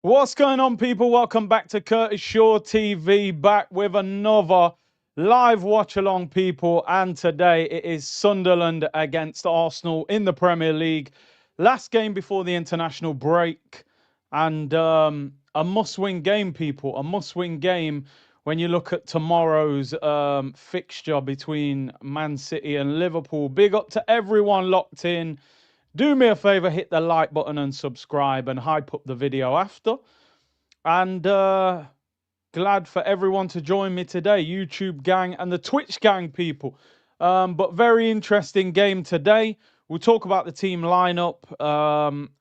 What's going on, people? Welcome back to Curtis Shaw TV, back with another live watch along, people. And today it is Sunderland against Arsenal in the Premier League. Last game before the international break. And a must-win game, people. A must-win game when you look at tomorrow's fixture between Man City and Liverpool. Big up to everyone locked in. Do me a favor, hit the like button and subscribe and hype up the video after. And glad for everyone to join me today, YouTube gang and the Twitch gang, people. But very interesting game today. We'll talk about the team lineup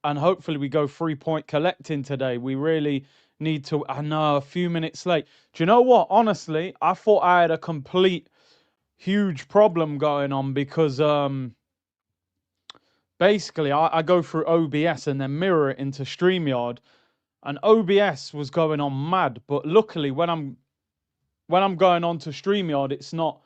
and hopefully we go 3-point collecting today. We really need to. I know, a few minutes late. Do you know what? Honestly, I thought I had a complete huge problem going on because basically I go through OBS and then mirror it into StreamYard, and OBS was going on mad. But luckily, when I'm going on to StreamYard, it's not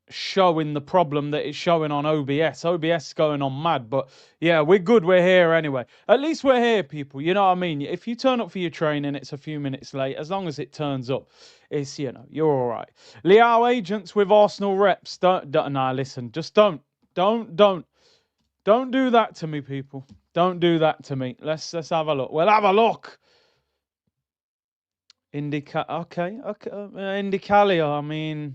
showing the problem that it's showing on OBS. OBS is going on mad. But yeah, we're good. We're here anyway. At least we're here, people. You know what I mean? If you turn up for your training, it's a few minutes late. As long as it turns up, it's, you know, you're all right. Leao agents with Arsenal reps. Don't no, listen. Just don't do that to me, people. Don't do that to me. Let's have a look. We'll have a look. Okay. Indicalia. I mean,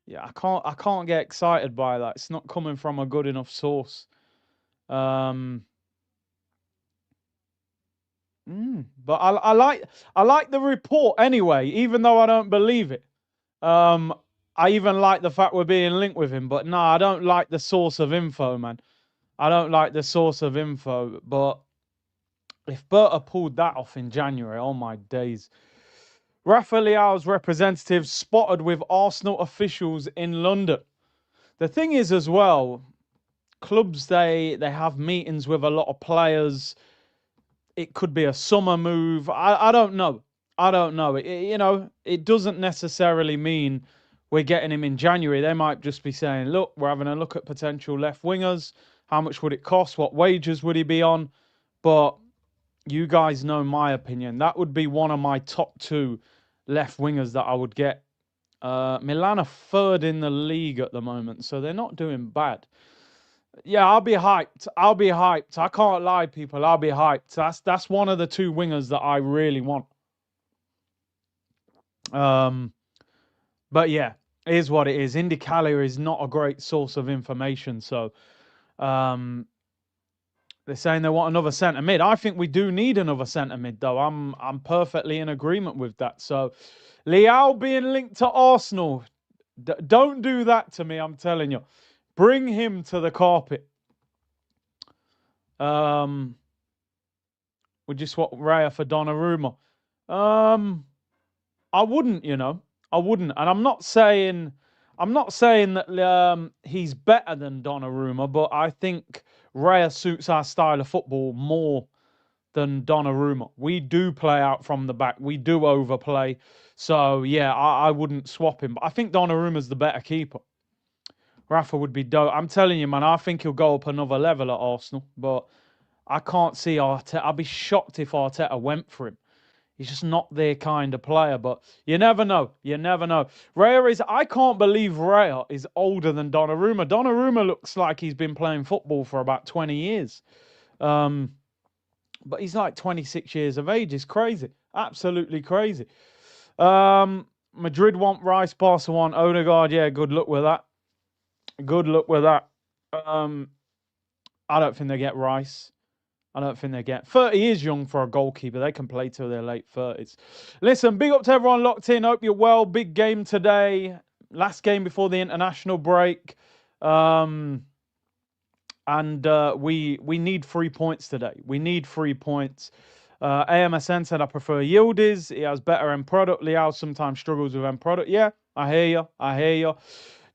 yeah, I can't get excited by that. It's not coming from a good enough source. But I like the report anyway, even though I don't believe it. I even like the fact we're being linked with him, but no, I don't like the source of info, man. I don't like the source of info. But if Berta pulled that off in January, oh my days. Rafa Leao's representative spotted with Arsenal officials in London. The thing is as well, clubs, they have meetings with a lot of players. It could be a summer move. I don't know. I don't know. You know, it doesn't necessarily mean we're getting him in January. They might just be saying, look, we're having a look at potential left wingers. How much would it cost? What wages would he be on? But you guys know my opinion. That would be one of my top two left wingers that I would get. Milan are third in the league at the moment, so they're not doing bad. Yeah, I'll be hyped. I'll be hyped. I can't lie, people. I'll be hyped. That's one of the two wingers that I really want. But yeah, it is what it is. Indicalia is not a great source of information, so they're saying they want another centre mid. I think we do need another centre mid, though. I'm perfectly in agreement with that. So, Leao being linked to Arsenal, don't do that to me. I'm telling you, bring him to the carpet. Would you swap Raya for Donnarumma? I wouldn't, you know. I wouldn't, and I'm not saying that he's better than Donnarumma, but I think Raya suits our style of football more than Donnarumma. We do play out from the back. We do overplay. So, yeah, I wouldn't swap him. But I think Donnarumma's the better keeper. Rafa would be dope. I'm telling you, man, I think he'll go up another level at Arsenal. But I can't see Arteta. I'd be shocked if Arteta went for him. He's just not their kind of player, but you never know. You never know. I can't believe Raya is older than Donnarumma. Donnarumma looks like he's been playing football for about 20 years. But he's like 26 years of age. It's crazy. Absolutely crazy. Madrid want Rice, Barca want Odegaard. Yeah, good luck with that. Good luck with that. I don't think they get Rice. I don't think they get 30 is young for a goalkeeper. They can play till their late 30s. Listen, big up to everyone locked in. Hope you're well. Big game today. Last game before the international break. We need 3 points today. We need 3 points. AMSN said I prefer Yildiz. He has better end product. Leao sometimes struggles with end product. Yeah, I hear you. I hear you.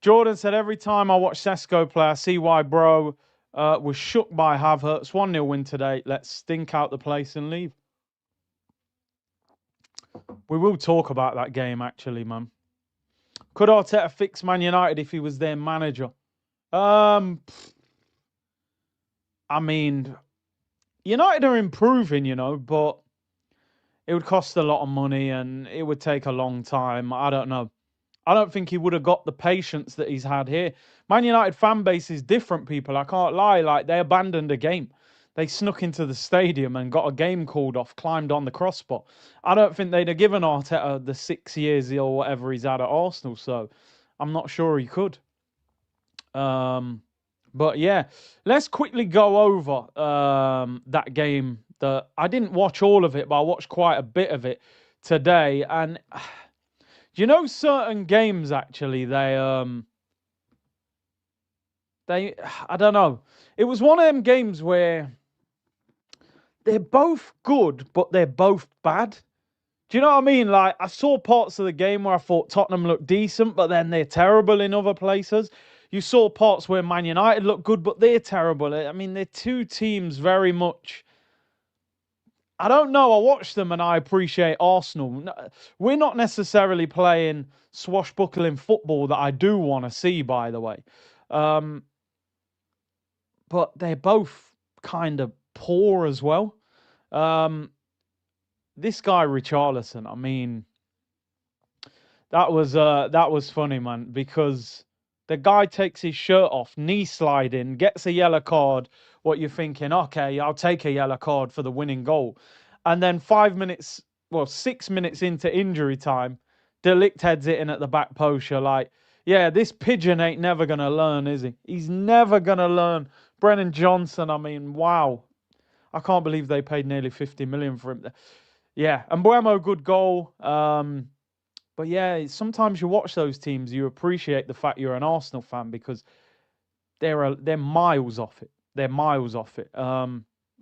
Jordan said every time I watch Sesko play, I see why bro was shook by Havertz. 1-0 win today. Let's stink out the place and leave. We will talk about that game, actually, man. Could Arteta fix Man United if he was their manager? I mean, United are improving, but it would cost a lot of money and it would take a long time. I don't know. I don't think he would have got the patience that he's had here. Man United fan base is different, people. I can't lie. Like, they abandoned a game. They snuck into the stadium and got a game called off, climbed on the crossbar. I don't think they'd have given Arteta the 6 years or whatever he's had at Arsenal, so I'm not sure he could. But yeah, let's quickly go over that game. That I didn't watch all of it, but I watched quite a bit of it today. And certain games actually they I don't know. It was one of them games where they're both good, but they're both bad. Do you know what I mean? Like, I saw parts of the game where I thought Tottenham looked decent, but then they're terrible in other places. You saw parts where Man United look good, but they're terrible. I mean, they're two teams very much. I don't know. I watch them and I appreciate Arsenal. We're not necessarily playing swashbuckling football that I do want to see, by the way. But they're both kind of poor as well. This guy Richarlison, I mean, that was funny, man, because the guy takes his shirt off, knee sliding, gets a yellow card. What you're thinking? Okay, I'll take a yellow card for the winning goal, and then 6 minutes into injury time, De Ligt heads it in at the back post. You're like, yeah, this pigeon ain't never gonna learn, is he? He's never gonna learn. Brennan Johnson, I mean, wow. I can't believe they paid nearly 50 million for him. Yeah, and Mbeumo, good goal. But yeah, sometimes you watch those teams, you appreciate the fact you're an Arsenal fan because they're miles off it. They're miles off it.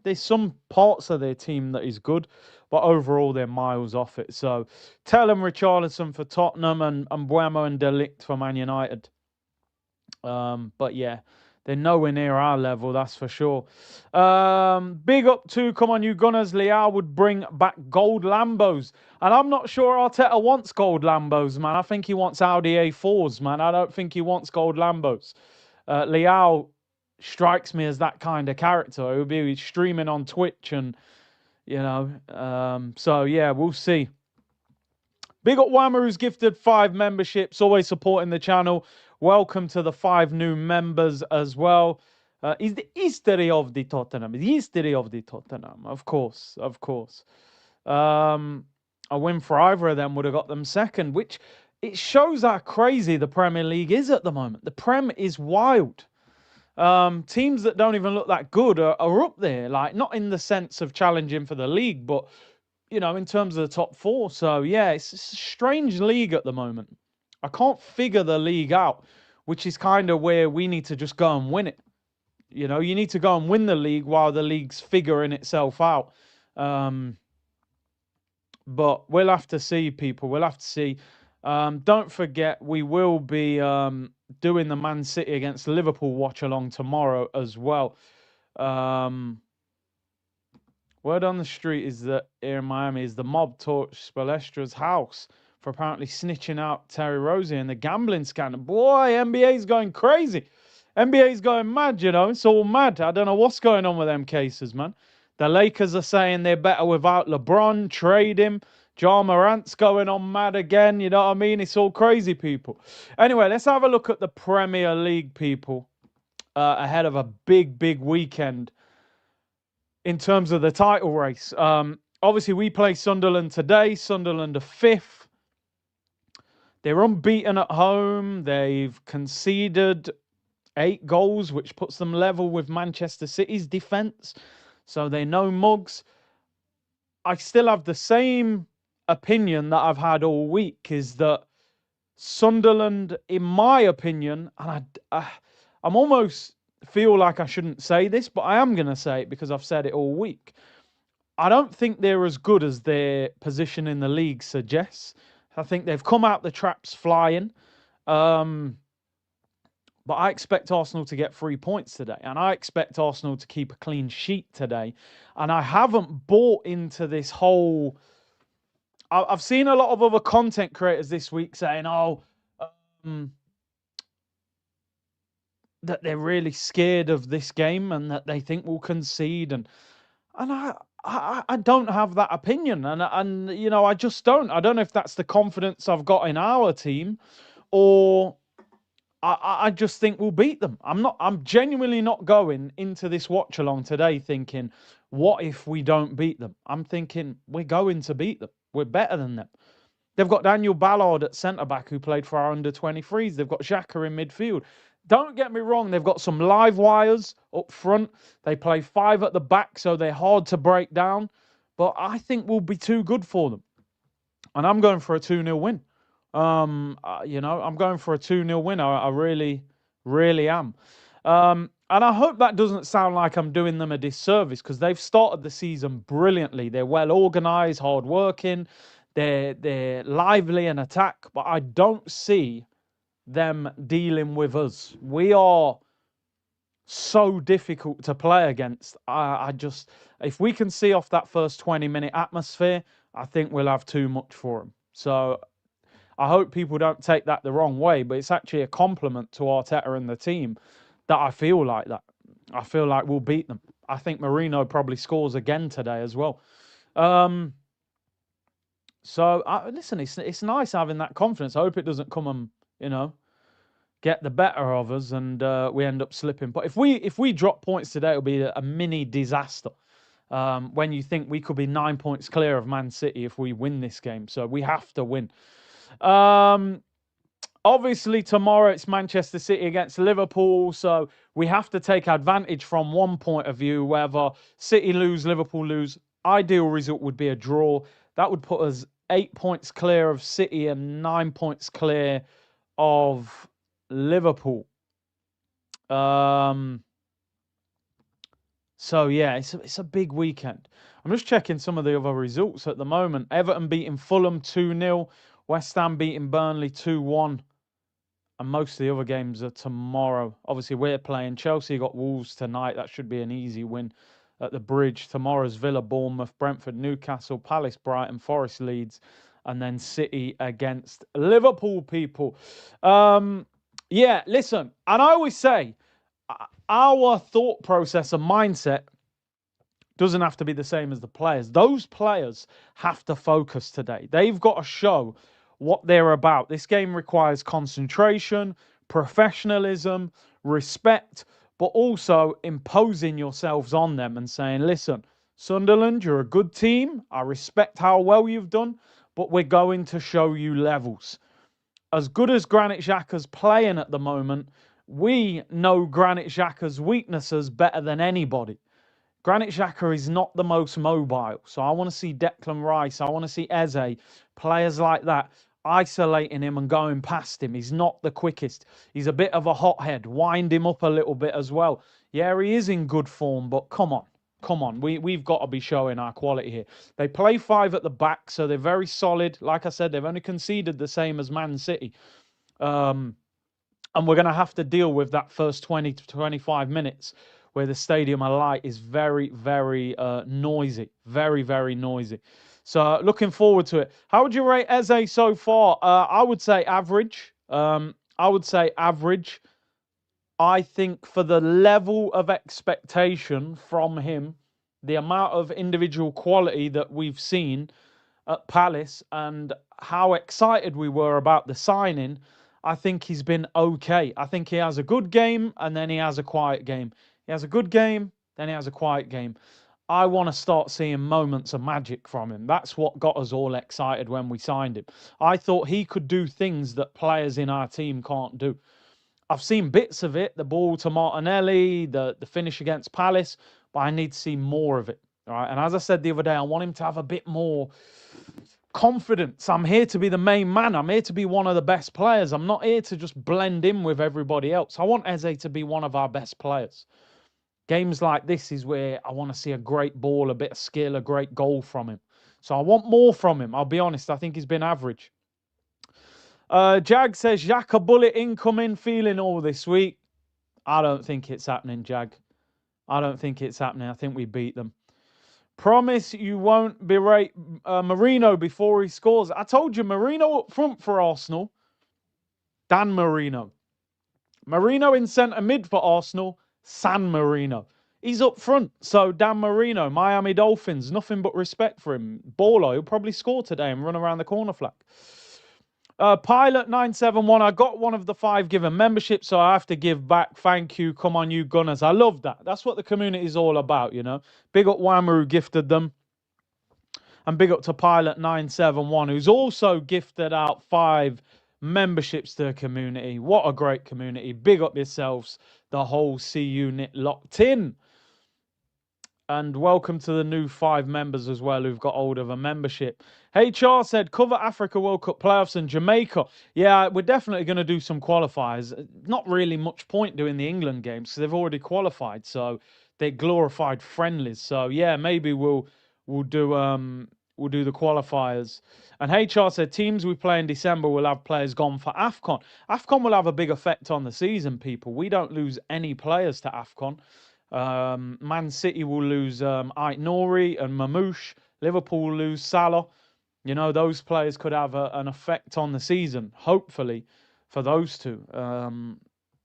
There's some parts of their team that is good, but overall they're miles off it. So tell them Richarlison for Tottenham and Mbeumo and De Ligt for Man United. But yeah, they're nowhere near our level, that's for sure. Big up to, come on, you Gunners. Leao would bring back gold Lambos. And I'm not sure Arteta wants gold Lambos, man. I think he wants Audi A4s, man. I don't think he wants gold Lambos. Leao strikes me as that kind of character. He'll be streaming on Twitch and, so yeah, we'll see. Big up Whammer, who's gifted 5 memberships, always supporting the channel. Welcome to the 5 new members as well. Is the history of the Tottenham. The history of the Tottenham, of course, of course. A win for either of them would have got them second, which it shows how crazy the Premier League is at the moment. The Prem is wild. Teams that don't even look that good are up there, like not in the sense of challenging for the league, but in terms of the top 4. So yeah, it's a strange league at the moment. I can't figure the league out, which is kind of where we need to just go and win it. You need to go and win the league while the league's figuring itself out. But we'll have to see, people. We'll have to see. Don't forget, we will be doing the Man City against Liverpool watch-along tomorrow as well. Word on the street is that here in Miami is the mob torched Spalestra's house for apparently snitching out Terry Rozier in the gambling scandal. Boy, NBA's going crazy. NBA's going mad, It's all mad. I don't know what's going on with them cases, man. The Lakers are saying they're better without LeBron. Trade him. Ja Morant's going on mad again. You know what I mean? It's all crazy, people. Anyway, let's have a look at the Premier League, people, ahead of a big, big weekend in terms of the title race. Obviously, we play Sunderland today. Sunderland are 5th. They're unbeaten at home. They've conceded 8 goals, which puts them level with Manchester City's defence. So they're no mugs. I still have the same opinion that I've had all week, is that Sunderland, in my opinion, and I'm almost feel like I shouldn't say this, but I am going to say it because I've said it all week. I don't think they're as good as their position in the league suggests. I think they've come out the traps flying. But I expect Arsenal to get 3 points today. And I expect Arsenal to keep a clean sheet today. And I haven't bought into this whole... I've seen a lot of other content creators this week saying, that they're really scared of this game and that they think we'll concede. And I don't have that opinion. And you know, I just don't. I don't know if that's the confidence I've got in our team, or I just think we'll beat them. I'm genuinely not going into this watch along today thinking, what if we don't beat them? I'm thinking we're going to beat them. We're better than them. They've got Daniel Ballard at centre-back who played for our under-23s. They've got Xhaka in midfield. Don't get me wrong, they've got some live wires up front. They play 5 at the back, so they're hard to break down. But I think we'll be too good for them. And I'm going for a 2-0 win. You know, I'm going for a 2-0 win. I really, really am. And I hope that doesn't sound like I'm doing them a disservice, because they've started the season brilliantly. They're well organised, hard-working. They're lively in attack, but I don't see them dealing with us. We are so difficult to play against. I just, if we can see off that first 20-minute atmosphere, I think we'll have too much for them. So I hope people don't take that the wrong way, but it's actually a compliment to Arteta and the team that I feel like that. I feel like we'll beat them. I think Marino probably scores again today as well. So, listen, it's nice having that confidence. I hope it doesn't come and, you know, get the better of us and we end up slipping. But if we drop points today, it'll be a mini disaster. When you think we could be 9 points clear of Man City if we win this game. So we have to win. Obviously, tomorrow it's Manchester City against Liverpool. So we have to take advantage from one point of view. Whether City lose, Liverpool lose, ideal result would be a draw. That would put us 8 points clear of City and 9 points clear of Liverpool. So yeah, it's a big weekend. I'm just checking some of the other results at the moment. Everton beating Fulham 2-0. West Ham beating Burnley 2-1. And most of the other games are tomorrow. Obviously, we're playing. Chelsea got Wolves tonight. That should be an easy win at the Bridge. Tomorrow's Villa, Bournemouth, Brentford, Newcastle, Palace, Brighton, Forest, Leeds, and then City against Liverpool, people. Yeah, listen, and I always say our thought process and mindset doesn't have to be the same as the players. Those players have to focus today. They've got to show what they're about. This game requires concentration, professionalism, respect, but also imposing yourselves on them and saying, listen, Sunderland, you're a good team. I respect how well you've done, but we're going to show you levels. As good as Granit Xhaka's playing at the moment, we know Granit Xhaka's weaknesses better than anybody. Granit Xhaka is not the most mobile. So I want to see Declan Rice. I want to see Eze, players like that, isolating him and going past him. He's not the quickest. He's a bit of a hothead. Wind him up a little bit as well. Yeah, he is in good form, but come on. Come on. We've got to be showing our quality here. They play 5 at the back, so they're very solid. Like I said, they've only conceded the same as Man City. And we're going to have to deal with that first 20 to 25 minutes where the Stadium of Light is very, very noisy. Very, very noisy. So looking forward to it. How would you rate Eze so far? I would say average. I think for the level of expectation from him, the amount of individual quality that we've seen at Palace and how excited we were about the signing, I think he's been okay. I think he has a good game and then he has a quiet game. He has a good game, then he has a quiet game. I want to start seeing moments of magic from him. That's what got us all excited when we signed him. I thought he could do things that players in our team can't do. I've seen bits of it, the ball to Martinelli, the finish against Palace, but I need to see more of it. All right? And as I said the other day, I want him to have a bit more confidence. I'm here to be the main man. I'm here to be one of the best players. I'm not here to just blend in with everybody else. I want Eze to be one of our best players. Games like this is where I want to see a great ball, a bit of skill, a great goal from him. So I want more from him. I'll be honest. I think he's been average. Jag says, Xhaka bullet incoming, feeling all this week. I don't think it's happening, Jag. I don't think it's happening. I think we beat them. Promise you won't berate Marino before he scores. I told you, Marino up front for Arsenal. Dan Marino. Marino in centre mid for Arsenal. San Marino. He's up front. So Dan Marino, Miami Dolphins, nothing but respect for him. Baller, he'll probably score today and run around the corner flag. Pilot 971, I got one of the 5 given membership, so I have to give back. Thank you. Come on, you Gunners. I love that. That's what the community is all about, you know. Big up Whammer who gifted them. And big up to Pilot 971, who's also gifted out 5 memberships to the community. What a great community. Big up yourselves, the whole C unit locked in. And welcome to the new 5 members as well who've got hold of a membership. HR said, cover Africa World Cup playoffs and Jamaica. Yeah, we're definitely going to do some qualifiers. Not really much point doing the England games because they've already qualified. So they're glorified friendlies. So yeah, maybe we'll do the qualifiers. And HR said, teams we play in December will have players gone for AFCON. AFCON will have a big effect on the season, people. We don't lose any players to AFCON. Man City will lose Ait Nouri and Mamouche. Liverpool will lose Salah. You know, those players could have an effect on the season, hopefully, for those two.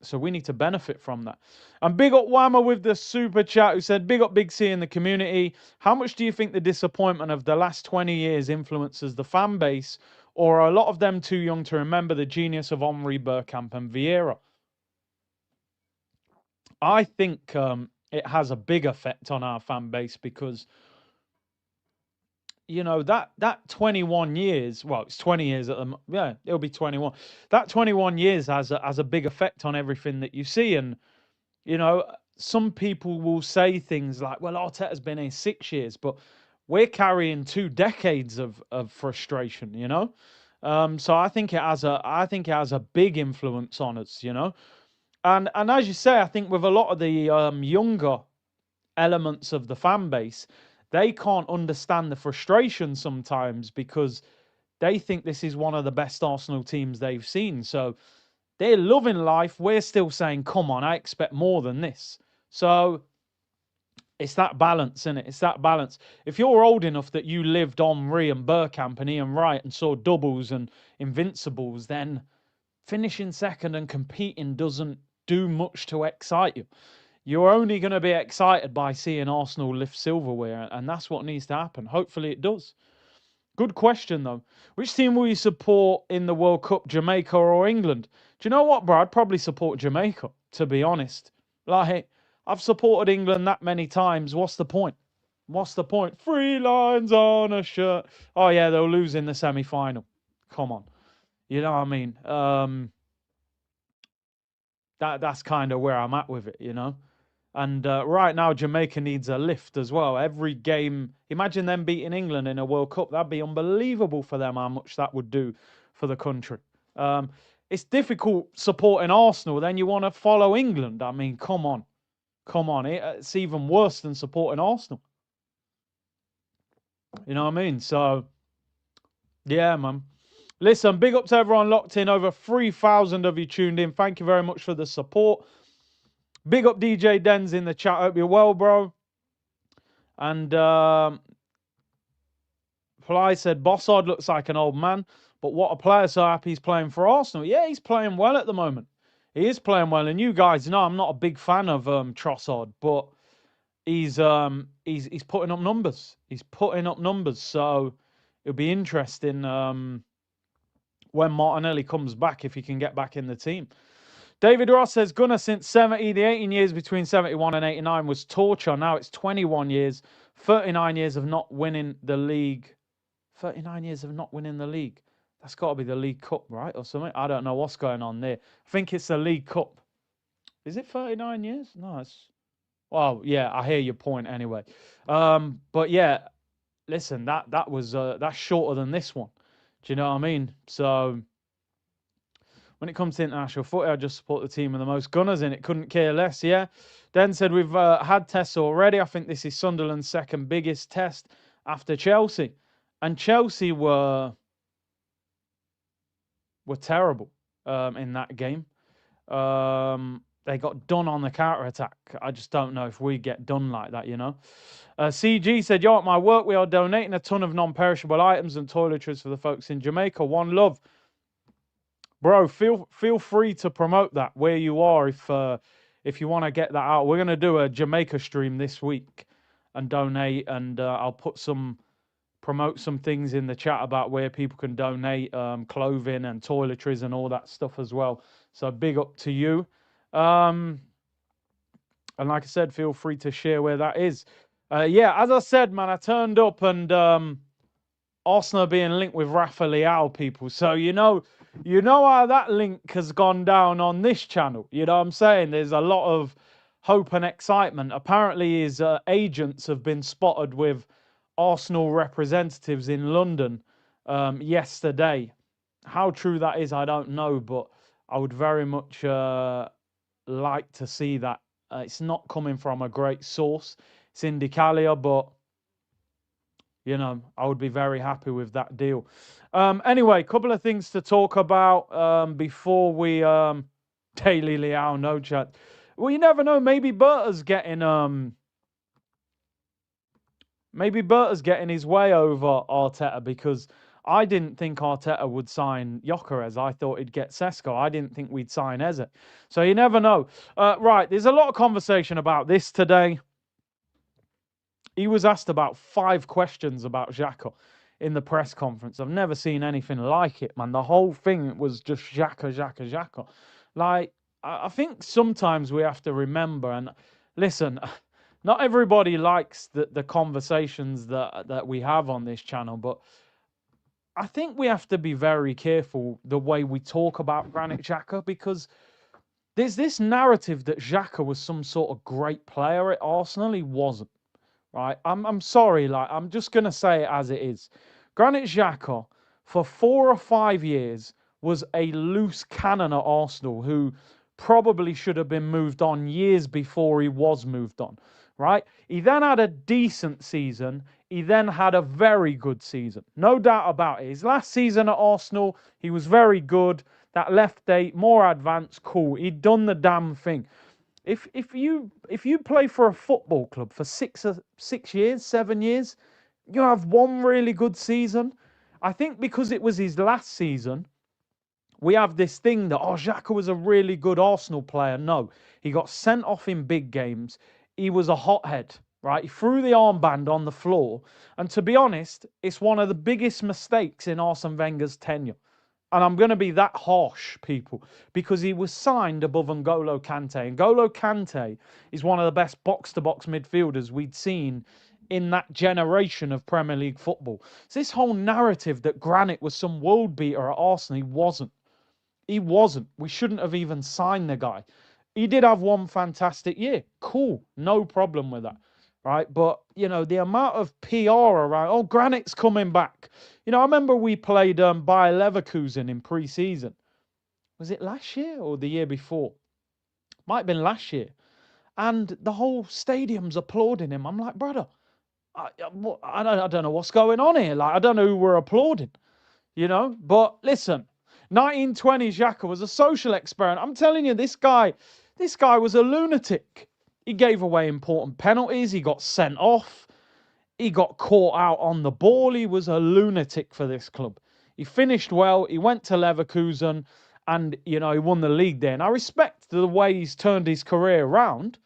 So we need to benefit from that. And big up Whammer with the super chat who said, big up Big C in the community. How much do you think the disappointment of the last 20 years influences the fan base? Or are a lot of them too young to remember the genius of Henri, Bergkamp and Vieira? I think it has a big effect on our fan base because, you know, that 21 years, well, it's 20 years at the, yeah, it'll be 21. That 21 years has a big effect on everything that you see. And, you know, some people will say things like, well, Arteta's been here 6 years, but we're carrying 2 decades of frustration, you know? So I think it has a big influence on us, you know? And as you say, I think with a lot of the younger elements of the fan base, they can't understand the frustration sometimes because they think this is one of the best Arsenal teams they've seen. So they're loving life. We're still saying, come on, I expect more than this. So it's that balance, isn't it? It's that balance. If you're old enough that you lived Henri and Bergkamp and Ian Wright and saw doubles and invincibles, then finishing second and competing doesn't do much to excite you. You're only going to be excited by seeing Arsenal lift silverware, and that's what needs to happen. Hopefully it does. Good question, though. Which team will you support in the World Cup, Jamaica or England? Do you know what, bro? I'd probably support Jamaica, to be honest. Like, I've supported England that many times. What's the point? What's the point? 3 lines on a shirt. Oh, yeah, they'll lose in the semi-final. Come on. You know what I mean? That's kind of where I'm at with it, you know? And right now, Jamaica needs a lift as well. Every game, imagine them beating England in a World Cup. That'd be unbelievable for them, how much that would do for the country. It's difficult supporting Arsenal. Then you want to follow England. I mean, come on. Come on. It's even worse than supporting Arsenal. You know what I mean? So, yeah, man. Listen, big up to everyone locked in. Over 3,000 of you tuned in. Thank you very much for the support. Big up DJ Dens in the chat. Hope you're well, bro. And Fly said, Bossard looks like an old man, but what a player. So happy he's playing for Arsenal. Yeah, he's playing well at the moment. He is playing well. And you guys know I'm not a big fan of Trossard, but he's putting up numbers. He's putting up numbers. So it'll be interesting when Martinelli comes back, if he can get back in the team. David Ross says, Gunnar, since 70, the 18 years between 71 and 89 was torture. Now it's 21 years, 39 years of not winning the league. 39 years of not winning the league. That's got to be the League Cup, right? Or something. I don't know what's going on there. I think it's the League Cup. Is it 39 years? No, it's... Well, yeah, I hear your point anyway. But yeah, listen, that's shorter than this one. Do you know what I mean? So... When it comes to international footy, I just support the team with the most gunners in it. Couldn't care less, yeah. Den said, we've had tests already. I think this is Sunderland's second biggest test after Chelsea. And Chelsea were terrible in that game. They got done on the counter-attack. I just don't know if we get done like that, you know. CG said, yo, at my work, we are donating a ton of non-perishable items and toiletries for the folks in Jamaica. One love. Bro, feel free to promote that where you are if you want to get that out. We're gonna do a Jamaica stream this week and donate, and I'll promote some things in the chat about where people can donate clothing and toiletries and all that stuff as well. So big up to you. And like I said, feel free to share where that is. Yeah, as I said, man, I turned up and Arsenal being linked with Rafa Leao, people. So you know how that link has gone down on this channel. You know what I'm saying? There's a lot of hope and excitement. Apparently, his agents have been spotted with Arsenal representatives in London yesterday. How true that is, I don't know, but I would very much like to see that. It's not coming from a great source. It's Indicalia, but you know, I would be very happy with that deal. Anyway, couple of things to talk about before we Daily Leao, no chat. Well, you never know. Maybe Berta's getting his way over Arteta, because I didn't think Arteta would sign Gyökeres. I thought he'd get Sesko. I didn't think we'd sign Eze. So you never know. Right, there's a lot of conversation about this today. He was asked about 5 questions about Xhaka in the press conference. I've never seen anything like it, man. The whole thing was just Xhaka. Like, I think sometimes we have to remember, and listen, not everybody likes the conversations that we have on this channel, but I think we have to be very careful the way we talk about Granit Xhaka, because there's this narrative that Xhaka was some sort of great player at Arsenal. He wasn't. Right, I'm sorry, like, I'm just gonna say it as it is. Granit Xhaka, for 4 or 5 years, was a loose cannon at Arsenal who probably should have been moved on years before he was moved on. Right? He then had a decent season. He then had a very good season. No doubt about it. His last season at Arsenal, he was very good. That left date, more advanced, cool. He'd done the damn thing. If you play for a football club for 6 years, 7 years, you have one really good season. I think because it was his last season, we have this thing that, Xhaka was a really good Arsenal player. No, he got sent off in big games. He was a hothead, right? He threw the armband on the floor. And to be honest, it's one of the biggest mistakes in Arsene Wenger's tenure. And I'm going to be that harsh, people, because he was signed above N'Golo Kante. N'Golo Kante is one of the best box-to-box midfielders we'd seen in that generation of Premier League football. So this whole narrative that Granit was some world beater at Arsenal, he wasn't. He wasn't. We shouldn't have even signed the guy. He did have one fantastic year. Cool. No problem with that. Right? But, you know, the amount of PR around, Granit's coming back. You know, I remember we played Bayer Leverkusen in pre-season. Was it last year or the year before? Might have been last year. And the whole stadium's applauding him. I'm like, brother, I don't know what's going on here. Like, I don't know who we're applauding, you know? But listen, 1920 Xhaka was a social experiment. I'm telling you, this guy was a lunatic. He gave away important penalties. He got sent off. He got caught out on the ball. He was a lunatic for this club. He finished well. He went to Leverkusen and, you know, he won the league there. And I respect the way he's turned his career around.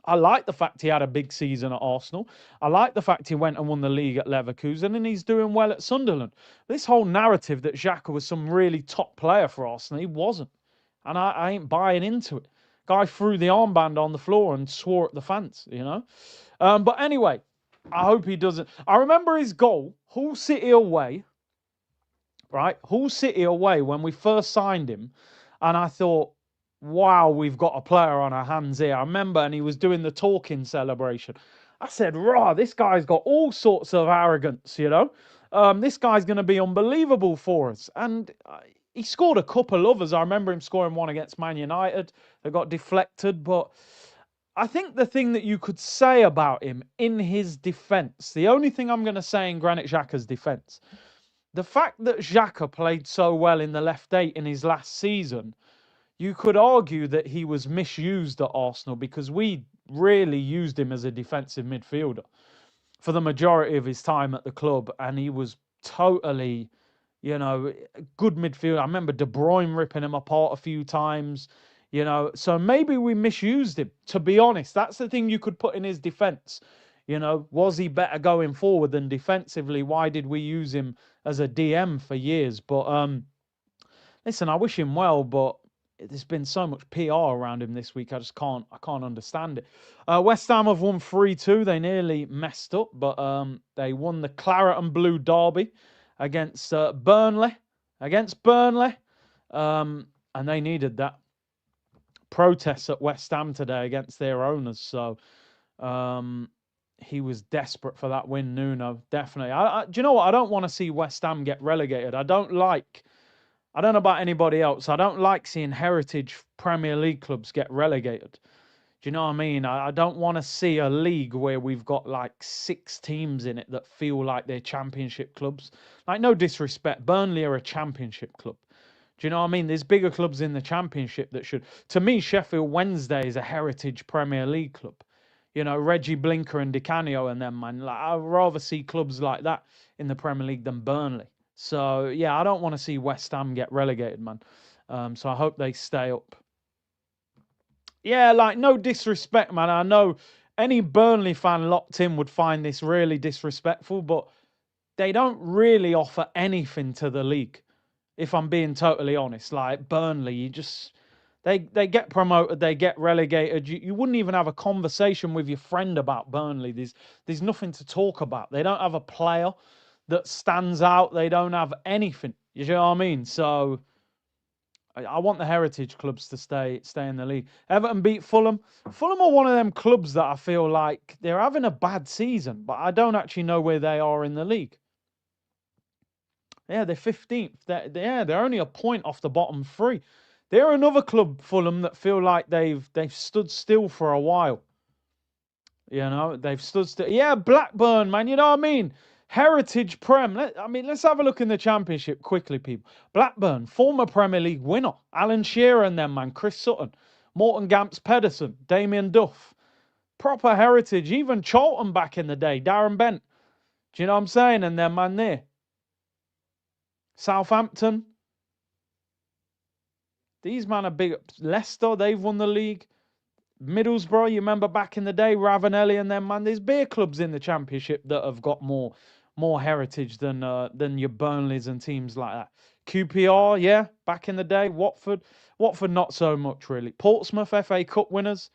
I like the fact he had a big season at Arsenal. I like the fact he went and won the league at Leverkusen, and he's doing well at Sunderland. This whole narrative that Xhaka was some really top player for Arsenal, he wasn't. And I ain't buying into it. Guy threw the armband on the floor and swore at the fans, you know. But anyway, I hope he doesn't. I remember his goal, Hull City away, right? Hull City away when we first signed him. And I thought, wow, we've got a player on our hands here. I remember, and he was doing the talking celebration. I said, rah, this guy's got all sorts of arrogance, you know. This guy's going to be unbelievable for us. And he scored a couple others. I remember him scoring one against Man United that got deflected. But I think the thing that you could say about him in his defence, the only thing I'm going to say in Granit Xhaka's defence, the fact that Xhaka played so well in the left eight in his last season, you could argue that he was misused at Arsenal because we really used him as a defensive midfielder for the majority of his time at the club, and he was totally You know, good midfield. I remember De Bruyne ripping him apart a few times. You know, so maybe we misused him. To be honest, that's the thing you could put in his defense. You know, was he better going forward than defensively? Why did we use him as a DM for years? But listen, I wish him well, but there's been so much PR around him this week. I can't understand it. West Ham have won 3-2. They nearly messed up, but they won the Claret and Blue Derby against Burnley. And they needed that. Protests at West Ham today against their owners. So he was desperate for that win, Nuno. Definitely. Do you know what? I don't want to see West Ham get relegated. I don't know about anybody else. I don't like seeing heritage Premier League clubs get relegated. Do you know what I mean? I don't want to see a league where we've got like 6 teams in it that feel like they're championship clubs. Like, no disrespect, Burnley are a championship club. Do you know what I mean? There's bigger clubs in the championship that should. To me, Sheffield Wednesday is a heritage Premier League club. You know, Reggie Blinker and Di Canio and them, man. Like, I'd rather see clubs like that in the Premier League than Burnley. So, yeah, I don't want to see West Ham get relegated, man. So I hope they stay up. Yeah, like, no disrespect, man. I know any Burnley fan locked in would find this really disrespectful, but they don't really offer anything to the league, if I'm being totally honest. Like, Burnley, you just... They get promoted, they get relegated. You wouldn't even have a conversation with your friend about Burnley. There's nothing to talk about. They don't have a player that stands out. They don't have anything. You know what I mean? So I want the heritage clubs to stay in the league. Everton beat Fulham. Fulham are one of them clubs that I feel like they're having a bad season, but I don't actually know where they are in the league. Yeah, they're 15th. They're only a point off the bottom 3. They're another club, Fulham, that feel like they've stood still for a while. You know, they've stood still. Yeah, Blackburn, man. You know what I mean? Heritage Prem. Let's have a look in the Championship quickly, people. Blackburn, former Premier League winner. Alan Shearer and them, man. Chris Sutton. Morton Gamps Pedersen. Damien Duff. Proper heritage. Even Charlton back in the day. Darren Bent. Do you know what I'm saying? And them, man, there. Southampton. These men are big. Leicester, they've won the league. Middlesbrough, you remember back in the day, Ravanelli and them, man. There's beer clubs in the Championship that have got more heritage than your Burnleys and teams like that. QPR, yeah, back in the day. Watford not so much really. Portsmouth, FA Cup winners.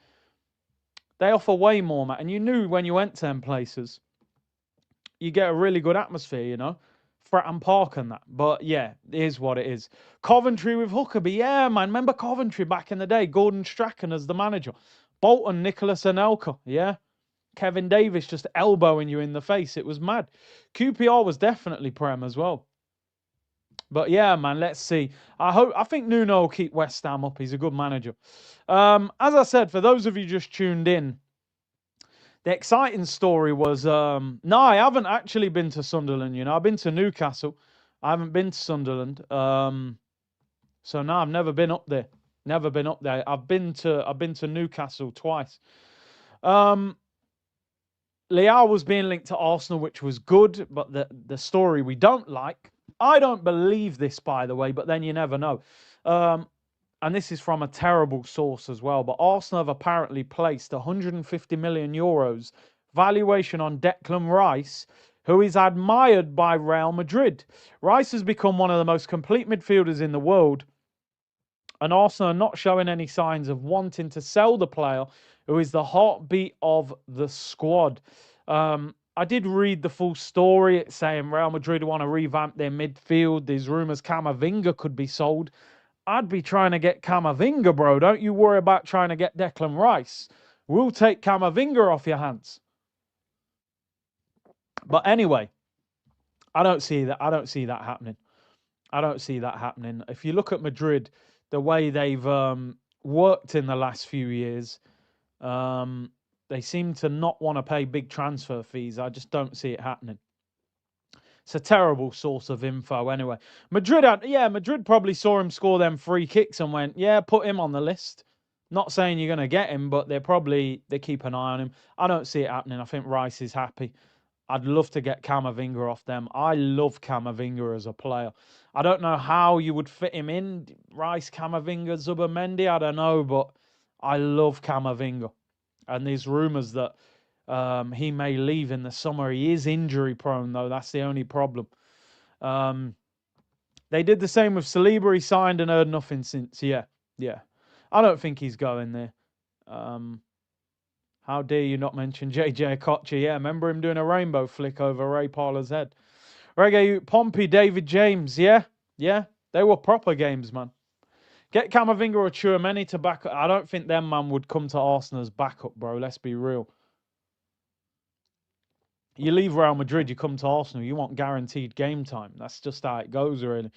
They offer way more, man. And you knew when you went to them places, you get a really good atmosphere, you know. Fratton Park and that. But yeah, it is what it is. Coventry with Huckabee. Yeah, man. Remember Coventry back in the day? Gordon Strachan as the manager. Bolton, Nicholas Anelka. Yeah. Kevin Davis just elbowing you in the face. It was mad. QPR was definitely Prem as well. But yeah, man, let's see. I think Nuno will keep West Ham up. He's a good manager. As I said, for those of you just tuned in, the exciting story was, no, I haven't actually been to Sunderland, you know. I've been to Newcastle. I haven't been to Sunderland. So no, I've never been up there. Never been up there. I've been to Newcastle twice. Leao was being linked to Arsenal, which was good, but the story we don't like. I don't believe this, by the way, but then you never know. And this is from a terrible source as well, but Arsenal have apparently placed 150 million euros valuation on Declan Rice, who is admired by Real Madrid. Rice has become one of the most complete midfielders in the world, and Arsenal are not showing any signs of wanting to sell the player, who is the heartbeat of the squad. I did read the full story. It's saying Real Madrid want to revamp their midfield. There's rumours Camavinga could be sold. I'd be trying to get Camavinga, bro. Don't you worry about trying to get Declan Rice. We'll take Camavinga off your hands. But anyway, I don't see that happening. I don't see that happening. If you look at Madrid, the way they've worked in the last few years, they seem to not want to pay big transfer fees. I just don't see it happening. It's a terrible source of info anyway. Madrid probably saw him score them free kicks and went, yeah, put him on the list. Not saying you're going to get him, but they keep an eye on him. I don't see it happening. I think Rice is happy. I'd love to get Camavinga off them. I love Camavinga as a player. I don't know how you would fit him in. Rice, Camavinga, Zubimendi, I don't know, but I love Camavinga. And there's rumours that he may leave in the summer. He is injury prone, though. That's the only problem. They did the same with Saliba. He signed and heard nothing since. Yeah. I don't think he's going there. How dare you not mention JJ Okocha? Yeah, remember him doing a rainbow flick over Ray Parler's head. Reggae, Pompey, David James. Yeah. They were proper games, man. Get Camavinga or Tchouaméni to back up. I don't think them man would come to Arsenal as backup, bro. Let's be real. You leave Real Madrid, you come to Arsenal, you want guaranteed game time. That's just how it goes, really.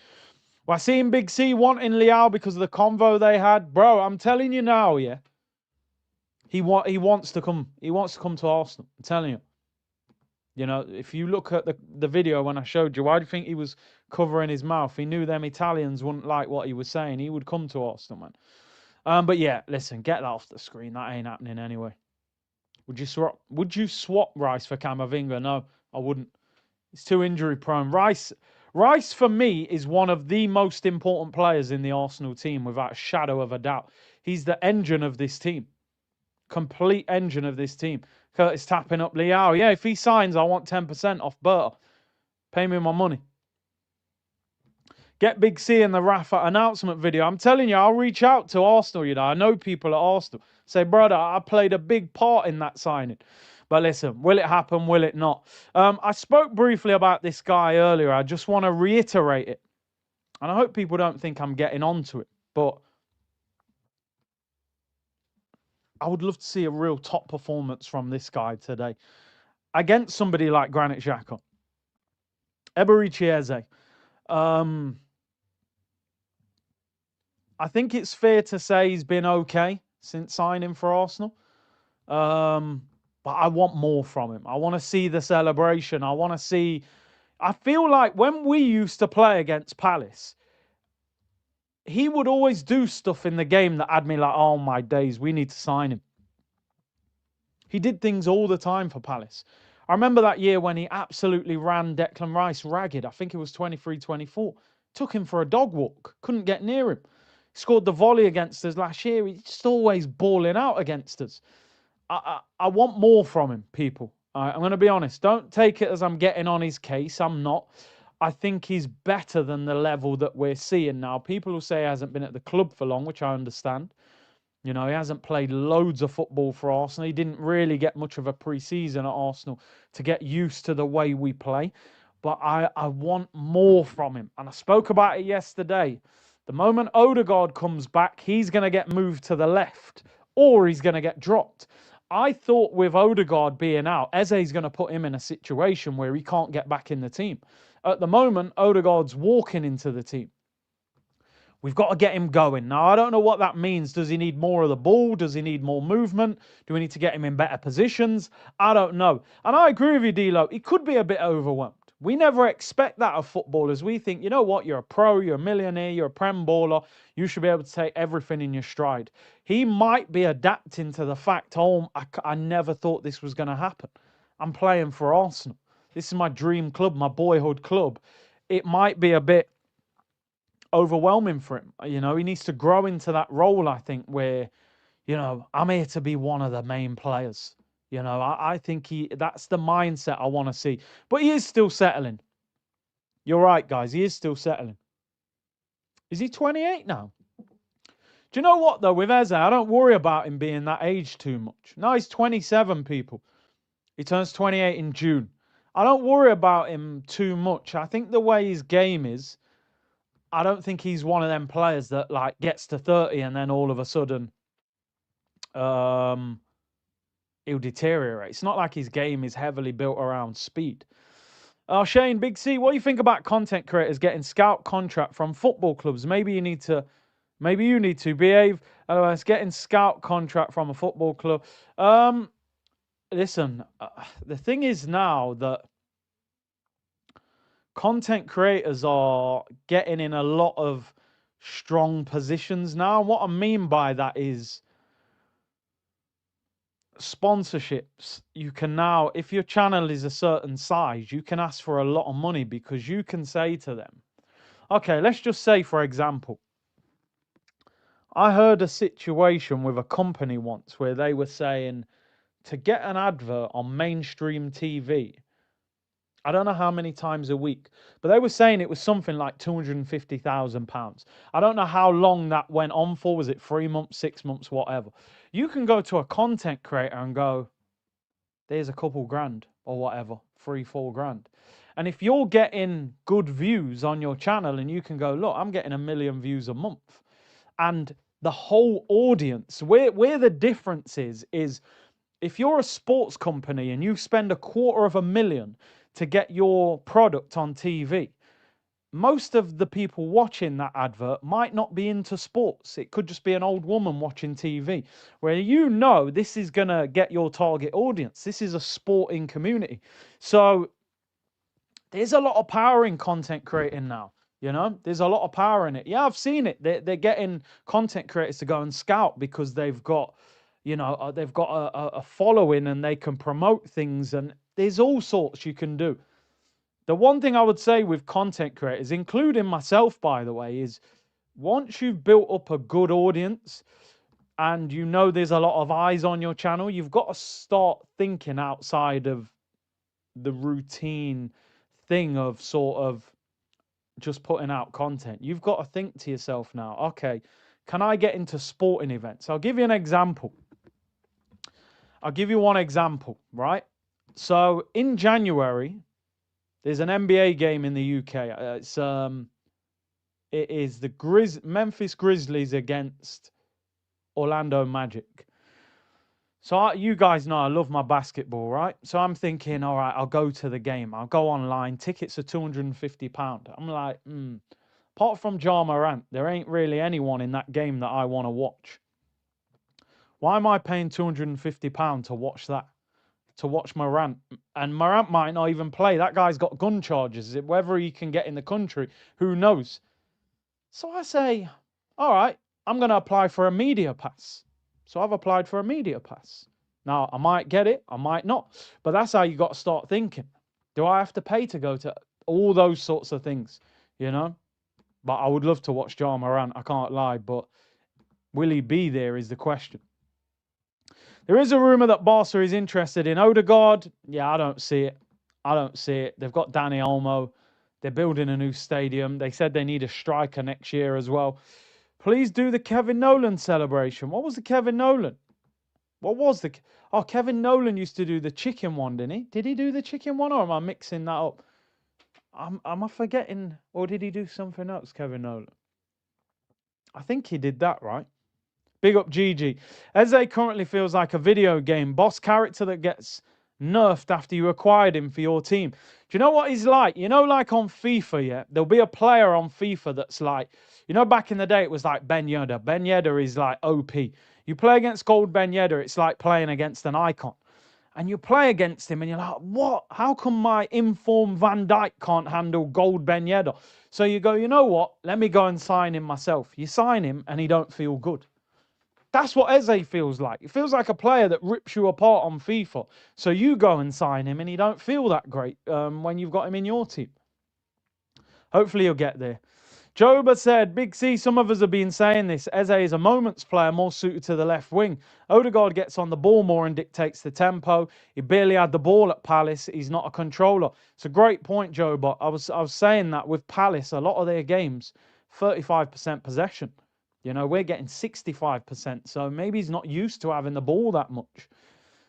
Well, I seen Big C wanting Leao because of the convo they had. Bro, I'm telling you now, yeah. He wants to come. He wants to come to Arsenal. I'm telling you. You know, if you look at the video when I showed you, why do you think he was covering his mouth? He knew them Italians wouldn't like what he was saying. He would come to Arsenal, man. But yeah, listen, get that off the screen. That ain't happening anyway. Would you swap Rice for Camavinga? No, I wouldn't. He's too injury prone. Rice for me is one of the most important players in the Arsenal team, without a shadow of a doubt. He's the engine of this team. Complete engine of this team. Curtis tapping up Leao. Yeah, if he signs, I want 10% off Berta. Pay me my money. Get Big C in the Rafa announcement video. I'm telling you, I'll reach out to Arsenal. You know, I know people at Arsenal. Say, brother, I played a big part in that signing. But listen, will it happen? Will it not? I spoke briefly about this guy earlier. I just want to reiterate it. And I hope people don't think I'm getting onto it. But I would love to see a real top performance from this guy today against somebody like Granit Xhaka. Eberechi Eze. I think it's fair to say he's been okay since signing for Arsenal. But I want more from him. I want to see the celebration. I feel like when we used to play against Palace, he would always do stuff in the game that had me like, oh my days, we need to sign him. He did things all the time for Palace. I remember that year when he absolutely ran Declan Rice ragged. I think it was 23-24. Took him for a dog walk. Couldn't get near him. Scored the volley against us last year. He's just always balling out against us. I want more from him, people. I'm going to be honest. Don't take it as I'm getting on his case. I'm not. I think he's better than the level that we're seeing now. People will say he hasn't been at the club for long, which I understand. You know, he hasn't played loads of football for Arsenal. He didn't really get much of a pre-season at Arsenal to get used to the way we play. But I want more from him. And I spoke about it yesterday. The moment Odegaard comes back, he's going to get moved to the left or he's going to get dropped. I thought with Odegaard being out, Eze's going to put him in a situation where he can't get back in the team. At the moment, Odegaard's walking into the team. We've got to get him going. Now, I don't know what that means. Does he need more of the ball? Does he need more movement? Do we need to get him in better positions? I don't know. And I agree with you, D-Lo. He could be a bit overwhelmed. We never expect that of footballers. We think, you know what? You're a pro, you're a millionaire, you're a Prem baller. You should be able to take everything in your stride. He might be adapting to the fact, oh, I never thought this was going to happen. I'm playing for Arsenal. This is my dream club, my boyhood club. It might be a bit overwhelming for him. You know, he needs to grow into that role, I think, where, you know, I'm here to be one of the main players. You know, I think that's the mindset I want to see. But he is still settling. You're right, guys. He is still settling. Is he 28 now? Do you know what, though, with Eze, I don't worry about him being that age too much. No, he's 27, people. He turns 28 in June. I don't worry about him too much. I think the way his game is, I don't think he's one of them players that, like, gets to 30 and then all of a sudden he'll deteriorate. It's not like his game is heavily built around speed. Shane, Big C, what do you think about content creators getting scout contract from football clubs? Maybe you need to behave. Otherwise, getting scout contract from a football club. Listen, the thing is now that content creators are getting in a lot of strong positions now. What I mean by that is sponsorships, you can now, if your channel is a certain size, you can ask for a lot of money because you can say to them, okay, let's just say, for example, I heard a situation with a company once where they were saying to get an advert on mainstream TV, I don't know how many times a week, but they were saying it was something like £250,000. I don't know how long that went on for. Was it 3 months, 6 months, whatever? You can go to a content creator and go, there's a couple grand or whatever, 3-4 grand. And if you're getting good views on your channel and you can go, look, I'm getting 1 million views a month, and the whole audience, where the difference is if you're a sports company and you spend $250,000 to get your product on TV, most of the people watching that advert might not be into sports. It could just be an old woman watching TV, where you know this is going to get your target audience. This is a sporting community. So there's a lot of power in content creating now. You know, there's a lot of power in it. Yeah, I've seen it. They're getting content creators to go and scout because they've got, they've got a following and they can promote things, and there's all sorts you can do. The one thing I would say with content creators, including myself, by the way, is once you've built up a good audience and you know there's a lot of eyes on your channel, you've got to start thinking outside of the routine thing of sort of just putting out content. You've got to think to yourself now, okay, can I get into sporting events? I'll give you an example. I'll give you one example, right? So in January, there's an NBA game in the UK. It is the Memphis Grizzlies against Orlando Magic. So you guys know I love my basketball, right? So I'm thinking, all right, I'll go to the game. I'll go online. Tickets are £250. I'm like, apart from Ja Morant, there ain't really anyone in that game that I want to watch. Why am I paying £250 to watch that? To watch Morant, and Morant might not even play. That guy's got gun charges. Whether he can get in the country, who knows? So I say, all right, I'm going to apply for a media pass. So I've applied for a media pass. Now, I might get it, I might not. But that's how you got to start thinking. Do I have to pay to go to all those sorts of things? You know? But I would love to watch Ja Morant, I can't lie. But will he be there is the question. There is a rumour that Barca is interested in Odegaard. Yeah, I don't see it. I don't see it. They've got Dani Olmo. They're building a new stadium. They said they need a striker next year as well. Please do the Kevin Nolan celebration. What was the Kevin Nolan? What was the... Oh, Kevin Nolan used to do the chicken one, didn't he? Did he do the chicken one, or am I mixing that up? Am I forgetting? Or did he do something else, Kevin Nolan? I think he did that, right? Big up Gigi. Eze currently feels like a video game boss character that gets nerfed after you acquired him for your team. Do you know what he's like? You know, like on FIFA, yeah? There'll be a player on FIFA that's like, you know, back in the day, it was like Ben Yedder. Ben Yedder is like OP. You play against Gold Ben Yedder, it's like playing against an icon. And you play against him and you're like, what? How come my informed Van Dijk can't handle Gold Ben Yedder? So you go, you know what? Let me go and sign him myself. You sign him and he don't feel good. That's what Eze feels like. It feels like a player that rips you apart on FIFA. So you go and sign him and he don't feel that great when you've got him in your team. Hopefully you'll get there. Joba said, Big C, some of us have been saying this. Eze is a moments player more suited to the left wing. Odegaard gets on the ball more and dictates the tempo. He barely had the ball at Palace. He's not a controller. It's a great point, Joe, but I was saying that with Palace, a lot of their games, 35% possession. You know, we're getting 65%, so maybe he's not used to having the ball that much.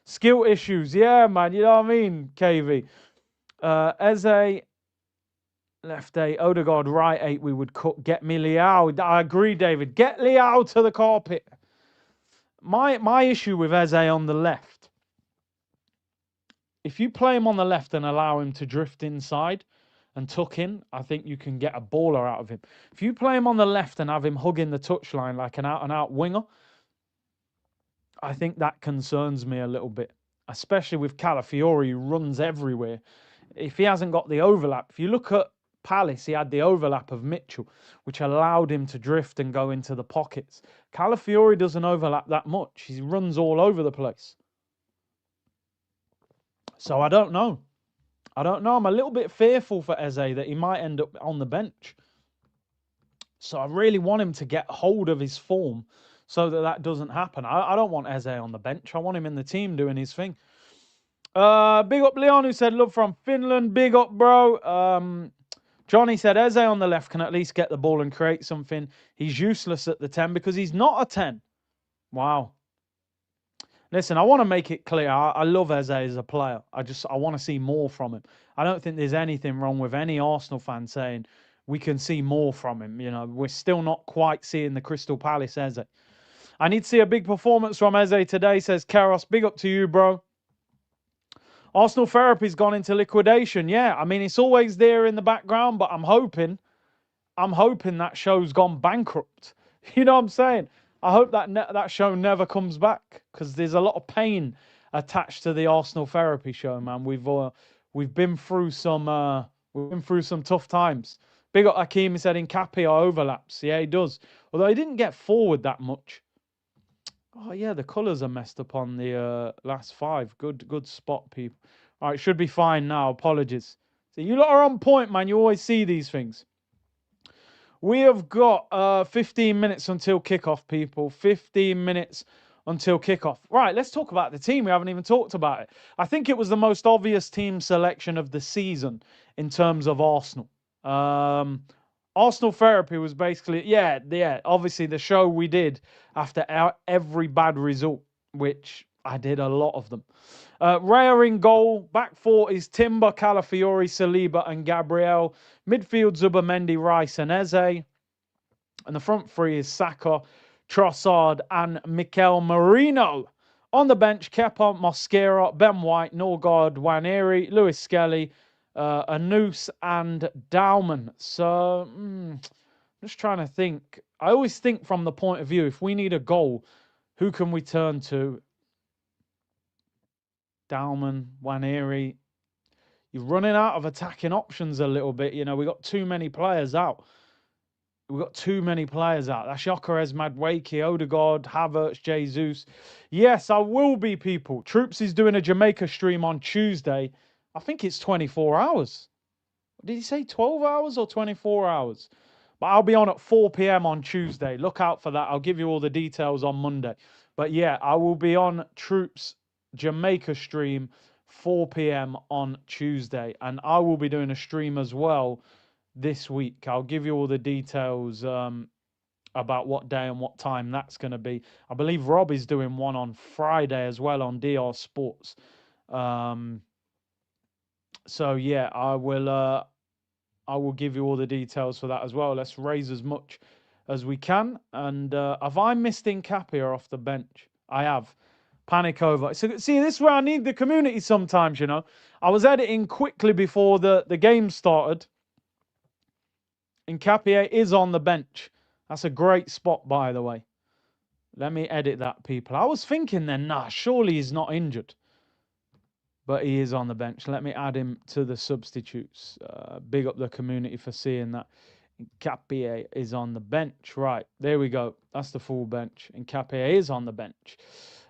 Skill issues, yeah, man, you know what I mean, KV. Eze, left 8, Odegaard, right 8, we would cut. Get me Leao. I agree, David. Get Leao to the carpet. My issue with Eze on the left, if you play him on the left and allow him to drift inside and tuck in, I think you can get a baller out of him. If you play him on the left and have him hugging the touchline like an out-and-out winger, I think that concerns me a little bit, especially with Calafiori, who runs everywhere. If he hasn't got the overlap, if you look at Palace, he had the overlap of Mitchell, which allowed him to drift and go into the pockets. Calafiori doesn't overlap that much. He runs all over the place. So I don't know. I'm a little bit fearful for Eze that he might end up on the bench. So I really want him to get hold of his form so that doesn't happen. I don't want Eze on the bench. I want him in the team doing his thing. Big up Leon, who said, love from Finland. Big up, bro. Johnny said, Eze on the left can at least get the ball and create something. He's useless at the 10 because he's not a 10. Wow. Listen, I want to make it clear. I love Eze as a player. I want to see more from him. I don't think there's anything wrong with any Arsenal fan saying we can see more from him. You know, we're still not quite seeing the Crystal Palace Eze. I need to see a big performance from Eze today, says Karos. Big up to you, bro. Arsenal therapy's gone into liquidation. Yeah, I mean, it's always there in the background, but I'm hoping that show's gone bankrupt. You know what I'm saying? I hope that show never comes back because there's a lot of pain attached to the Arsenal therapy show, man. We've been through some tough times. Big up Hakeem, he said Nkapia overlaps. Yeah, he does. Although he didn't get forward that much. Oh yeah, the colours are messed up on the last 5. Good spot, people. All right, should be fine now. Apologies. So you lot are on point, man. You always see these things. We have got 15 minutes until kickoff, people. 15 minutes until kickoff. Right, let's talk about the team. We haven't even talked about it. I think it was the most obvious team selection of the season in terms of Arsenal. Arsenal therapy was basically, yeah, obviously the show we did after every bad result, which I did a lot of them. Raya in goal. Back 4 is Timber, Calafiori, Saliba and Gabriel. Midfield, Zubimendi, Rice and Eze. And the front 3 is Saka, Trossard and Mikel Merino. On the bench, Kepa, Mosquera, Ben White, Norgard, Nwaneri, Lewis Skelly, Anus and Dauman. So, I'm just trying to think. I always think from the point of view, if we need a goal, who can we turn to? Dauman, Nwaneri. You're running out of attacking options a little bit. You know, we got too many players out. That's Gyökeres, Madueke, Odegaard, Havertz, Jesus. Yes, I will be, people. Troops is doing a Jamaica stream on Tuesday. I think it's 24 hours. Did he say 12 hours or 24 hours? But I'll be on at 4 p.m. on Tuesday. Look out for that. I'll give you all the details on Monday. But yeah, I will be on Troops Jamaica stream 4 p.m. on Tuesday. And I will be doing a stream as well this week. I'll give you all the details about what day and what time that's going to be. I believe Rob is doing one on Friday as well on DR Sports. So yeah, I will give you all the details for that as well. Let's raise as much as we can. And have I missed Nkapia off the bench? I have. Panic over. So see, this is where I need the community sometimes, you know. I was editing quickly before the game started. Nkapia is on the bench. That's a great spot, by the way. Let me edit that, people. I was thinking then, nah, surely he's not injured. But he is on the bench. Let me add him to the substitutes. Big up the community for seeing that. Nkapia is on the bench. Right, there we go. That's the full bench. Nkapia is on the bench.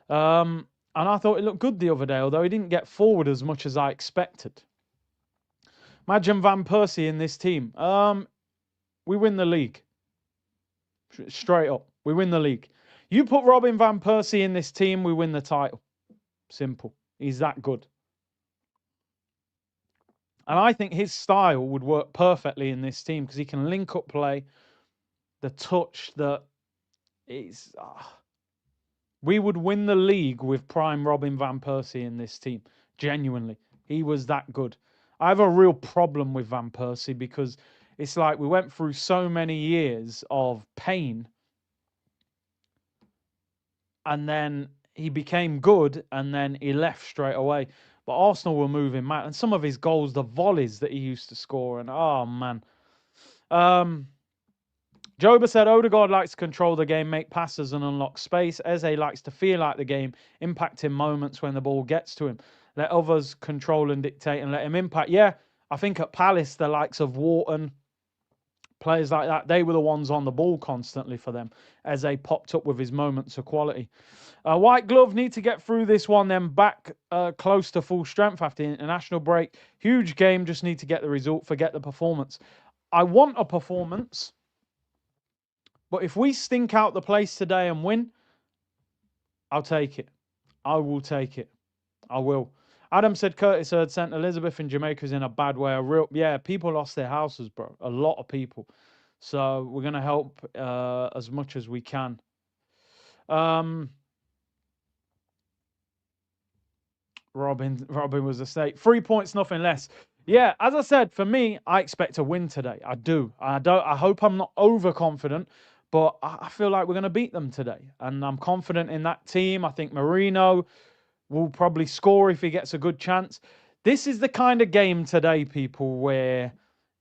And I thought it looked good the other day, although he didn't get forward as much as I expected. Imagine Van Persie in this team. We win the league. Straight up. We win the league. You put Robin Van Persie in this team, we win the title. Simple. He's that good. And I think his style would work perfectly in this team because he can link up play, the touch that is... We would win the league with prime Robin Van Persie in this team. Genuinely. He was that good. I have a real problem with Van Persie because it's like we went through so many years of pain and then he became good and then he left straight away. But Arsenal were moving mad. And some of his goals, the volleys that he used to score. And, oh, man. Joba said, Odegaard likes to control the game, make passes and unlock space. Eze likes to feel like the game, impact in moments when the ball gets to him. Let others control and dictate and let him impact. Yeah, I think at Palace, the likes of Wharton, Players like that, they were the ones on the ball constantly for them as they popped up with his moments of quality. White Glove need to get through this one, then back close to full strength after the international break. Huge game, just need to get the result, forget the performance. I want a performance, but if we stink out the place today and win, I'll take it. I will take it. I will. Adam said Curtis heard St. Elizabeth in Jamaica is in a bad way. Yeah, people lost their houses, bro. A lot of people. So we're going to help as much as we can. Robin was a state. 3 points, nothing less. Yeah, as I said, for me, I expect a win today. I do. I hope I'm not overconfident, but I feel like we're going to beat them today. And I'm confident in that team. I think Marino will probably score if he gets a good chance. This is the kind of game today, people, where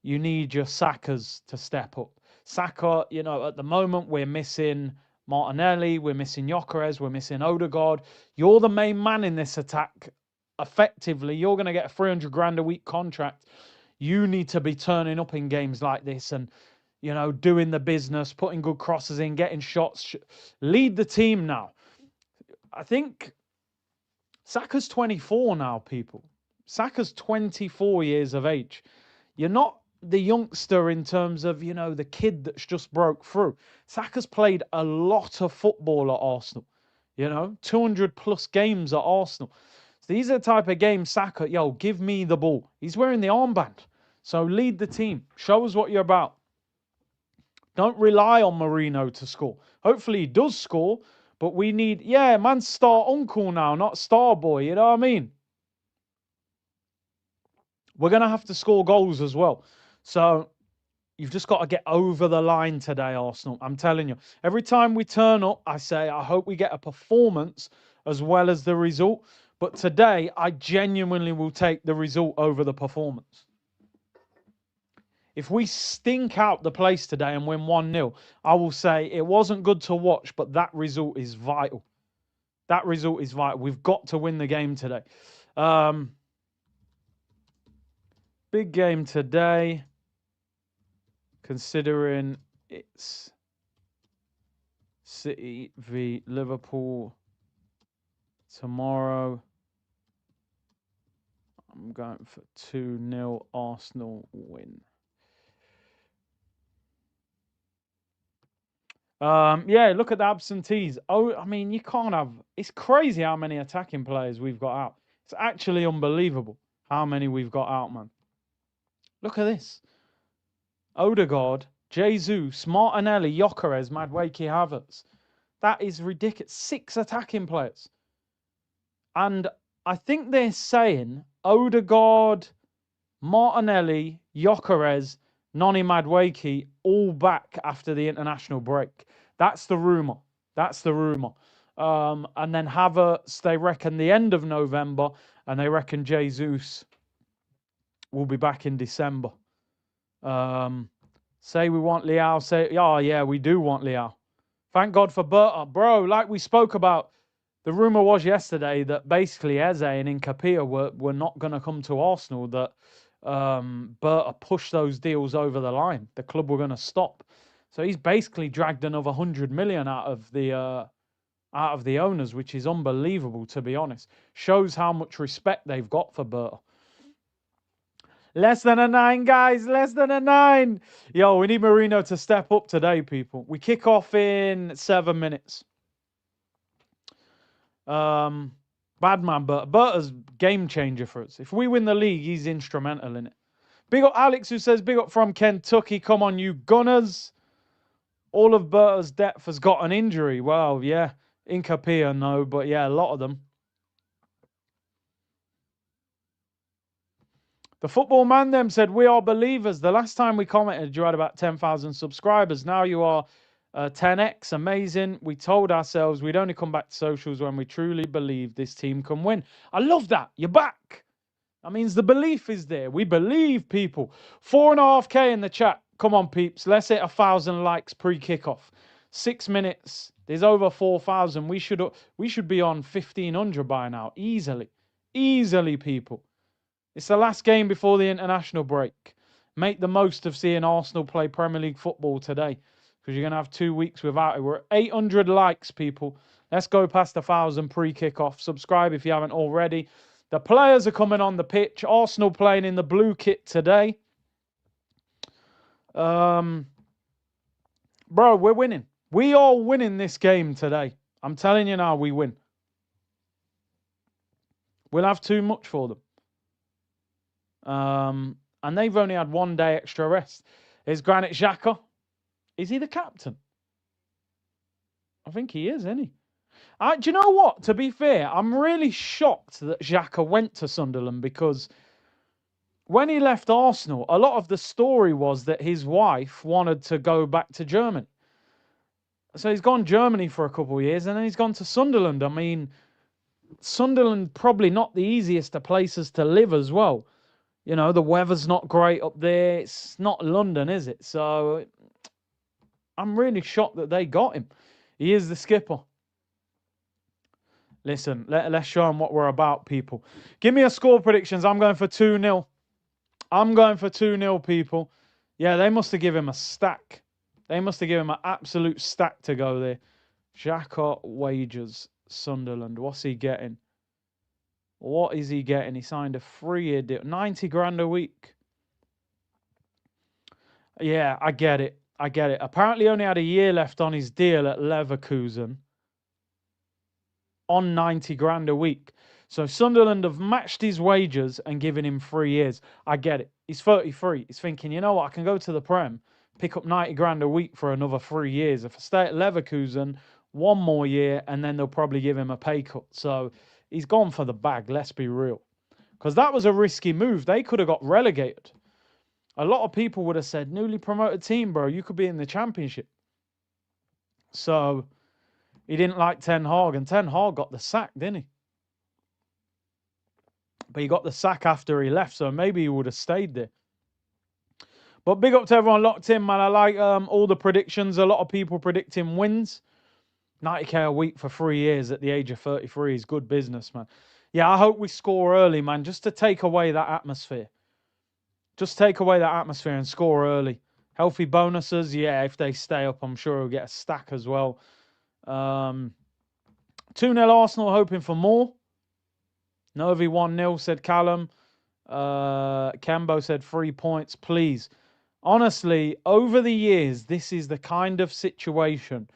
you need your Sakas to step up. Saka, at the moment, we're missing Martinelli, we're missing Gyökeres, we're missing Odegaard. You're the main man in this attack. Effectively, you're going to get a 300 grand a week contract. You need to be turning up in games like this and, doing the business, putting good crosses in, getting shots. Lead the team now. I think Saka's 24 now, people. Saka's 24 years of age. You're not the youngster in terms of, the kid that's just broke through. Saka's played a lot of football at Arsenal. 200 plus games at Arsenal. So these are the type of games, Saka, give me the ball. He's wearing the armband. So lead the team. Show us what you're about. Don't rely on Marino to score. Hopefully he does score, but we need, man's star uncle now, not star boy. You know what I mean? We're going to have to score goals as well. So you've just got to get over the line today, Arsenal. I'm telling you. Every time we turn up, I say, I hope we get a performance as well as the result. But today, I genuinely will take the result over the performance. If we stink out the place today and win 1-0, I will say it wasn't good to watch, but that result is vital. That result is vital. We've got to win the game today. Big game today, considering it's City v Liverpool tomorrow. I'm going for 2-0 Arsenal win. Look at the absentees. You can't have... It's crazy how many attacking players we've got out. It's actually unbelievable how many we've got out, man. Look at this. Odegaard, Jesus, Martinelli, Gyökeres, Madueke, Havertz. That is ridiculous. 6 attacking players. And I think they're saying Odegaard, Martinelli, Gyökeres, Noni Madueke all back after the international break. That's the rumour. And then Havertz, they reckon the end of November, and they reckon Jesus will be back in December. Say we want Leao. We do want Leao. Thank God for Berta. Bro, like we spoke about, the rumour was yesterday that basically Eze and Nkapia were not going to come to Arsenal, that Berta pushed those deals over the line. The club were going to stop. So he's basically dragged another 100 million out of the owners, which is unbelievable, to be honest. Shows how much respect they've got for Berta. Less than a 9, guys. Less than a 9. Yo, we need Marino to step up today, people. We kick off in 7 minutes. Bad man, Berta's game changer for us. If we win the league, he's instrumental in it. Big up Alex, who says, big up from Kentucky. Come on, you Gunners. All of Berta's depth has got an injury. Well, yeah. Nkapia, no. But yeah, a lot of them. The football man them said, we are believers. The last time we commented, you had about 10,000 subscribers. Now you are 10x. Amazing. We told ourselves we'd only come back to socials when we truly believe this team can win. I love that. You're back. That means the belief is there. We believe, people. 4.5K in the chat. Come on, peeps. Let's hit 1,000 likes pre-kickoff. 6 minutes. There's over 4,000. We should be on 1,500 by now. Easily. Easily, people. It's the last game before the international break. Make the most of seeing Arsenal play Premier League football today, because you're going to have 2 weeks without it. We're at 800 likes, people. Let's go past 1,000 pre-kickoff. Subscribe if you haven't already. The players are coming on the pitch. Arsenal playing in the blue kit today. Bro, we're winning. We are winning this game today. I'm telling you now, we win. We'll have too much for them. And they've only had 1 day extra rest. Is Granit Xhaka? Is he the captain? I think he is, isn't he? Do you know what? To be fair, I'm really shocked that Xhaka went to Sunderland, because when he left Arsenal, a lot of the story was that his wife wanted to go back to Germany. So he's gone Germany for a couple of years, and then he's gone to Sunderland. I mean, Sunderland probably not the easiest of places to live as well. You know, the weather's not great up there. It's not London, is it? So I'm really shocked that they got him. He is the skipper. Listen, let's show them what we're about, people. Give me a score predictions. I'm going for 2-0. I'm going for 2-0, people. Yeah, they must have given him a stack. They must have given him an absolute stack to go there. Xhaka wages, Sunderland. What's he getting? What is he getting? He signed a 3-year deal. 90 grand a week. Yeah, I get it. I get it. Apparently only had a year left on his deal at Leverkusen. On 90 grand a week. So Sunderland have matched his wages and given him 3 years. I get it. He's 33. He's thinking, you know what? I can go to the Prem, pick up 90 grand a week for another 3 years. If I stay at Leverkusen, 1 more year, and then they'll probably give him a pay cut. So he's gone for the bag, let's be real. Because that was a risky move. They could have got relegated. A lot of people would have said, newly promoted team, bro, you could be in the Championship. So he didn't like Ten Hag, and Ten Hag got the sack, didn't he? But he got the sack after he left, so maybe he would have stayed there. But big up to everyone locked in, man. I like all the predictions. A lot of people predicting wins. 90k a week for 3 years at the age of 33 is good business, man. Yeah, I hope we score early, man, just to take away that atmosphere. Just take away that atmosphere and score early. Healthy bonuses, yeah, if they stay up, I'm sure we'll get a stack as well. 2-0 Arsenal, hoping for more. Novi 1-0, said Callum. Kembo said 3 points, please. Honestly, over the years, this is the kind of situation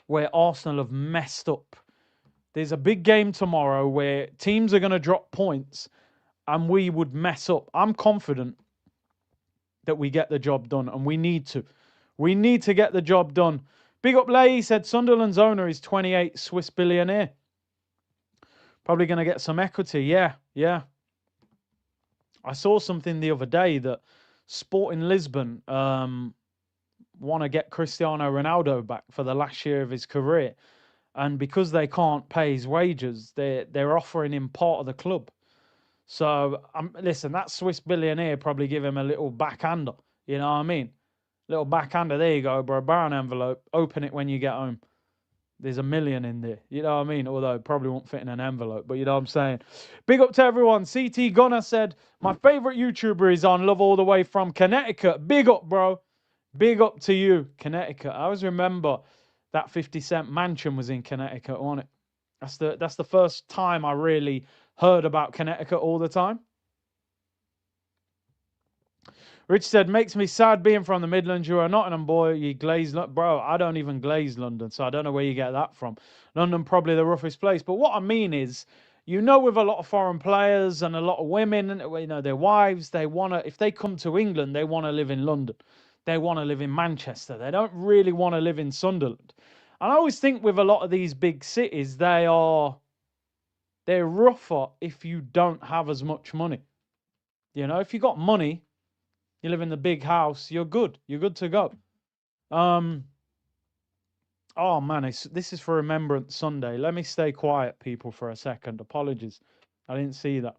where Arsenal have messed up. There's a big game tomorrow where teams are going to drop points and we would mess up. I'm confident that we get the job done, and we need to. We need to get the job done. Big up Lay said Sunderland's owner is 28, Swiss billionaire. Probably going to get some equity. Yeah, yeah. I saw something the other day that Sporting Lisbon want to get Cristiano Ronaldo back for the last year of his career. And because they can't pay his wages, they're offering him part of the club. So, listen, that Swiss billionaire probably give him a little backhander. You know what I mean? Little backhander. There you go, bro. Buy an envelope. Open it when you get home. There's $1 million in there. You know what I mean? Although it probably won't fit in an envelope. But you know what I'm saying? Big up to everyone. CT Gunner said, my favorite YouTuber is on. Love all the way from Connecticut. Big up, bro. Big up to you, Connecticut. I always remember that 50 Cent mansion was in Connecticut, wasn't it? That's the first time I really heard about Connecticut all the time. Rich said, makes me sad being from the Midlands. You're a Nottingham boy. You glaze. Bro, I don't even glaze London, so I don't know where you get that from. London, probably the roughest place. But what I mean is, you know, with a lot of foreign players and a lot of women, you know, their wives, they want to, if they come to England, they want to live in London. They want to live in Manchester. They don't really want to live in Sunderland. And I always think with a lot of these big cities, they're rougher if you don't have as much money. You know, if you got money, you live in the big house, you're good. You're good to go. Oh man, this is for Remembrance Sunday. Let me stay quiet, people, for a second. Apologies. I didn't see that.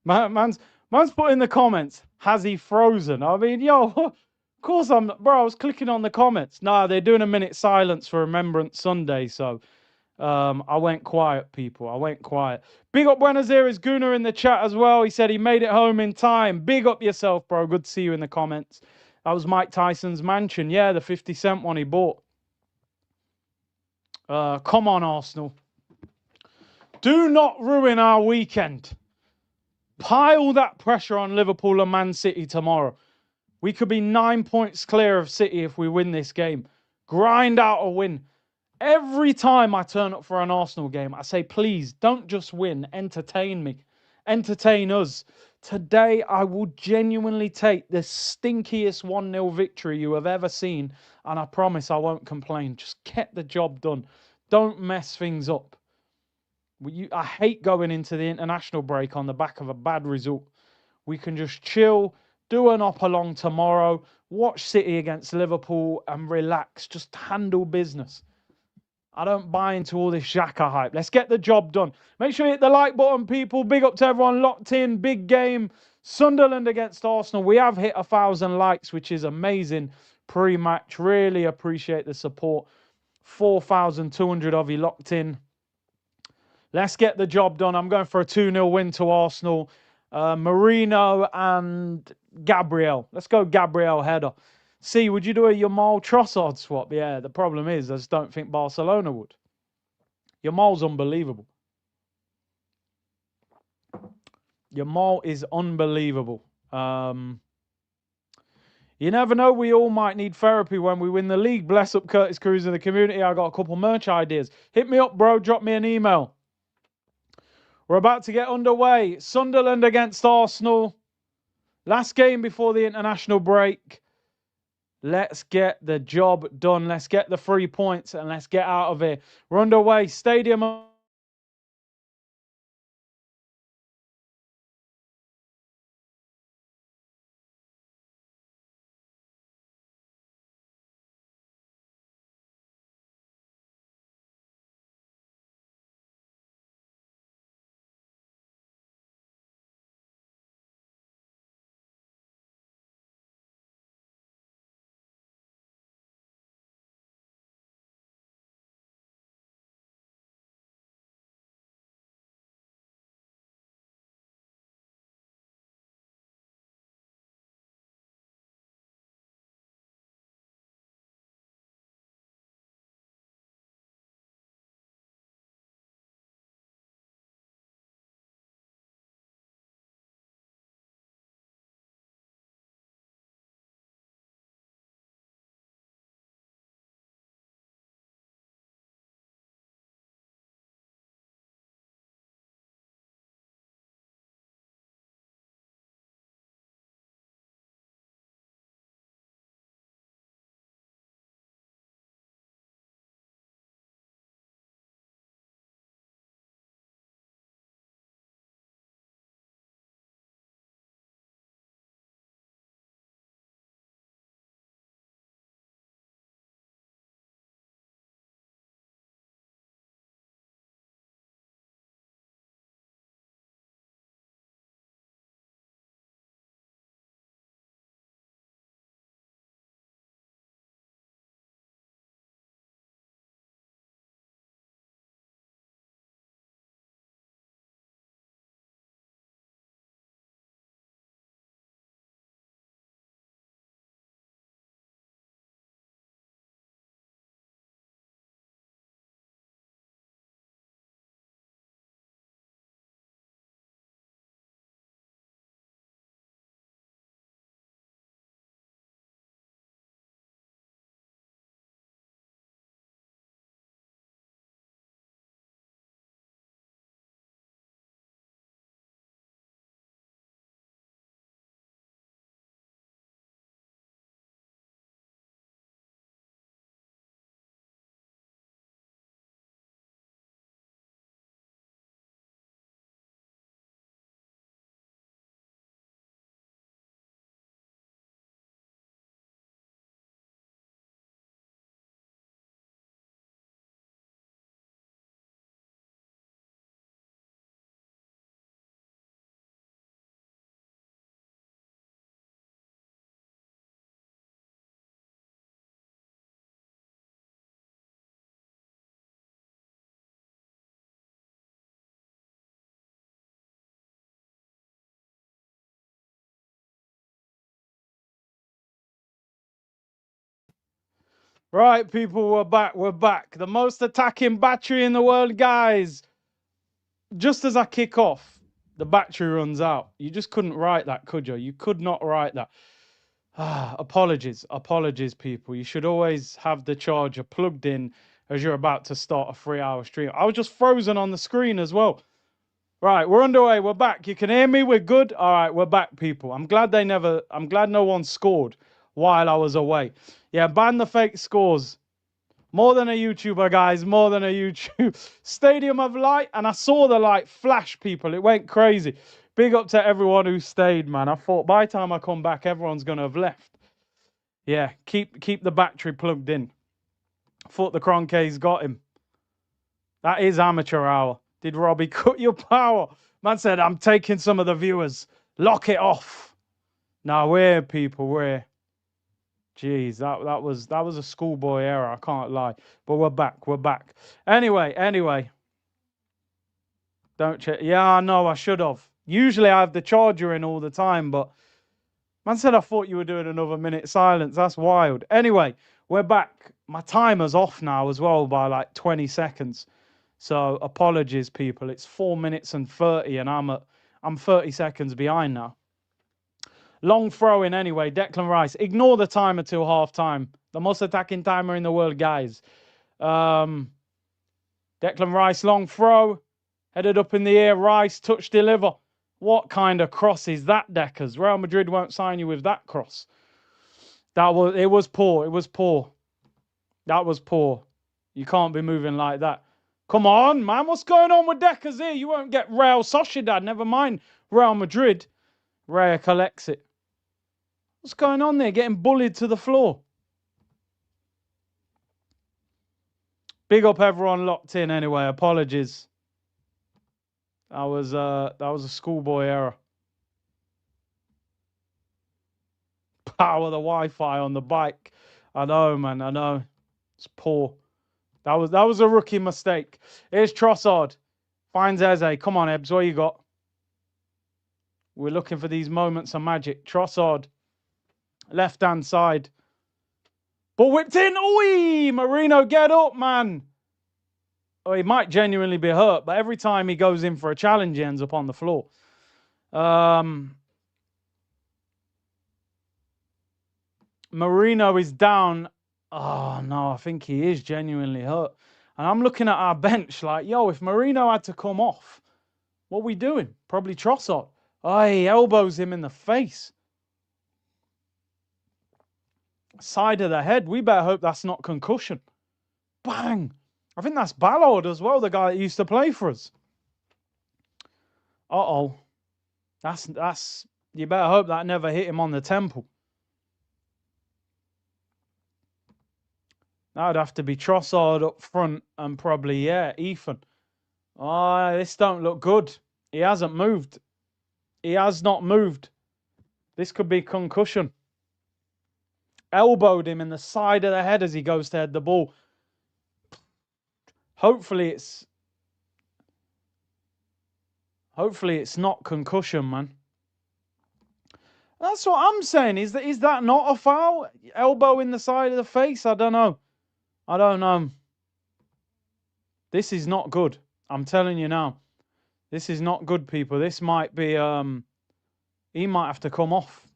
Man's put in the comments, has he frozen? I mean, yo, of course bro, I was clicking on the comments. Nah, they're doing a minute silence for Remembrance Sunday, so I went quiet, people. I went quiet. Big up Buenos Aires Guna in the chat as well. He said he made it home in time. Big up yourself, bro. Good to see you in the comments. That was Mike Tyson's mansion. Yeah, the 50 cent one he bought. Come on, Arsenal. Do not ruin our weekend. Pile that pressure on Liverpool and Man City tomorrow. We could be 9 points clear of City if we win this game. Grind out a win. Every time I turn up for an Arsenal game, I say, please, don't just win. Entertain me. Entertain us. Today, I will genuinely take the stinkiest 1-0 victory you have ever seen, and I promise I won't complain. Just get the job done. Don't mess things up. I hate going into the international break on the back of a bad result. We can just chill, do an up-along tomorrow, watch City against Liverpool, and relax. Just handle business. I don't buy into all this Xhaka hype. Let's get the job done. Make sure you hit the like button, people. Big up to everyone locked in. Big game. Sunderland against Arsenal. We have hit 1,000 likes, which is amazing pre-match. Really appreciate the support. 4,200 of you locked in. Let's get the job done. I'm going for a 2-0 win to Arsenal. Marino and Gabriel. Let's go Gabriel header. See, would you do a Yamal Trossard swap? Yeah, the problem is I just don't think Barcelona would. Yamal's unbelievable. Yamal is unbelievable. You never know. We all might need therapy when we win the league. Bless up Curtis Cruz in the community. I got a couple merch ideas. Hit me up, bro. Drop me an email. We're about to get underway. Sunderland against Arsenal. Last game before the international break. Let's get the job done. Let's get the 3 points and let's get out of here. We're underway. Stadium. Right, people, we're back. We're back. The most attacking battery in the world, guys. Just as I kick off, the battery runs out. You just couldn't write that, could you? You could not write that. Apologies. Apologies, people. You should always have the charger plugged in as you're about to start a 3-hour stream. I was just frozen on the screen as well. Right, we're underway. We're back. You can hear me? We're good? All right, we're back, people. I'm glad no one scored while I was away. Yeah, ban the fake scores. More than a YouTuber, guys. More than a YouTube. Stadium of Light. And I saw the light flash, people. It went crazy. Big up to everyone who stayed, man. I thought by the time I come back, everyone's going to have left. Yeah, keep the battery plugged in. Thought the Cronke's got him. That is amateur hour. Did Robbie cut your power? Man said, I'm taking some of the viewers. Lock it off. Now, we're people, we're... Jeez, that was a schoolboy error. I can't lie, but we're back. We're back. Anyway. Don't check. Yeah, I know. I should have. Usually I have the charger in all the time, but man said I thought you were doing another minute silence. That's wild. Anyway, we're back. My timer's off now as well by like 20 seconds. So apologies, people. It's 4 minutes and 30, and I'm 30 seconds behind now. Long throw in anyway. Declan Rice. Ignore the timer till half time. The most attacking timer in the world, guys. Declan Rice, long throw. Headed up in the air. Rice, touch, deliver. What kind of cross is that, Deckers? Real Madrid won't sign you with that cross. It was poor. It was poor. That was poor. You can't be moving like that. Come on, man. What's going on with Deckers here? You won't get Real Sociedad. Never mind Real Madrid. Raya collects it. What's going on there? Getting bullied to the floor. Big up everyone locked in anyway. Apologies. That was a schoolboy error. Power the Wi-Fi on the bike. I know, man. I know. It's poor. That was a rookie mistake. Here's Trossard. Finds Eze. Come on, Ebbs. What you got? We're looking for these moments of magic. Trossard. Left-hand side. Ball whipped in. Oi! Marino, get up, man. Oh, he might genuinely be hurt, but every time he goes in for a challenge, he ends up on the floor. Marino is down. Oh, no, I think he is genuinely hurt. And I'm looking at our bench like, yo, if Marino had to come off, what are we doing? Probably Trossard. Oh, he elbows him in the face. Side of the head. We better hope that's not concussion. Bang. I think that's Ballard as well, the guy that used to play for us. Uh-oh. That's... You better hope that never hit him on the temple. That would have to be Trossard up front and probably, yeah, Ethan. Oh, this don't look good. He hasn't moved. He has not moved. This could be concussion. Elbowed him in the side of the head as he goes to head the ball. Hopefully it's not concussion, man. That's what I'm saying. Is that not a foul? Elbow in the side of the face? I don't know. I don't know. This is not good. I'm telling you now. This is not good, people. This might be he might have to come off.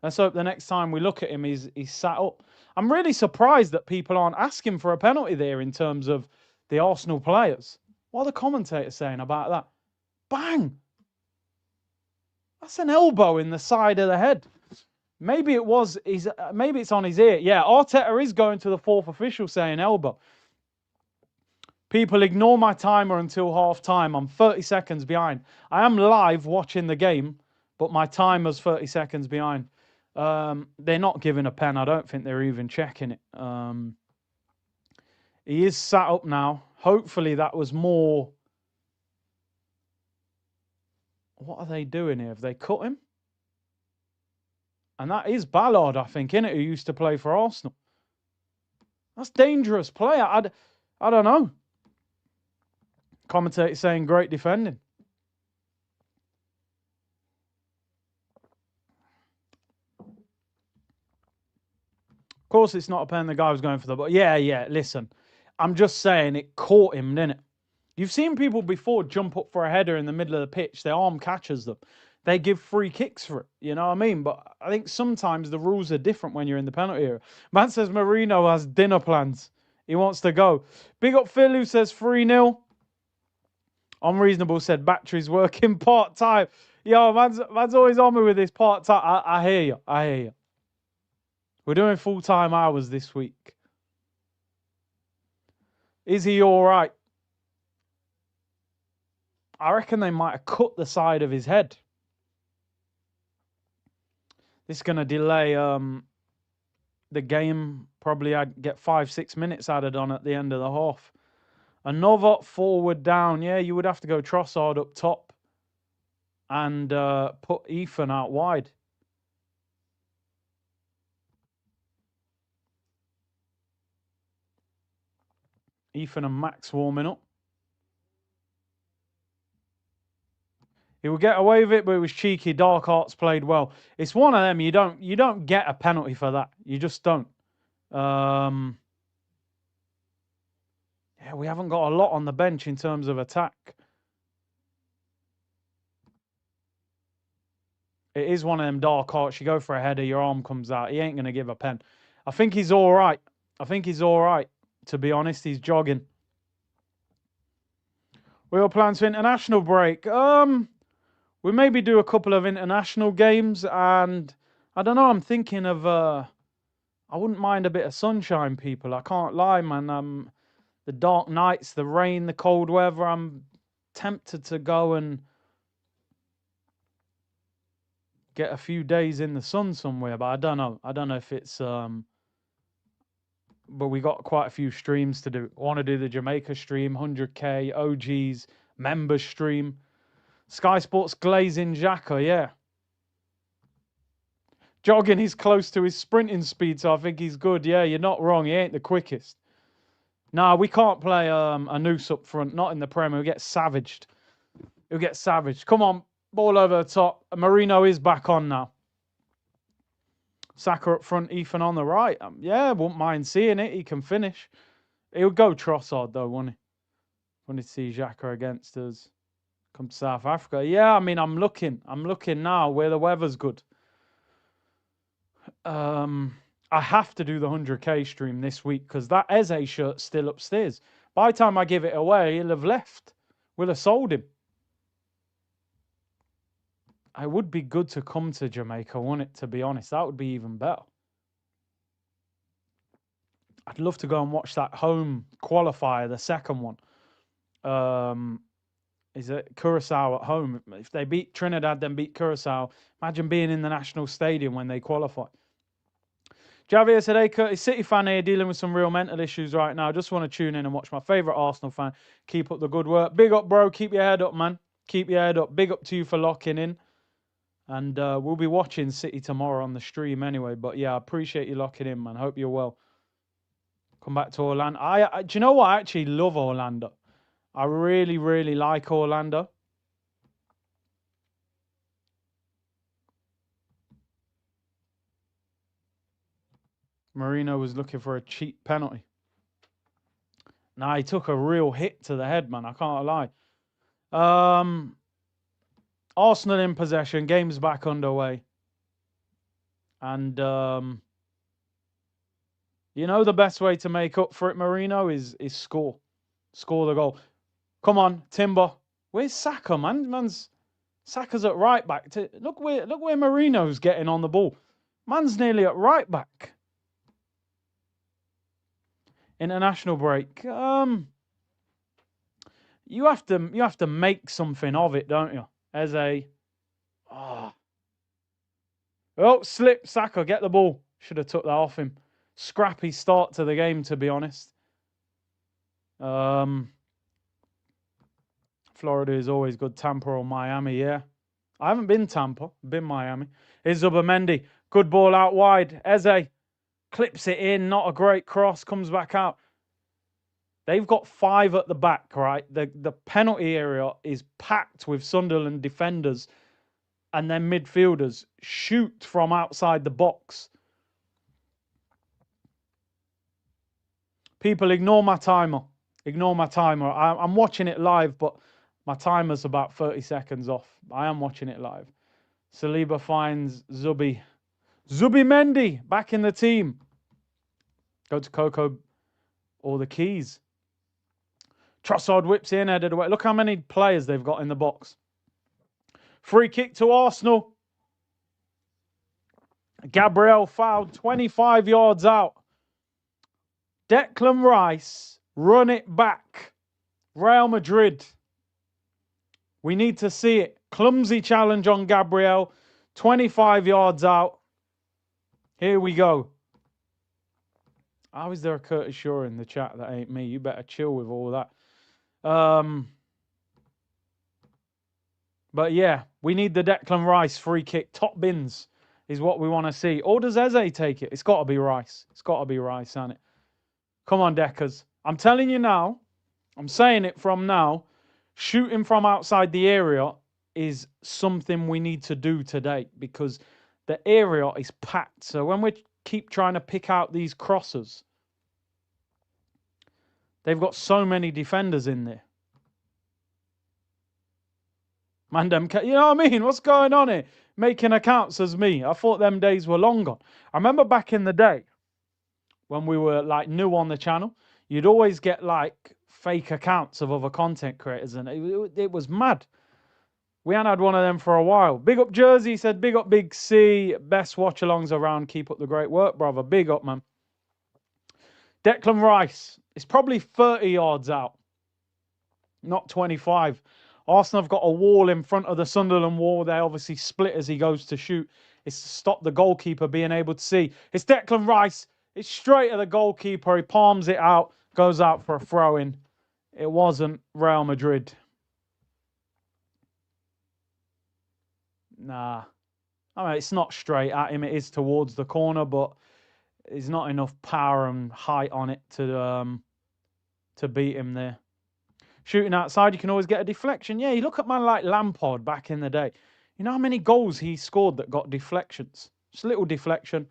Let's hope the next time we look at him, he's sat up. I'm really surprised that people aren't asking for a penalty there in terms of the Arsenal players. What are the commentators saying about that? Bang! That's an elbow in the side of the head. Maybe maybe it's on his ear. Yeah, Arteta is going to the fourth official saying elbow. People, ignore my timer until half time. I'm 30 seconds behind. I am live watching the game, but my timer's 30 seconds behind. They're not giving a pen. I don't think they're even checking it. He is sat up now. Hopefully that was more... What are they doing here? Have they cut him? And that is Ballard, I think, innit? Who used to play for Arsenal. That's dangerous play. I don't know. Commentator saying great defending. course, it's not a pen. The guy was going for the ball. Yeah. Listen, I'm just saying it caught him, didn't it? You've seen people before jump up for a header in the middle of the pitch. Their arm catches them. They give free kicks for it. You know what I mean? But I think sometimes the rules are different when you're in the penalty area. Man says Marino has dinner plans. He wants to go. Big up Phil, who says 3-0. Unreasonable said batteries working part-time. Yo, man's always on me with this part-time. I hear you. I hear you. We're doing full-time hours this week. Is he all right? I reckon they might have cut the side of his head. This is going to delay the game. Probably I'd get 5-6 minutes added on at the end of the half. Another forward down. Yeah, you would have to go Trossard up top and put Ethan out wide. Ethan and Max warming up. He would get away with it, but it was cheeky. Dark Arts played well. It's one of them. You don't get a penalty for that. You just don't. Yeah, we haven't got a lot on the bench in terms of attack. It is one of them dark arts. You go for a header, your arm comes out. He ain't going to give a pen. I think he's all right. To be honest, he's jogging. We got plans for international break. We maybe do a couple of international games, and I don't know. I'm thinking of. I wouldn't mind a bit of sunshine, people. I can't lie, man. The dark nights, the rain, the cold weather. I'm tempted to go and get a few days in the sun somewhere, but I don't know. I don't know if it's. But we got quite a few streams to do. I want to do the Jamaica stream, 100k, OGs, members stream. Sky Sports glazing Xhaka, yeah. Jogging, he's close to his sprinting speed, so I think he's good. Yeah, you're not wrong. He ain't the quickest. Nah, we can't play a noose up front. Not in the Premier. He'll get savaged. Come on, ball over the top. Marino is back on now. Saka up front, Ethan on the right. Yeah, wouldn't mind seeing it. He can finish. He'll go Trossard, though, wouldn't he? Wanted to see Xhaka against us. Come to South Africa. Yeah, I mean, I'm looking now where the weather's good. I have to do the 100k stream this week because that Eze shirt's still upstairs. By the time I give it away, he'll have left. We'll have sold him. It would be good to come to Jamaica, wouldn't it, to be honest? That would be even better. I'd love to go and watch that home qualifier, the second one. Is it Curacao at home? If they beat Trinidad, then beat Curacao. Imagine being in the national stadium when they qualify. Javier said, hey, Curtis, City fan here dealing with some real mental issues right now. Just want to tune in and watch my favourite Arsenal fan. Keep up the good work. Big up, bro. Keep your head up, man. Keep your head up. Big up to you for locking in. And we'll be watching City tomorrow on the stream anyway. But yeah, I appreciate you locking in, man. Hope you're well. Come back to Orlando. Do you know what? I actually love Orlando. I really, really like Orlando. Marino was looking for a cheap penalty. Nah, he took a real hit to the head, man. I can't lie. Arsenal in possession. Game's back underway. And, you know, the best way to make up for it, Marino, is score. Score the goal. Come on, Timber. Where's Saka, man? Saka's at right back. Look where Marino's getting on the ball. Man's nearly at right back. International break. You have to make something of it, don't you? As a slip, Saka, get the ball. Should have took that off him. Scrappy start to the game, to be honest. Florida is always good. Tampa or Miami, yeah. I haven't been Tampa, been Miami. Here's Zubimendi. Good ball out wide. Eze clips it in. Not a great cross. Comes back out. They've got 5 at the back, right? The penalty area is packed with Sunderland defenders and then midfielders shoot from outside the box. People, ignore my timer. Ignore my timer. I'm watching it live, but my timer's about 30 seconds off. I am watching it live. Saliba finds Zubi. Zubi Mendy back in the team. Go to Coco or the keys. Trossard whips in, headed away. Look how many players they've got in the box. Free kick to Arsenal. Gabriel fouled 25 yards out. Declan Rice, run it back. Real Madrid. We need to see it. Clumsy challenge on Gabriel. 25 yards out. Here we go. How is there a Curtis Shaw in the chat? That ain't me. You better chill with all that. But yeah, we need the Declan Rice free kick. Top bins is what we want to see. Or does Eze take it? It's got to be Rice. It's got to be Rice, hasn't it? Come on, Deckers. I'm telling you now. I'm saying it from now. Shooting from outside the area is something we need to do today because the area is packed. So when we keep trying to pick out these crosses, they've got so many defenders in there. Mandem, you know what I mean? What's going on here? Making accounts as me. I thought them days were long gone. I remember back in the day when we were like new on the channel, you'd always get like fake accounts of other content creators, and it was mad. We hadn't had one of them for a while. Big up Jersey, said big up Big C. Best watch-alongs around. Keep up the great work, brother. Big up, man. Declan Rice. It's probably 30 yards out, not 25. Arsenal have got a wall in front of the Sunderland wall. They obviously split as he goes to shoot. It's to stop the goalkeeper being able to see. It's Declan Rice. It's straight at the goalkeeper. He palms it out, goes out for a throw-in. It wasn't Real Madrid. Nah. I mean, it's not straight at him. It is towards the corner, but there's not enough power and height on it to beat him there. Shooting outside, you can always get a deflection. Yeah, you look at man like Lampard back in the day. You know how many goals he scored that got deflections? Just a little deflection.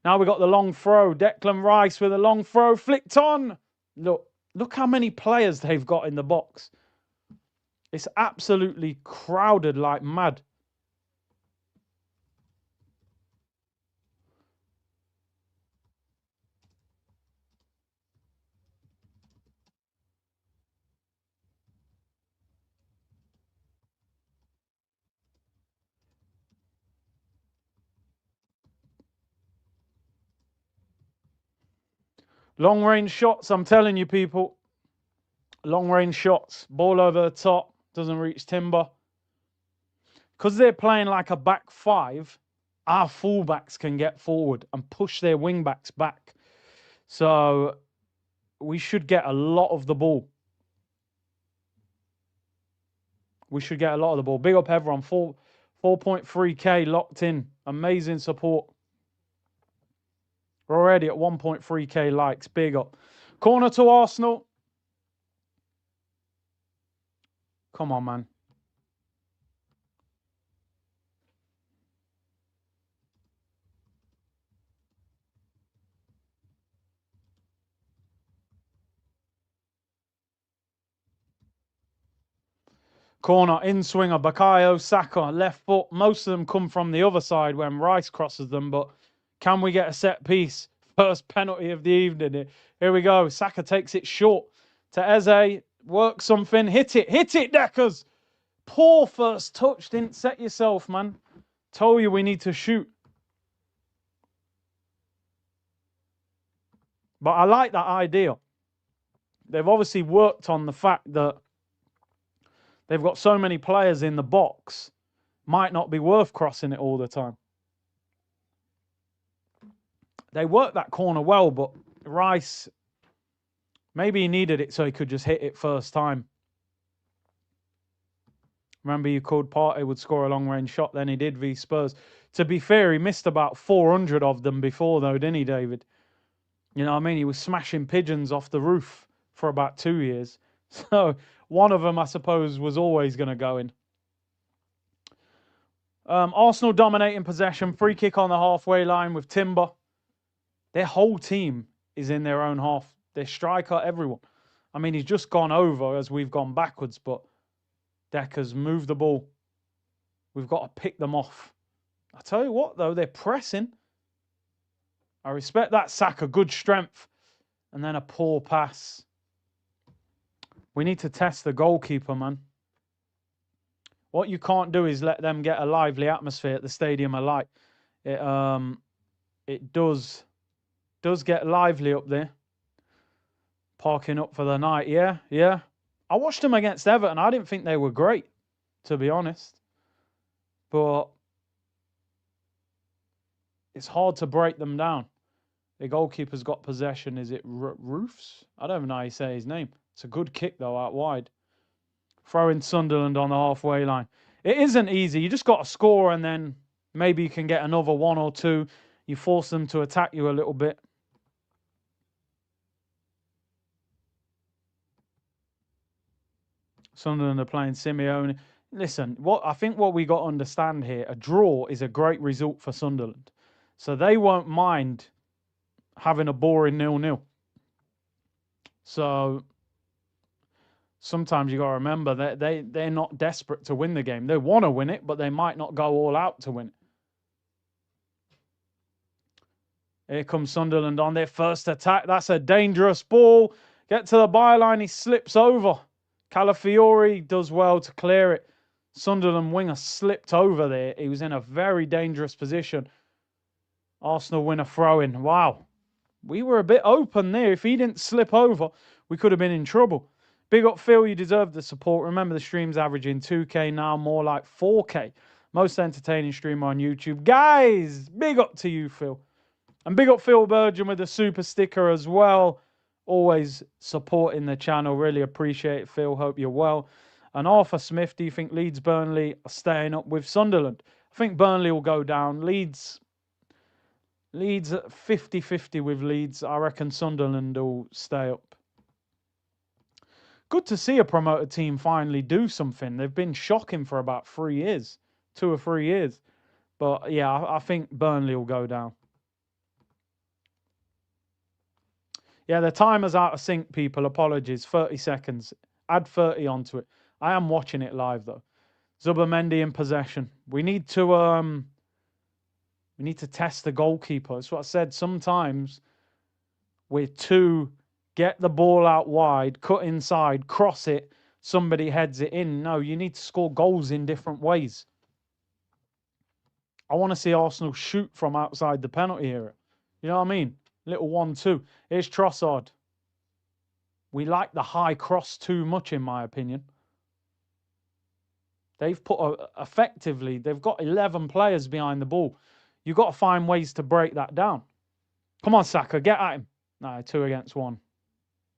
Now we got the long throw. Declan Rice with a long throw. Flicked on. Look how many players they've got in the box. It's absolutely crowded like mad. Long range shots, I'm telling you, people. Long range shots. Ball over the top. Doesn't reach Timber. Because they're playing like a back five, our fullbacks can get forward and push their wingbacks back. So we should get a lot of the ball. We should get a lot of the ball. Big up everyone. 4.3K locked in. Amazing support. We're already at 1.3K likes. Big up. Corner to Arsenal. Come on, man. Corner, in-swinger, Bukayo Saka, left foot. Most of them come from the other side when Rice crosses them, but can we get a set piece? First penalty of the evening. Here we go. Saka takes it short to Eze. Work something. Hit it, Deckers. Poor first touch. Didn't set yourself, man. Told you we need to shoot. But I like that idea. They've obviously worked on the fact that they've got so many players in the box. Might not be worth crossing it all the time. They worked that corner well, but Rice, maybe he needed it so he could just hit it first time. Remember, you called Partey would score a long-range shot, then he did v Spurs. To be fair, he missed about 400 of them before, though, didn't he, David? You know what I mean? He was smashing pigeons off the roof for about 2 years. So one of them, I suppose, was always going to go in. Arsenal dominating possession. Free kick on the halfway line with Timber. Their whole team is in their own half. Their striker, everyone. I mean, he's just gone over as we've gone backwards, but Decker's moved the ball. We've got to pick them off. I tell you what, though, they're pressing. I respect that Xhaka, good strength. And then a poor pass. We need to test the goalkeeper, man. What you can't do is let them get a lively atmosphere at the Stadium of Light. It does get lively up there. Parking up for the night, yeah. I watched them against Everton. I didn't think they were great, to be honest. But it's hard to break them down. The goalkeeper's got possession. Is it Roofs? I don't even know how you say his name. It's a good kick, though, out wide. Throwing Sunderland on the halfway line. It isn't easy. You just got to score, and then maybe you can get another 1 or 2. You force them to attack you a little bit. Sunderland are playing Simeone. Listen, I think what we got to understand here, a draw is a great result for Sunderland. So they won't mind having a boring 0-0. So sometimes you got to remember that they're not desperate to win the game. They want to win it, but they might not go all out to win it. Here comes Sunderland on their first attack. That's a dangerous ball. Get to the byline. He slips over. Calafiori does well to clear it. Sunderland winger slipped over there. He was in a very dangerous position. Arsenal win a throw-in. Wow. We were a bit open there. If he didn't slip over, we could have been in trouble. Big up, Phil. You deserve the support. Remember, the stream's averaging 2K now, more like 4K. Most entertaining streamer on YouTube. Guys, big up to you, Phil. And big up Phil Burgeon with the super sticker as well. Always supporting the channel. Really appreciate it, Phil. Hope you're well. And Arthur Smith, do you think Leeds Burnley are staying up with Sunderland? I think Burnley will go down. Leeds 50-50 with Leeds. I reckon Sunderland will stay up. Good to see a promoted team finally do something. They've been shocking for about 3 years. 2 or 3 years. But yeah, I think Burnley will go down. Yeah, the timer's out of sync, people. Apologies. 30 seconds. Add 30 onto it. I am watching it live, though. Zubimendi in possession. We need to test the goalkeeper. That's what I said. Sometimes we're too get the ball out wide, cut inside, cross it, somebody heads it in. No, you need to score goals in different ways. I want to see Arsenal shoot from outside the penalty area. You know what I mean? Little 1-2. Here's Trossard. We like the high cross too much, in my opinion. They've effectively, they've got 11 players behind the ball. You've got to find ways to break that down. Come on, Xhaka, get at him. No, 2 against 1.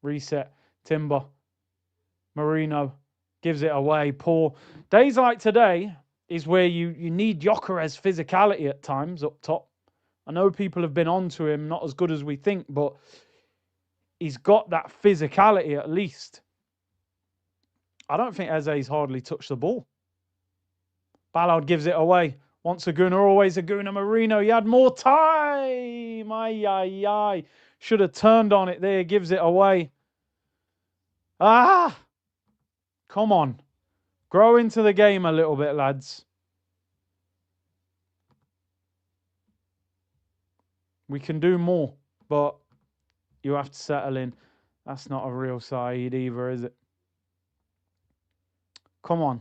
Reset. Timber. Marino gives it away. Poor. Days like today is where you need Gyökeres physicality at times up top. I know people have been on to him, not as good as we think, but he's got that physicality at least. I don't think Eze's hardly touched the ball. Ballard gives it away. Once a Gunner, always a Gunner. Marino, you had more time. Ay. Should have turned on it there. Gives it away. Ah! Come on. Grow into the game a little bit, lads. We can do more, but you have to settle in. That's not a real side either, is it? Come on.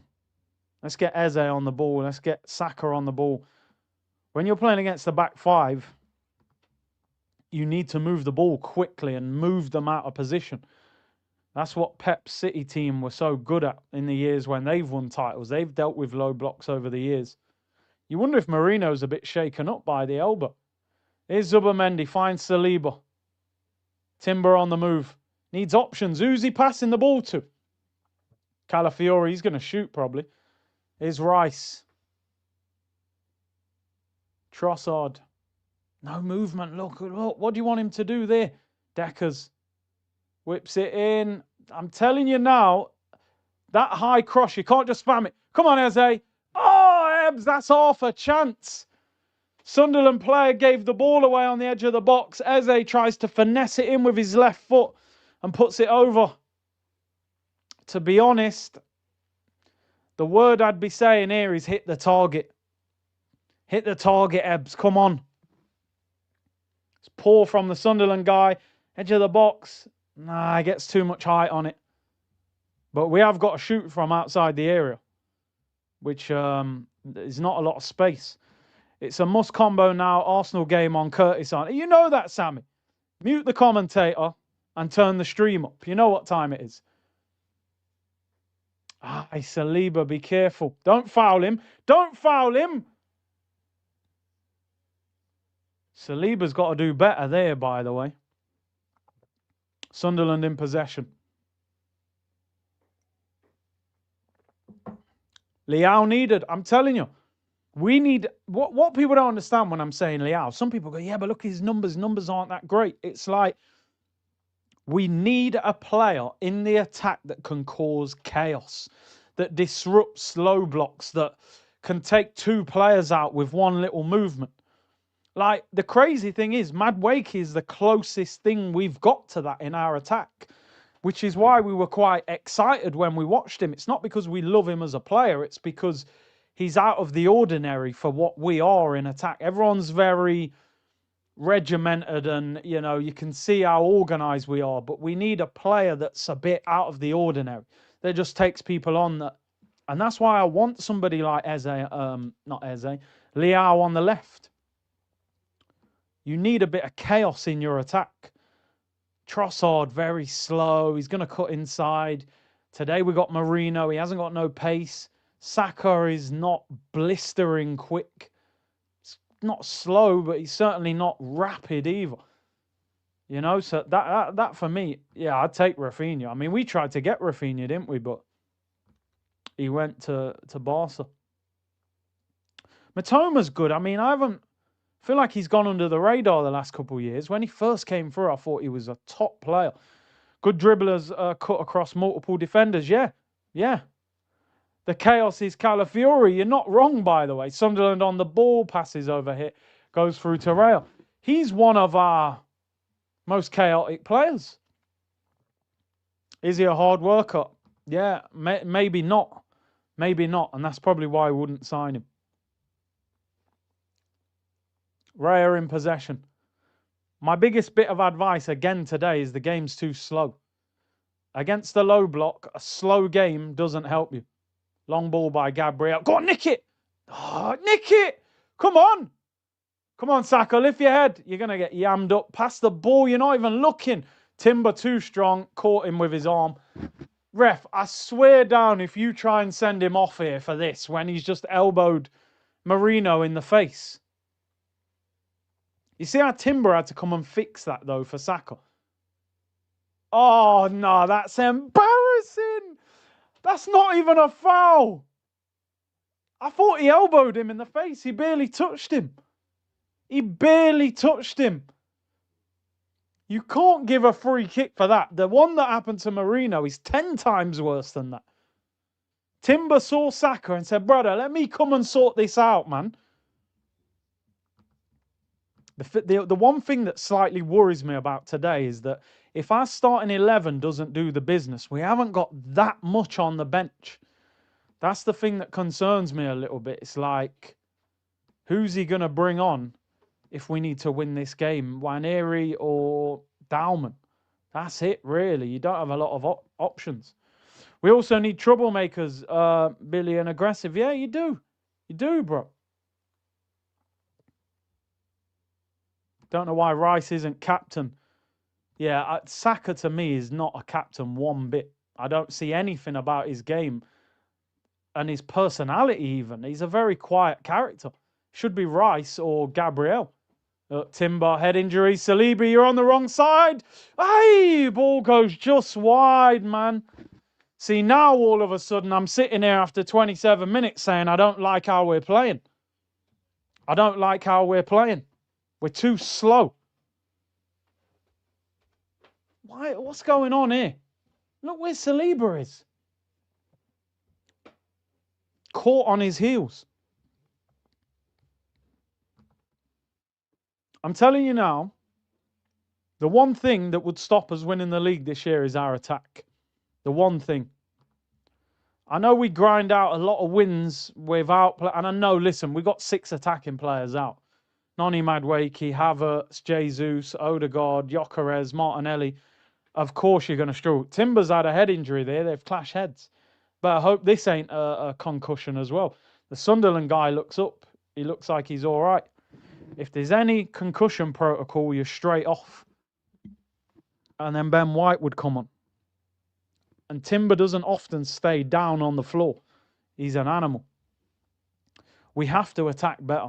Let's get Eze on the ball. Let's get Xhaka on the ball. When you're playing against the back 5, you need to move the ball quickly and move them out of position. That's what Pep's City team were so good at in the years when they've won titles. They've dealt with low blocks over the years. You wonder if Marino's a bit shaken up by the elbow. Here's Zubimendi, finds Saliba. Timber on the move. Needs options. Who's he passing the ball to? Calafiori, he's going to shoot probably. Here's Rice. Trossard. No movement. Look. What do you want him to do there? Deckers. Whips it in. I'm telling you now, that high cross, you can't just spam it. Come on, Eze. Oh, Ebbs, that's half a chance. Sunderland player gave the ball away on the edge of the box. Eze tries to finesse it in with his left foot. and puts it over. To be honest, the word I'd be saying here is hit the target. Hit the target, Ebbs. Come on. It's poor from the Sunderland guy. Edge of the box. Nah, he gets too much height on it. But we have got to shoot from outside the area, which is not a lot of space. It's a must combo now. Arsenal game on Curtis on. You know that, Sammy. Mute the commentator and turn the stream up. You know what time it is. Saliba, be careful. Don't foul him. Don't foul him. Saliba's got to do better there, by the way. Sunderland in possession. Leao needed. I'm telling you. We need... What people don't understand when I'm saying Leao, some people go, yeah, but look, his numbers aren't that great. It's like, we need a player in the attack that can cause chaos, that disrupts slow blocks, that can take two players out with one little movement. Like, the crazy thing is, Madueke is the closest thing we've got to that in our attack, which is why we were quite excited when we watched him. It's not because we love him as a player, it's because he's out of the ordinary for what we are in attack. Everyone's very regimented and, you know, you can see how organised we are, but we need a player that's a bit out of the ordinary, that just takes people on. That, and that's why I want somebody like Leao on the left. You need a bit of chaos in your attack. Trossard, very slow. He's going to cut inside. Today we got Marino. He hasn't got no pace. Xhaka is not blistering quick. It's not slow, but he's certainly not rapid either. You know, so that for me, yeah, I'd take Rafinha. I mean, we tried to get Rafinha, didn't we? But he went to Barca. Mitoma's good. I mean, I feel like he's gone under the radar the last couple of years. When he first came through, I thought he was a top player. Good dribblers, cut across multiple defenders. Yeah. The chaos is Calafiori. You're not wrong, by the way. Sunderland on the ball, passes over here, goes through to Rail. He's one of our most chaotic players. Is he a hard worker? Yeah, maybe not. Maybe not, and that's probably why I wouldn't sign him. Raya in possession. My biggest bit of advice again today is the game's too slow. Against the low block, a slow game doesn't help you. Long ball by Gabriel. Go on, nick it! Oh, nick it! Come on! Come on, Xhaka, lift your head. You're going to get yammed up. Pass the ball, you're not even looking. Timber too strong, caught him with his arm. Ref, I swear down if you try and send him off here for this when he's just elbowed Marino in the face. You see how Timber had to come and fix that, though, for Xhaka? Oh, no, that's embarrassing. That's not even a foul. I thought he elbowed him in the face. He barely touched him. He barely touched him. You can't give a free kick for that. The one that happened to Marino is 10 times worse than that. Timber saw Xhaka and said, brother, let me come and sort this out, man. The one thing that slightly worries me about today is that if our starting 11 doesn't do the business, we haven't got that much on the bench. That's the thing that concerns me a little bit. It's like, who's he going to bring on if we need to win this game? Waneri or Dalman? That's it, really. You don't have a lot of options. We also need troublemakers, Billy and aggressive. Yeah, you do. You do, bro. Don't know why Rice isn't captain. Yeah, Xhaka to me is not a captain one bit. I don't see anything about his game and his personality even. He's a very quiet character. Should be Rice or Gabriel. Timber, head injury. Saliba, you're on the wrong side. Hey, ball goes just wide, man. See, now all of a sudden I'm sitting here after 27 minutes saying I don't like how we're playing. I don't like how we're playing. We're too slow. Why? What's going on here? Look where Saliba is. Caught on his heels. I'm telling you now, The one thing that would stop us winning the league this year is our attack. The one thing. I know we grind out a lot of wins without... And I know, listen, we got 6 attacking players out. Noni Madueke, Havertz, Jesus, Odegaard, Gyökeres, Martinelli. Of course you're going to struggle. Timber's had a head injury there. They've clashed heads. But I hope this ain't a concussion as well. The Sunderland guy looks up. He looks like he's all right. If there's any concussion protocol, you're straight off. And then Ben White would come on. And Timber doesn't often stay down on the floor. He's an animal. We have to attack better.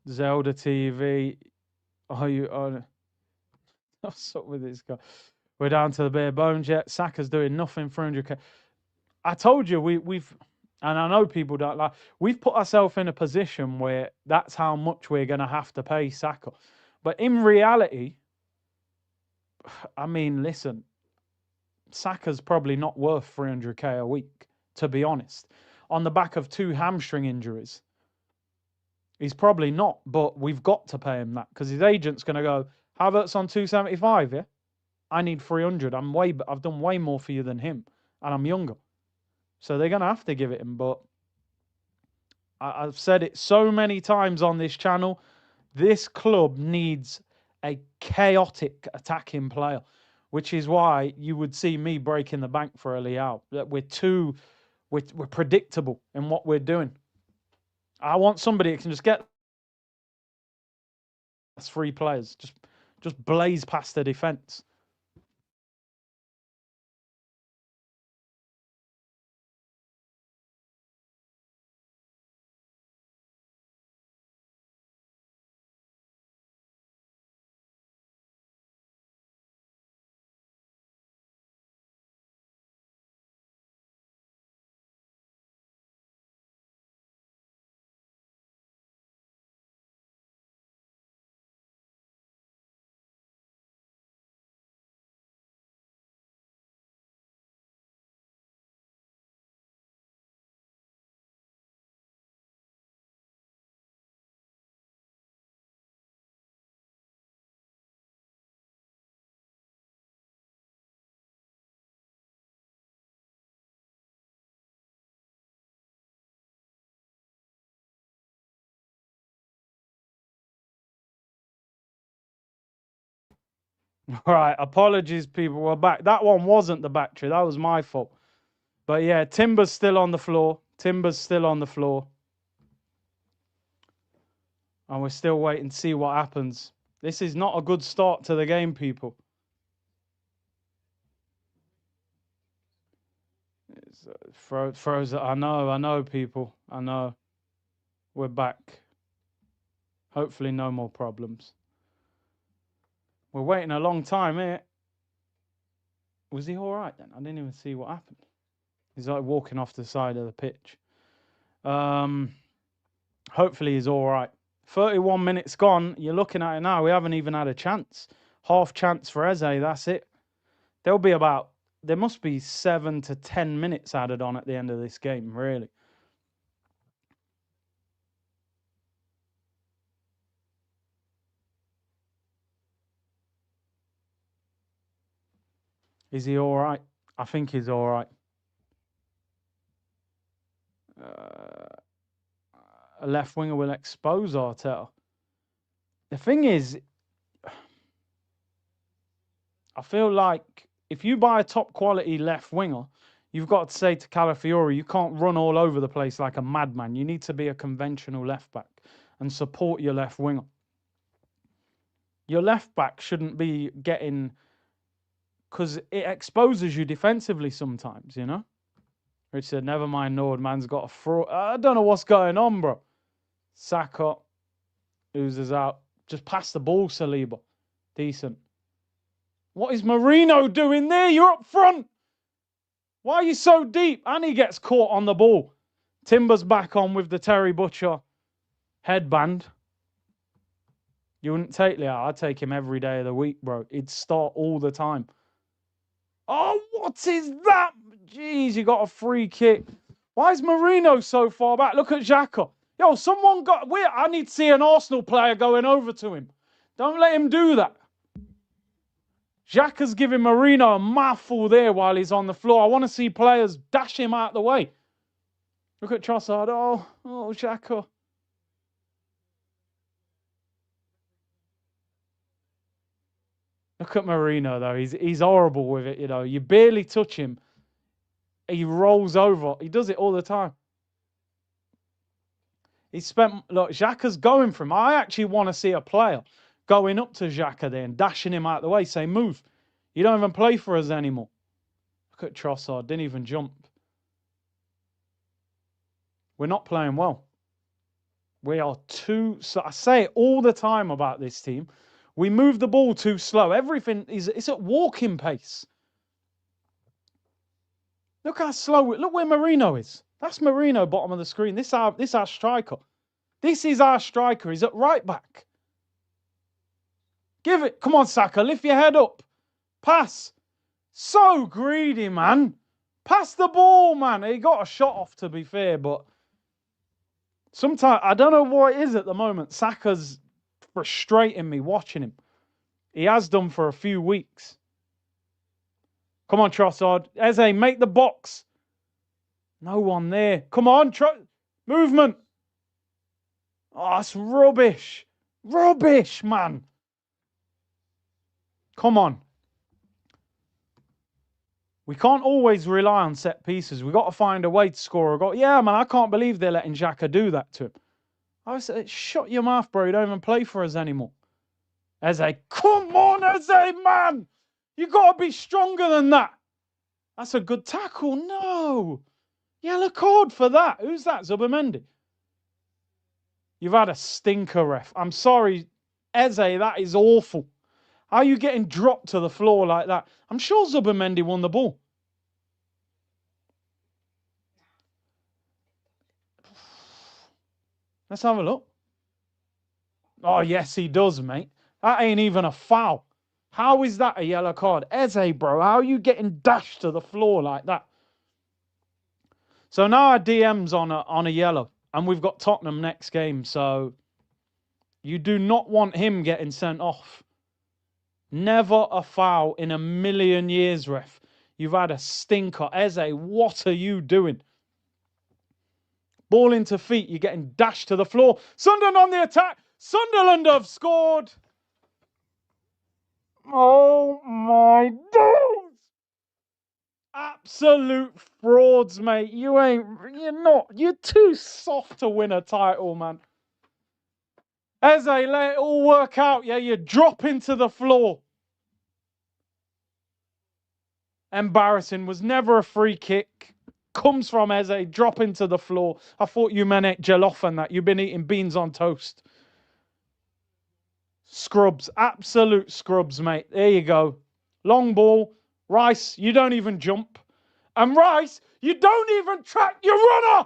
Zelda TV. What's up with this guy? We're down to the bare bones yet. Saka's doing nothing. 300k. I told you we've, and I know people don't like. We've put ourselves in a position where that's how much we're going to have to pay Saka. But in reality, I mean, listen, Saka's probably not worth 300k a week, to be honest. On the back of 2 hamstring injuries. He's probably not, but we've got to pay him that because his agent's going to go, Havertz on 275, yeah? I need 300. I've done way more for you than him, and I'm younger. So they're going to have to give it him, but I've said it so many times on this channel, this club needs a chaotic attacking player, which is why you would see me breaking the bank for a Leao. We're predictable in what we're doing. I want somebody that can just get 3 players, just blaze past the defence. All right, apologies, people. We're back. That one wasn't the battery. That was my fault. But yeah, Timber's still on the floor. Timber's still on the floor. And we're still waiting to see what happens. This is not a good start to the game, people. It's, froze. I know, people. I know. We're back. Hopefully no more problems. We're waiting a long time here. Was he all right then? I didn't even see what happened. He's like walking off the side of the pitch. Hopefully he's all right. 31 minutes gone. You're looking at it now. We haven't even had a chance. Half chance for Eze. That's it. There must be 7 to 10 minutes added on at the end of this game, really. Is he all right? I think he's all right. A left winger will expose Arteta. The thing is, I feel like if you buy a top quality left winger, you've got to say to Calafiori, you can't run all over the place like a madman. You need to be a conventional left back and support your left winger. Your left back shouldn't be getting, because it exposes you defensively sometimes, you know? Rich said, never mind, Nord, man's got a fraud. I don't know what's going on, bro. Saka, oozes out. Just pass the ball, Saliba. Decent. What is Marino doing there? You're up front. Why are you so deep? And he gets caught on the ball. Timber's back on with the Terry Butcher headband. You wouldn't take Leao. I'd take him every day of the week, bro. He'd start all the time. Oh, what is that? Jeez, you got a free kick. Why is Marino so far back? Look at Xhaka. Yo, someone got... I need to see an Arsenal player going over to him. Don't let him do that. Xhaka's giving Marino a mouthful there while he's on the floor. I want to see players dash him out the way. Look at Trossard. Oh, Xhaka. Look at Marino, though. He's horrible with it, you know. You barely touch him. He rolls over. He does it all the time. Look, Xhaka's going for him. I actually want to see a player going up to Xhaka there and dashing him out the way, saying, move. You don't even play for us anymore. Look at Trossard. Didn't even jump. We're not playing well. We are too... I say it all the time about this team. We move the ball too slow. Everything it's at walking pace. Look how slow. Look where Marino is. That's Marino, bottom of the screen. This is our striker. This is our striker. He's at right back. Give it. Come on, Saka. Lift your head up. Pass. So greedy, man. Pass the ball, man. He got a shot off, to be fair, but sometimes, I don't know what it is at the moment. Saka's frustrating me watching him. He has done for a few weeks. Come on, Trossard. Eze, make the box. No one there. Come on, movement. Oh, it's rubbish. Rubbish, man. Come on. We can't always rely on set pieces. We've got to find a way to score a goal. Yeah, man, I can't believe they're letting Xhaka do that to him. I said, shut your mouth, bro. You don't even play for us anymore. Eze, come on, Eze, man. You got to be stronger than that. That's a good tackle. No. Yellow card for that. Who's that? Zubimendi. You've had a stinker, ref. I'm sorry, Eze, that is awful. How are you getting dropped to the floor like that? I'm sure Zubimendi won the ball. Let's have a look. Oh, yes, he does, mate. That ain't even a foul. How is that a yellow card? Eze, bro, how are you getting dashed to the floor like that? So now our DM's on a yellow. And we've got Tottenham next game. So you do not want him getting sent off. Never a foul in a million years, ref. You've had a stinker. Eze, what are you doing? Ball into feet. You're getting dashed to the floor. Sunderland on the attack. Sunderland have scored. Oh, my days. Absolute frauds, mate. You're too soft to win a title, man. Eze, let it all work out. Yeah, you drop into the floor. Embarrassing. Was never a free kick. Comes from Eze, drop into the floor. I thought you meant it jollof and that. You've been eating beans on toast. Scrubs. Absolute scrubs, mate. There you go. Long ball. Rice, you don't even jump. And Rice, you don't even track your runner.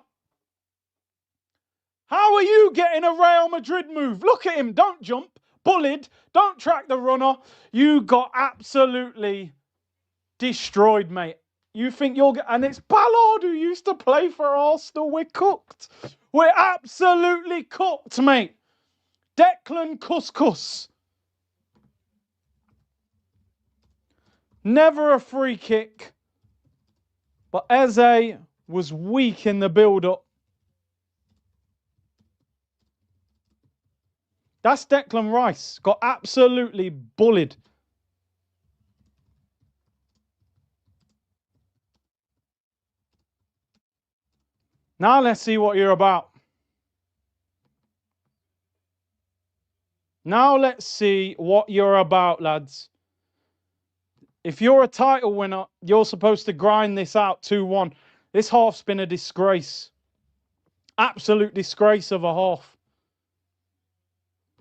How are you getting a Real Madrid move? Look at him. Don't jump. Bullied. Don't track the runner. You got absolutely destroyed, mate. You think you'll get... And it's Ballard who used to play for Arsenal. We're cooked. We're absolutely cooked, mate. Declan Couscous. Never a free kick. But Eze was weak in the build-up. That's Declan Rice. Got absolutely bullied. Now let's see what you're about. Now let's see what you're about, lads. If you're a title winner, you're supposed to grind this out 2-1. This half's been a disgrace. Absolute disgrace of a half.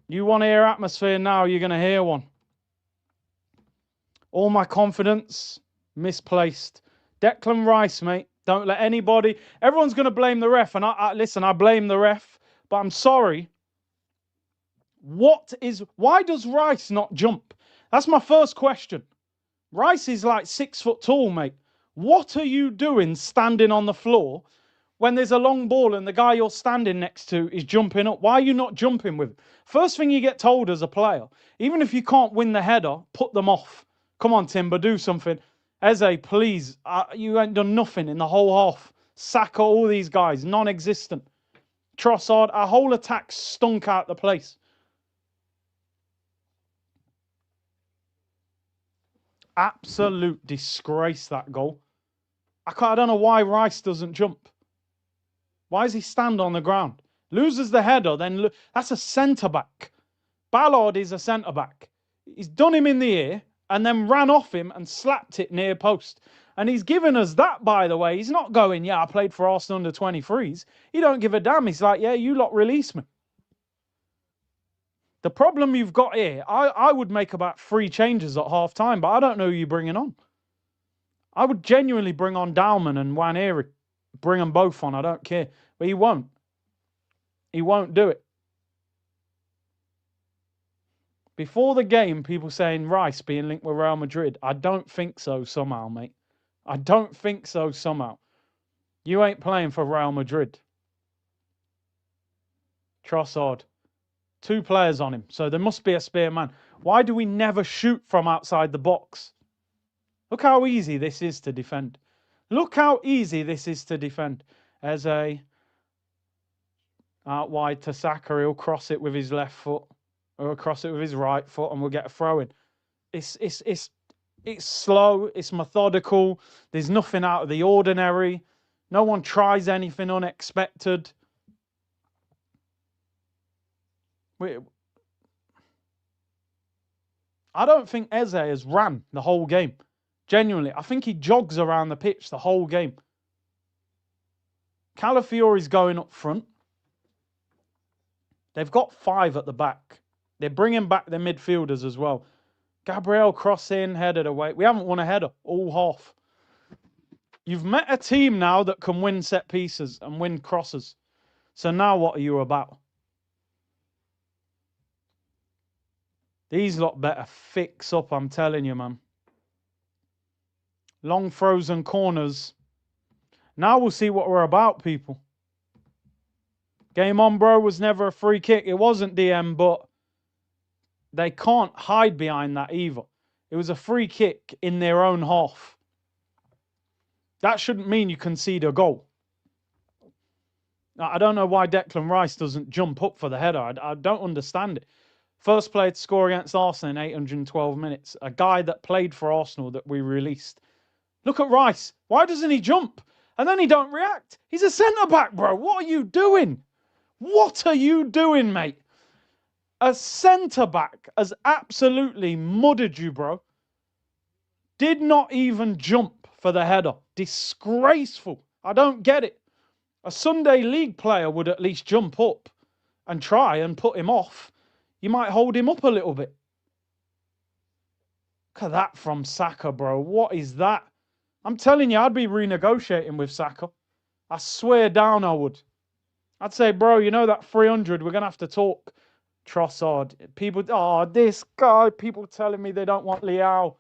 You want to hear atmosphere now, you're going to hear one. All my confidence, misplaced. Declan Rice, mate. Don't let anybody... Everyone's going to blame the ref. And listen, I blame the ref. But I'm sorry. Why does Rice not jump? That's my first question. Rice is like 6 foot tall, mate. What are you doing standing on the floor when there's a long ball and the guy you're standing next to is jumping up? Why are you not jumping with him? First thing you get told as a player, even if you can't win the header, put them off. Come on, Timber, do something. Eze, please. You ain't done nothing in the whole half. Xhaka, all these guys, non-existent. Trossard, our whole attack stunk out the place. Absolute disgrace, that goal. I don't know why Rice doesn't jump. Why does he stand on the ground? Loses the header, then that's a centre-back. Ballard is a centre-back. He's done him in the ear and then ran off him and slapped it near post. And he's given us that, by the way. He's not going, yeah, I played for Arsenal under 23s. He don't give a damn. He's like, yeah, you lot release me. The problem you've got here, I would make about 3 changes at half-time, but I don't know who you're bringing on. I would genuinely bring on Dalman and Waneri. Bring them both on, I don't care. But he won't. He won't do it. Before the game, people saying Rice being linked with Real Madrid. I don't think so somehow, mate. I don't think so somehow. You ain't playing for Real Madrid. Trossard. 2 players on him, so there must be a spare man. Why do we never shoot from outside the box? Look how easy this is to defend. Look how easy this is to defend. As a out wide to Xhaka, he'll cross it with his left foot, or cross it with his right foot, and we'll get a throw in. It's slow, it's methodical. There's nothing out of the ordinary. No one tries anything unexpected. I don't think Eze has ran the whole game. Genuinely, I think he jogs around the pitch the whole game. Calafiori's going up front. They've got 5 at the back. They're bringing back their midfielders as well. Gabriel crossing, headed away. We haven't won a header all half. You've met a team now that can win set pieces and win crosses. So now what are you about? These lot better fix up, I'm telling you, man. Long frozen corners. Now we'll see what we're about, people. Game on, bro, was never a free kick. It wasn't, DM, but they can't hide behind that either. It was a free kick in their own half. That shouldn't mean you concede a goal. I don't know why Declan Rice doesn't jump up for the header. I don't understand it. First player to score against Arsenal in 812 minutes. A guy that played for Arsenal that we released. Look at Rice. Why doesn't he jump? And then he don't react. He's a centre-back, bro. What are you doing? What are you doing, mate? A centre-back has absolutely muddered you, bro. Did not even jump for the header. Disgraceful. I don't get it. A Sunday League player would at least jump up and try and put him off. You might hold him up a little bit. Look at that from Xhaka, bro. What is that? I'm telling you, I'd be renegotiating with Xhaka. I swear down I would. I'd say, bro, you know that 300, we're going to have to talk. Trossard. People, oh, this guy, people telling me they don't want Leao.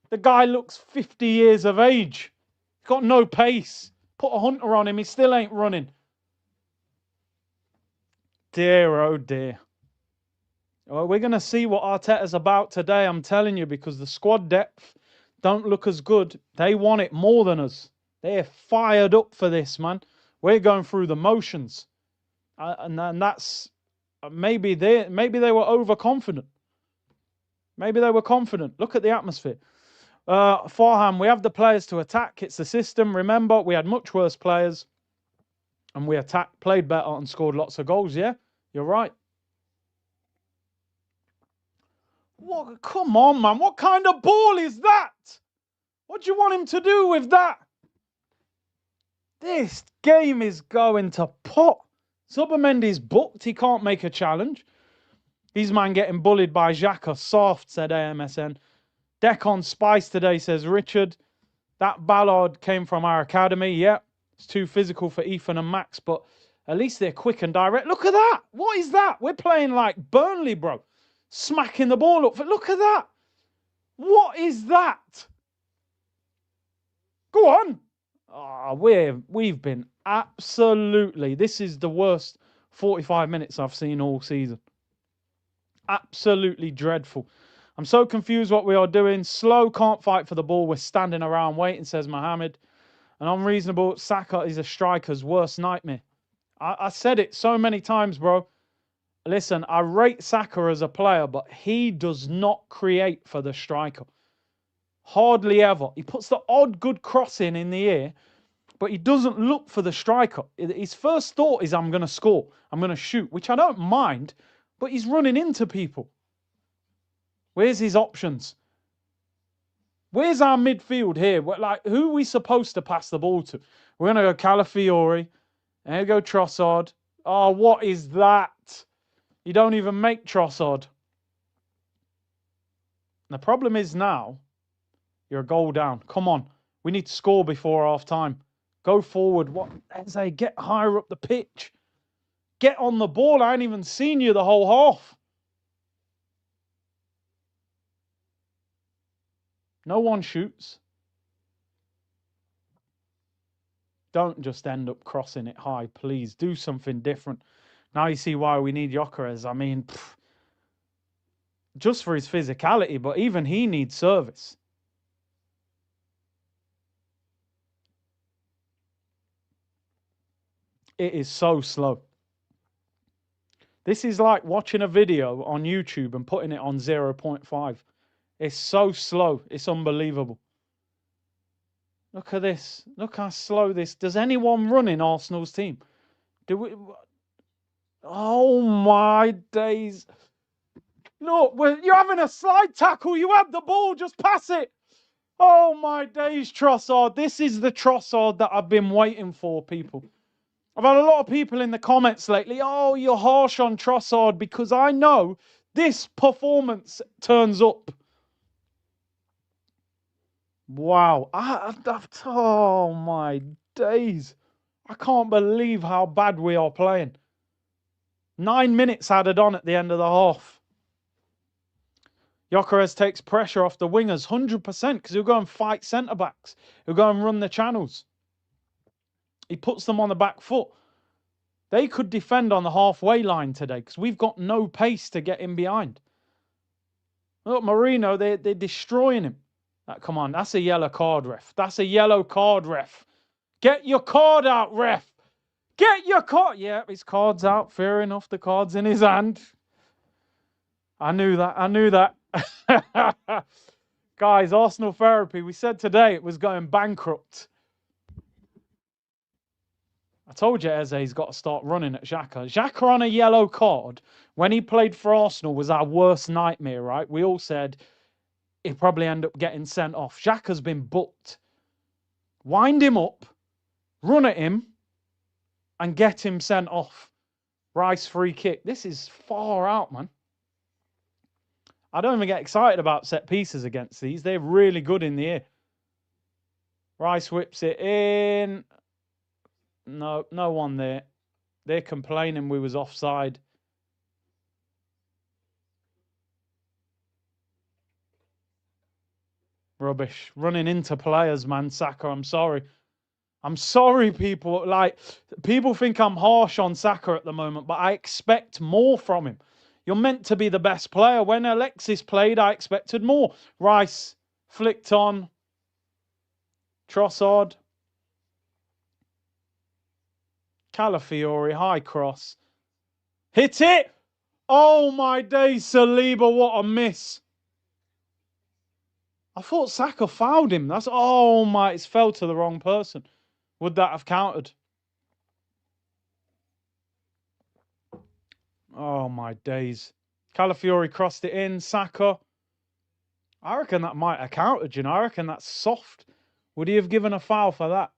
The guy looks 50 years of age. He's got no pace. Put a hunter on him, he still ain't running. Dear, oh dear. Well, we're going to see what Arteta's about today, I'm telling you, because the squad depth don't look as good. They want it more than us. They're fired up for this, man. We're going through the motions. And that's... Maybe they were overconfident. Maybe they were confident. Look at the atmosphere. Farham, we have the players to attack. It's the system. Remember, we had much worse players. And we attacked, played better and scored lots of goals. Yeah, you're right. What? Come on, man. What kind of ball is that? What do you want him to do with that? This game is going to pot. Zubimendi's booked. He can't make a challenge. His man getting bullied by Xhaka. Soft, said AMSN. Decon Spice today, says Richard. That Ballard came from our academy. Yep. It's too physical for Ethan and Max, but at least they're quick and direct. Look at that. What is that? We're playing like Burnley, bro. Smacking the ball up. Look at that. What is that? Go on. We've been absolutely. This is the worst 45 minutes I've seen all season. Absolutely dreadful. I'm so confused what we are doing. Slow, can't fight for the ball. We're standing around waiting, says Mohammed. And unreasonable. Saka is a striker's worst nightmare. I said it so many times, bro. Listen, I rate Saka as a player, but he does not create for the striker. Hardly ever. He puts the odd good cross in the air, but he doesn't look for the striker. His first thought is, I'm going to score. I'm going to shoot, which I don't mind, but he's running into people. Where's his options? Where's our midfield here? Like, who are we supposed to pass the ball to? We're going to go Calafiori. There you go, Trossard. Oh, what is that? You don't even make Trossard. The problem is now, you're a goal down. Come on. We need to score before half time. Go forward. What? Eze, get higher up the pitch. Get on the ball. I ain't even seen you the whole half. No one shoots. Don't just end up crossing it high, please. Do something different. Now you see why we need Gyökeres. I mean, just for his physicality, but even he needs service. It is so slow. This is like watching a video on YouTube and putting it on 0.5. It's so slow. It's unbelievable. Look at this. Look how slow this. Does anyone run in Arsenal's team? Do we? Oh my days. Look, you're having a slide tackle. You have the ball. Just pass it. Oh my days, Trossard. This is the Trossard that I've been waiting for, people. I've had a lot of people in the comments lately. Oh, you're harsh on Trossard, because I know this performance turns up. Wow. Oh my days. I can't believe how bad we are playing. 9 minutes added on at the end of the half. Gyökeres takes pressure off the wingers, 100%, because he'll go and fight centre-backs. He'll go and run the channels. He puts them on the back foot. They could defend on the halfway line today, because we've got no pace to get in behind. Look, Marino, they're destroying him. Come on, that's a yellow card, ref. That's a yellow card, ref. Get your card out, ref. Get your card. Yeah, his card's out. Fair enough, the card's in his hand. I knew that. I knew that. Guys, Arsenal therapy. We said today it was going bankrupt. I told you Eze's got to start running at Xhaka. Xhaka on a yellow card, when he played for Arsenal, was our worst nightmare, right? We all said he'd probably end up getting sent off. Xhaka's been booked. Wind him up, run at him, and get him sent off. Rice free kick. This is far out, man. I don't even get excited about set pieces against these. They're really good in the air. Rice whips it in. No one there. They're complaining we was offside. Rubbish. Running into players, man. Saka, I'm sorry. I'm sorry, people. Like, people think I'm harsh on Saka at the moment, but I expect more from him. You're meant to be the best player. When Alexis played, I expected more. Rice flicked on. Trossard. Calafiori, high cross. Hit it! Oh my days, Saliba, what a miss. I thought Saka fouled him. Oh my, it's fell to the wrong person. Would that have counted? Oh my days. Calafiori crossed it in. Saka. I reckon that might have counted, you know. I reckon that's soft. Would he have given a foul for that?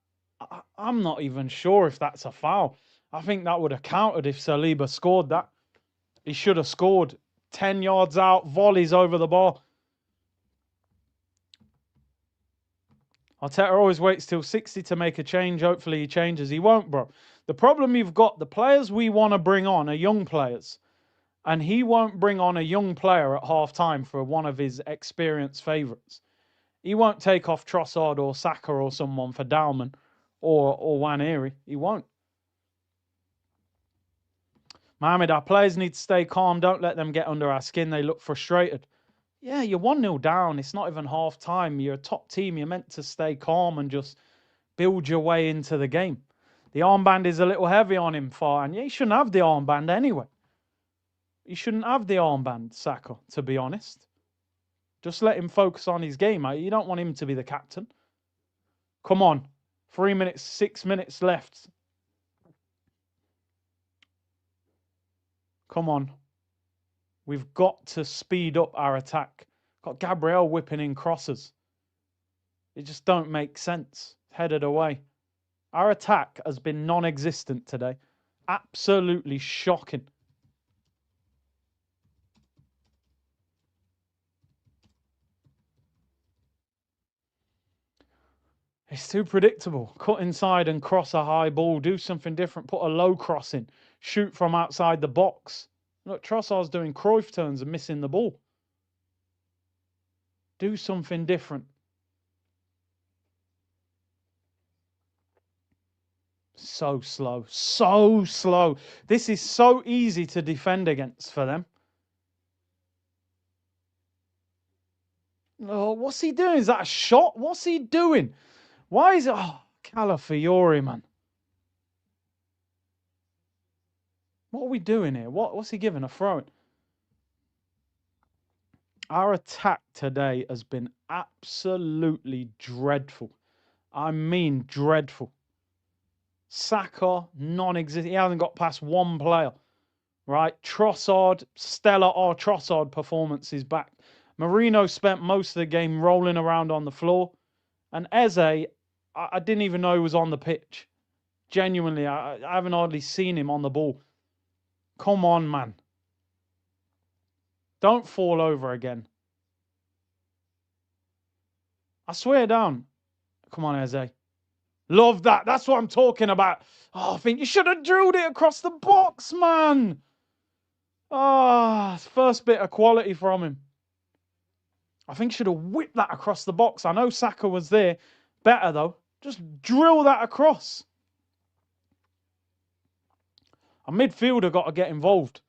I'm not even sure if that's a foul. I think that would have counted if Saliba scored that. He should have scored. 10 yards out, volleys over the bar. Arteta always waits till 60 to make a change. Hopefully he changes. He won't, bro. The problem you've got, the players we want to bring on are young players. And he won't bring on a young player at half-time for one of his experienced favourites. He won't take off Trossard or Saka or someone for Dalman. or Waneri. He won't. Mohamed, our players need to stay calm. Don't let them get under our skin. They look frustrated. Yeah, you're 1-0 down. It's not even half time. You're a top team. You're meant to stay calm and just build your way into the game. The armband is a little heavy on him, Far, and he shouldn't have the armband anyway. He shouldn't have the armband, Saka, to be honest. Just let him focus on his game. You don't want him to be the captain. Come on. 3 minutes, 6 minutes left. Come on. We've got to speed up our attack. Got Gabriel whipping in crosses. It just don't make sense. Headed away. Our attack has been non-existent today. Absolutely shocking. It's too predictable. Cut inside and cross a high ball. Do something different. Put a low cross in. Shoot from outside the box. Look, Trossard's doing Cruyff turns and missing the ball. Do something different. So slow. So slow. This is so easy to defend against for them. Oh, what's he doing? Is that a shot? What's he doing? Why is it... Oh, Calafiori, man. What are we doing here? What's he giving? A throw? Our attack today has been absolutely dreadful. I mean dreadful. Saka, non-existent. He hasn't got past one player. Right? Trossard, stellar Trossard performance is back. Marino spent most of the game rolling around on the floor. And Eze, I didn't even know he was on the pitch. Genuinely, I haven't hardly seen him on the ball. Come on, man. Don't fall over again. I swear down. Come on, Eze. Love that. That's what I'm talking about. Oh, I think you should have drilled it across the box, man. Ah, first bit of quality from him. I think he should have whipped that across the box. I know Saka was there. Better, though. Just drill that across. A midfielder got to get involved.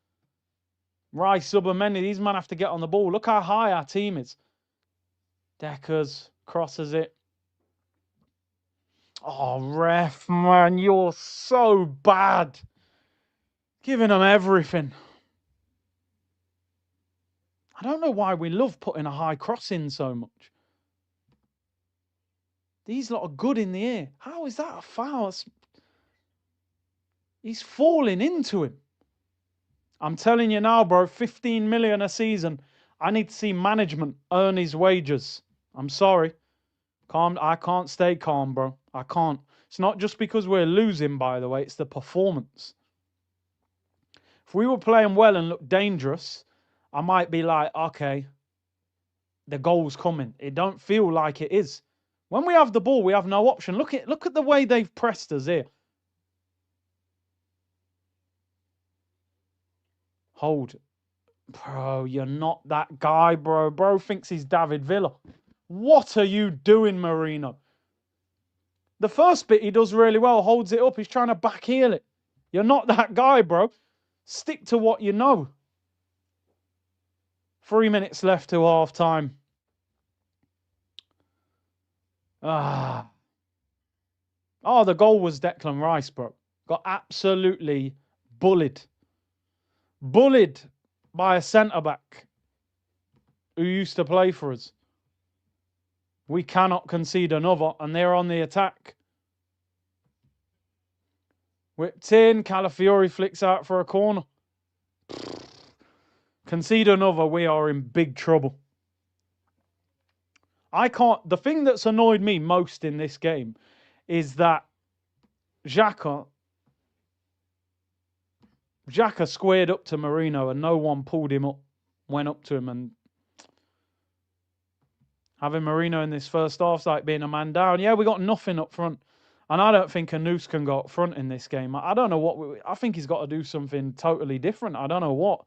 Rice, Subameni, these men have to get on the ball. Look how high our team is. Deckers crosses it. Oh, ref, man, you're so bad. Giving them everything. I don't know why we love putting a high cross in so much. These lot are good in the air. How is that a foul? He's falling into him. I'm telling you now, bro, 15 million a season. I need to see management earn his wages. I'm sorry. I can't stay calm, bro. I can't. It's not just because we're losing, by the way. It's the performance. If we were playing well and looked dangerous, I might be like, okay, the goal's coming. It don't feel like it is. When we have the ball, we have no option. Look at the way they've pressed us here. Hold. Bro, you're not that guy, bro. Bro thinks he's David Villa. What are you doing, Marino? The first bit he does really well. Holds it up. He's trying to backheel it. You're not that guy, bro. Stick to what you know. 3 minutes left to half time. Ah. Oh, the goal was Declan Rice, bro. Got absolutely bullied. Bullied by a centre-back who used to play for us. We cannot concede another, and they're on the attack. Whipped in, Calafiori flicks out for a corner. Concede another, we are in big trouble. The thing that's annoyed me most in this game is that Xhaka squared up to Marino and no one pulled him up, went up to him, and having Marino in this first half like being a man down. Yeah, we got nothing up front. And I don't think Anus can go up front in this game. I don't know what... I think he's got to do something totally different. I don't know what.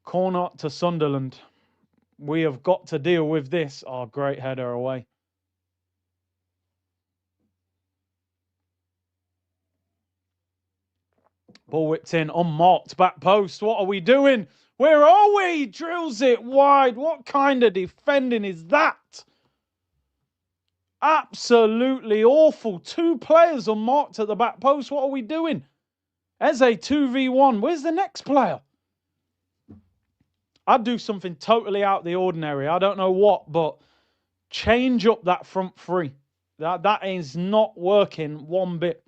Corner to Sunderland. We have got to deal with this. Oh, great header away. Ball whipped in, unmarked, back post. What are we doing? Where are we? Drills it wide. What kind of defending is that? Absolutely awful. 2 players unmarked at the back post. What are we doing? Eze 2v1. Where's the next player? I'd do something totally out of the ordinary. I don't know what, but change up that front three. That is not working one bit.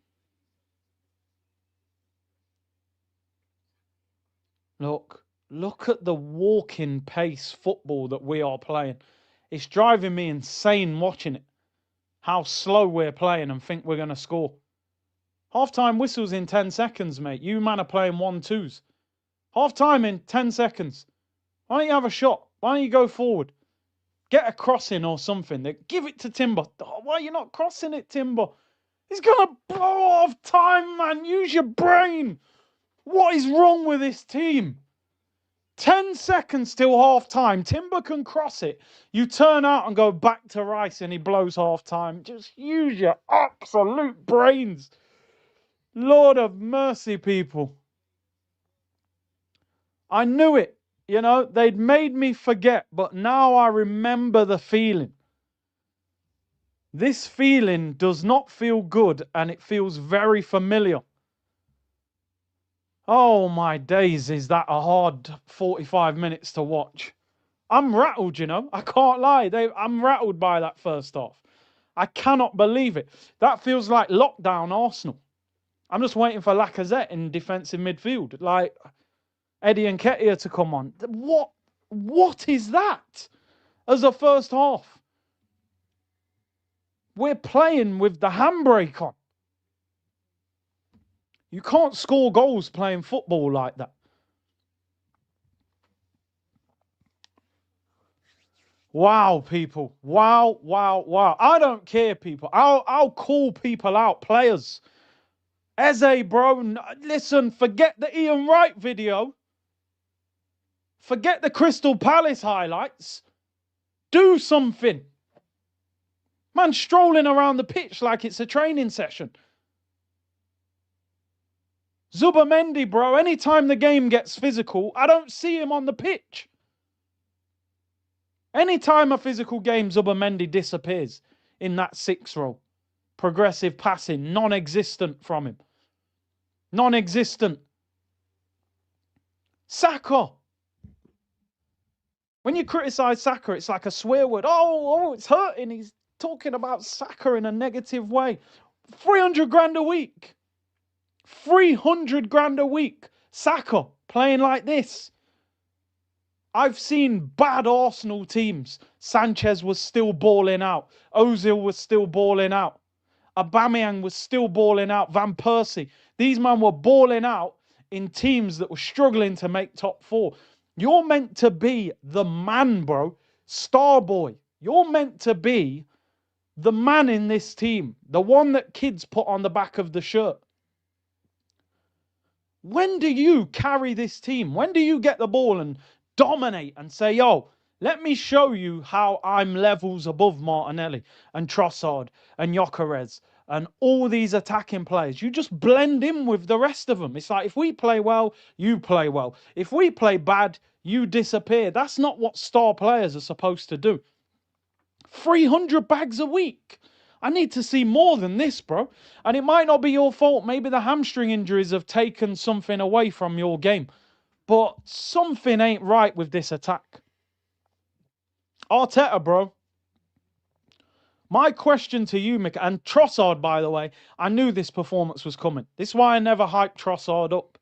Look at the walking pace football that we are playing. It's driving me insane watching it. How slow we're playing and think we're going to score. Half-time whistles in 10 seconds, mate. You man are playing 1-2s. Half-time in 10 seconds. Why don't you have a shot? Why don't you go forward? Get a crossing or something. Give it to Timber. Why are you not crossing it, Timber? He's going to blow off time, man. Use your brain. What is wrong with this team? 10 seconds till half-time. Timber can cross it. You turn out and go back to Rice and he blows half-time. Just use your absolute brains. Lord of mercy, people. I knew it. You know, they'd made me forget, but now I remember the feeling. This feeling does not feel good and it feels very familiar. Oh my days, is that a hard 45 minutes to watch. I'm rattled, you know. I can't lie. I'm rattled by that first half. I cannot believe it. That feels like lockdown Arsenal. I'm just waiting for Lacazette in defensive midfield. Like Eddie and Nketiah to come on. What is that as a first half? We're playing with the handbrake on. You can't score goals playing football like that. Wow, people. Wow, wow, wow. I don't care, people. I'll call people out, players. Eze, bro, listen, forget the Ian Wright video. Forget the Crystal Palace highlights. Do something. Man, strolling around the pitch like it's a training session. Zubamendi, bro, anytime the game gets physical, I don't see him on the pitch. Anytime a physical game, Zubamendi disappears in that 6 role. Progressive passing, non-existent from him. Non-existent. Saka. When you criticise Saka, it's like a swear word. Oh, it's hurting. He's talking about Saka in a negative way. 300 grand a week. 300 grand a week. Saka playing like this. I've seen bad Arsenal teams. Sanchez was still balling out. Ozil was still balling out. Aubameyang was still balling out. Van Persie. These men were balling out in teams that were struggling to make top 4. You're meant to be the man, bro. Star boy. You're meant to be the man in this team. The one that kids put on the back of the shirt. When do you carry this team? When do you get the ball and dominate and say, yo, let me show you how I'm levels above Martinelli and Trossard and Gyökeres and all these attacking players? You just blend in with the rest of them. It's like, if we play well, you play well. If we play bad, you disappear. That's not what star players are supposed to do. 300 bags a week. I need to see more than this, bro. And it might not be your fault. Maybe the hamstring injuries have taken something away from your game. But something ain't right with this attack. Arteta, bro. My question to you, Mick, and Trossard, by the way, I knew this performance was coming. This is why I never hyped Trossard up.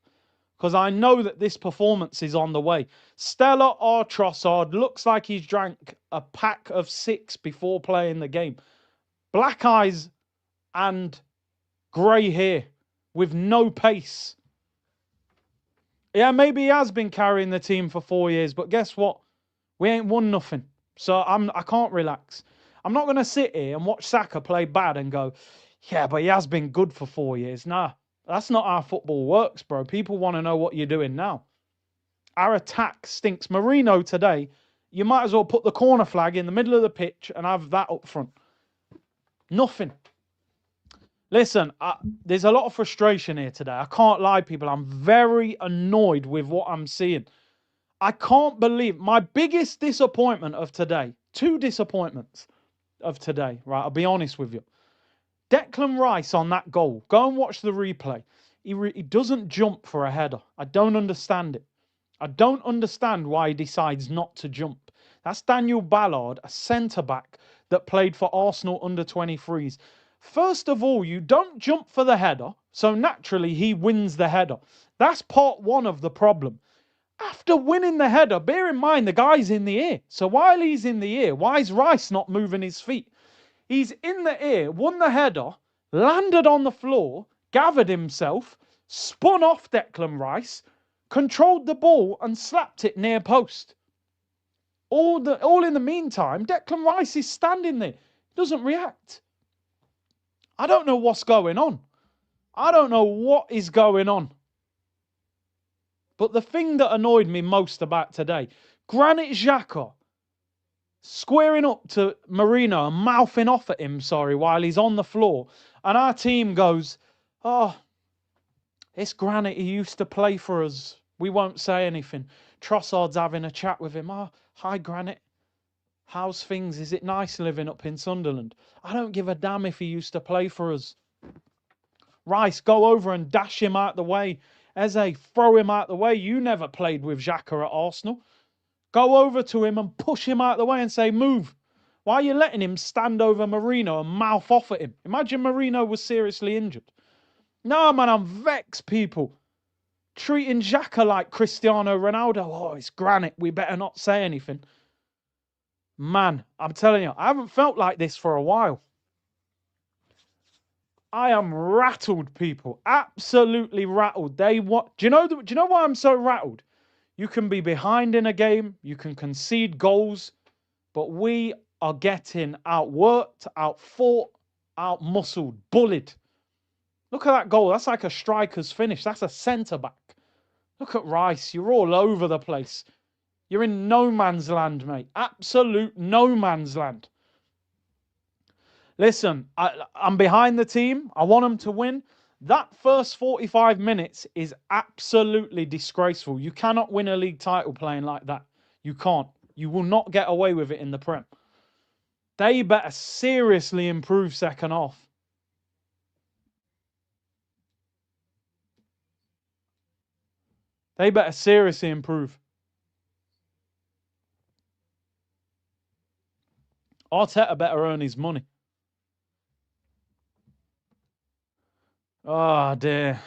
Because I know that this performance is on the way. Stella or Trossard looks like he's drank a pack of 6 before playing the game. Black eyes and grey hair with no pace. Yeah, maybe he has been carrying the team for 4 years, but guess what? We ain't won nothing. So I can't relax. I'm not going to sit here and watch Saka play bad and go, yeah, but he has been good for 4 years. Nah, that's not how football works, bro. People want to know what you're doing now. Our attack stinks. Marino today You might as well put the corner flag in the middle of the pitch and have that up front. Nothing. Listen, there's a lot of frustration here today. I can't lie, people. I'm very annoyed with what I'm seeing. I can't believe my biggest disappointment of today. 2 disappointments of today, right? I'll be honest with you. Declan Rice on that goal. Go and watch the replay. He doesn't jump for a header. I don't understand it. I don't understand why he decides not to jump. That's Daniel Ballard, a centre-back that played for Arsenal under-23s. First of all, you don't jump for the header, so naturally he wins the header. That's part 1 of the problem. After winning the header, bear in mind the guy's in the air. So while he's in the air, why is Rice not moving his feet? He's in the air, won the header, landed on the floor, gathered himself, spun off Declan Rice, controlled the ball and slapped it near post. All in the meantime, Declan Rice is standing there. Doesn't react. I don't know what's going on. I don't know what is going on. But the thing that annoyed me most about today, Granit Xhaka squaring up to Marino and mouthing off at him, while he's on the floor. And our team goes, oh, it's Granit. He used to play for us. We won't say anything. Trossard's having a chat with him. Oh, hi, Granit. How's things? Is it nice living up in Sunderland? I don't give a damn if he used to play for us. Rice, go over and dash him out the way. Eze, throw him out the way. You never played with Xhaka at Arsenal. Go over to him and push him out the way and say, move. Why are you letting him stand over Marino and mouth off at him? Imagine Marino was seriously injured. No, man, I'm vexed, people. Treating Xhaka like Cristiano Ronaldo. Oh, it's Granit. We better not say anything. Man, I'm telling you, I haven't felt like this for a while. I am rattled, people. Absolutely rattled. Do you know why I'm so rattled? You can be behind in a game, you can concede goals, but we are getting outworked, outfought, outmuscled, bullied. Look at that goal. That's like a striker's finish. That's a centre-back. Look at Rice. You're all over the place. You're in no man's land, mate. Absolute no man's land. Listen, I'm behind the team. I want them to win. That first 45 minutes is absolutely disgraceful. You cannot win a league title playing like that. You can't. You will not get away with it in the Prem. They better seriously improve second half. They better seriously improve. Arteta better earn his money. Oh, dear.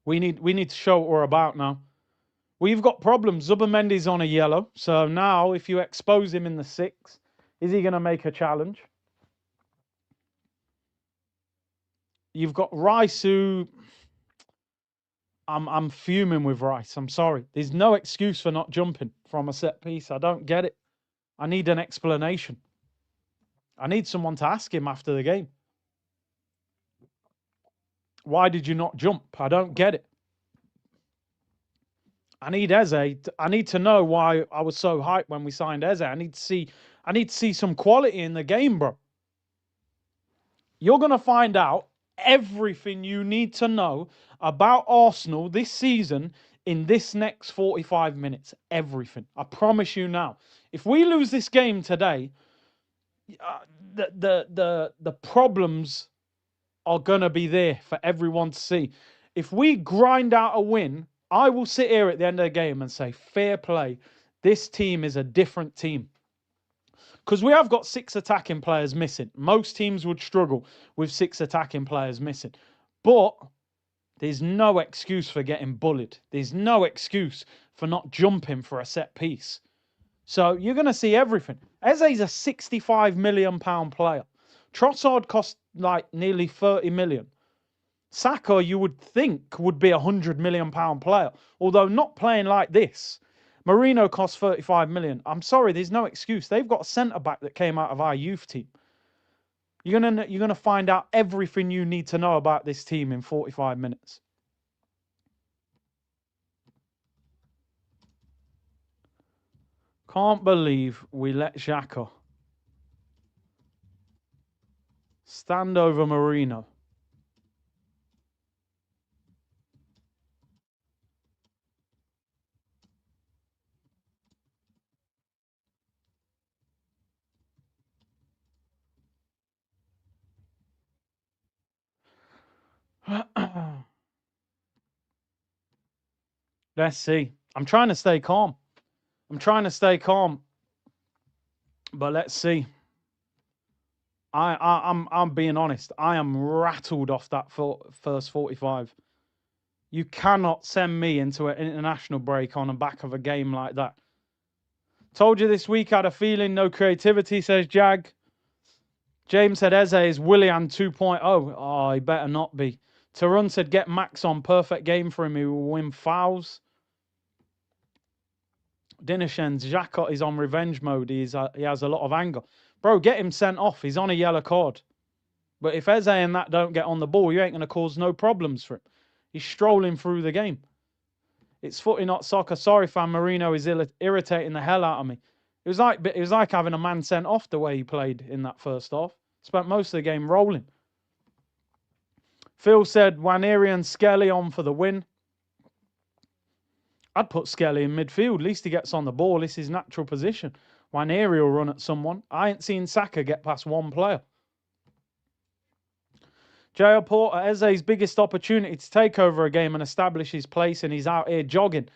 We need to show what we're about now. We've got problems. Zubimendi's on a yellow. So now, if you expose him in the 6, is he going to make a challenge? You've got Rice, who... I'm fuming with Rice. I'm sorry. There's no excuse for not jumping from a set piece. I don't get it. I need an explanation. I need someone to ask him after the game. Why did you not jump? I don't get it. I need Eze. I need to know why I was so hyped when we signed Eze. I need to see some quality in the game, bro. You're going to find out everything you need to know about Arsenal this season in this next 45 minutes. Everything. I promise you now. If we lose this game today, the problems are going to be there for everyone to see. If we grind out a win, I will sit here at the end of the game and say, fair play. This team is a different team. Because we have got 6 attacking players missing. Most teams would struggle with 6 attacking players missing. But there's no excuse for getting bullied. There's no excuse for not jumping for a set piece. So you're going to see everything. Eze's a £65 million player. Trossard cost like nearly 30 million. Xhaka, you would think, would be a £100 million player, although not playing like this. Marino costs 35 million. I'm sorry, there's no excuse. They've got a centre-back that came out of our youth team. You're gonna find out everything you need to know about this team in 45 minutes. Can't believe we let Xhaka stand over Marino. Let's see. I'm trying to stay calm. But let's see. I'm being honest. I am rattled off that first 45. You cannot send me into an international break on the back of a game like that. Told you this week I had a feeling, no creativity, says Jag. James said Eze is Willian 2.0. Oh, he better not be. Tarun said get Max on. Perfect game for him. He will win fouls. Dinashens, Xhaka is on revenge mode. He has a lot of anger. Bro, get him sent off. He's on a yellow card. But if Eze and that don't get on the ball, you ain't going to cause no problems for him. He's strolling through the game. It's footy, not soccer. Sorry, fan. Marino is irritating the hell out of me. It was like having a man sent off the way he played in that first half. Spent most of the game rolling. Phil said Waneri and Skelly on for the win. I'd put Skelly in midfield. At least he gets on the ball. This is his natural position. Waneri will run at someone. I ain't seen Saka get past one player. J.L. Porter, Eze's biggest opportunity to take over a game and establish his place, and he's out here jogging.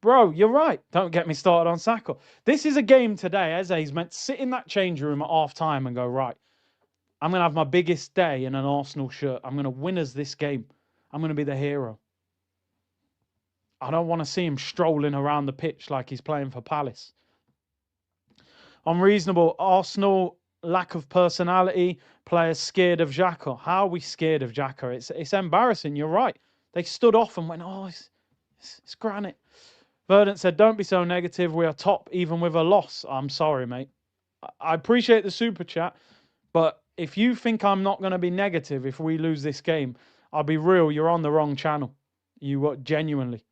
Bro, you're right. Don't get me started on Saka. This is a game today. Eze's meant to sit in that change room at half-time and go, right, I'm going to have my biggest day in an Arsenal shirt. I'm going to win us this game. I'm going to be the hero. I don't want to see him strolling around the pitch like he's playing for Palace. Unreasonable. Arsenal, lack of personality. Players scared of Xhaka. How are we scared of Xhaka? It's embarrassing. You're right. They stood off and went, oh, it's Granit. Verdant said, don't be so negative. We are top even with a loss. I'm sorry, mate. I appreciate the super chat, but if you think I'm not going to be negative if we lose this game, I'll be real. You're on the wrong channel. You genuinely.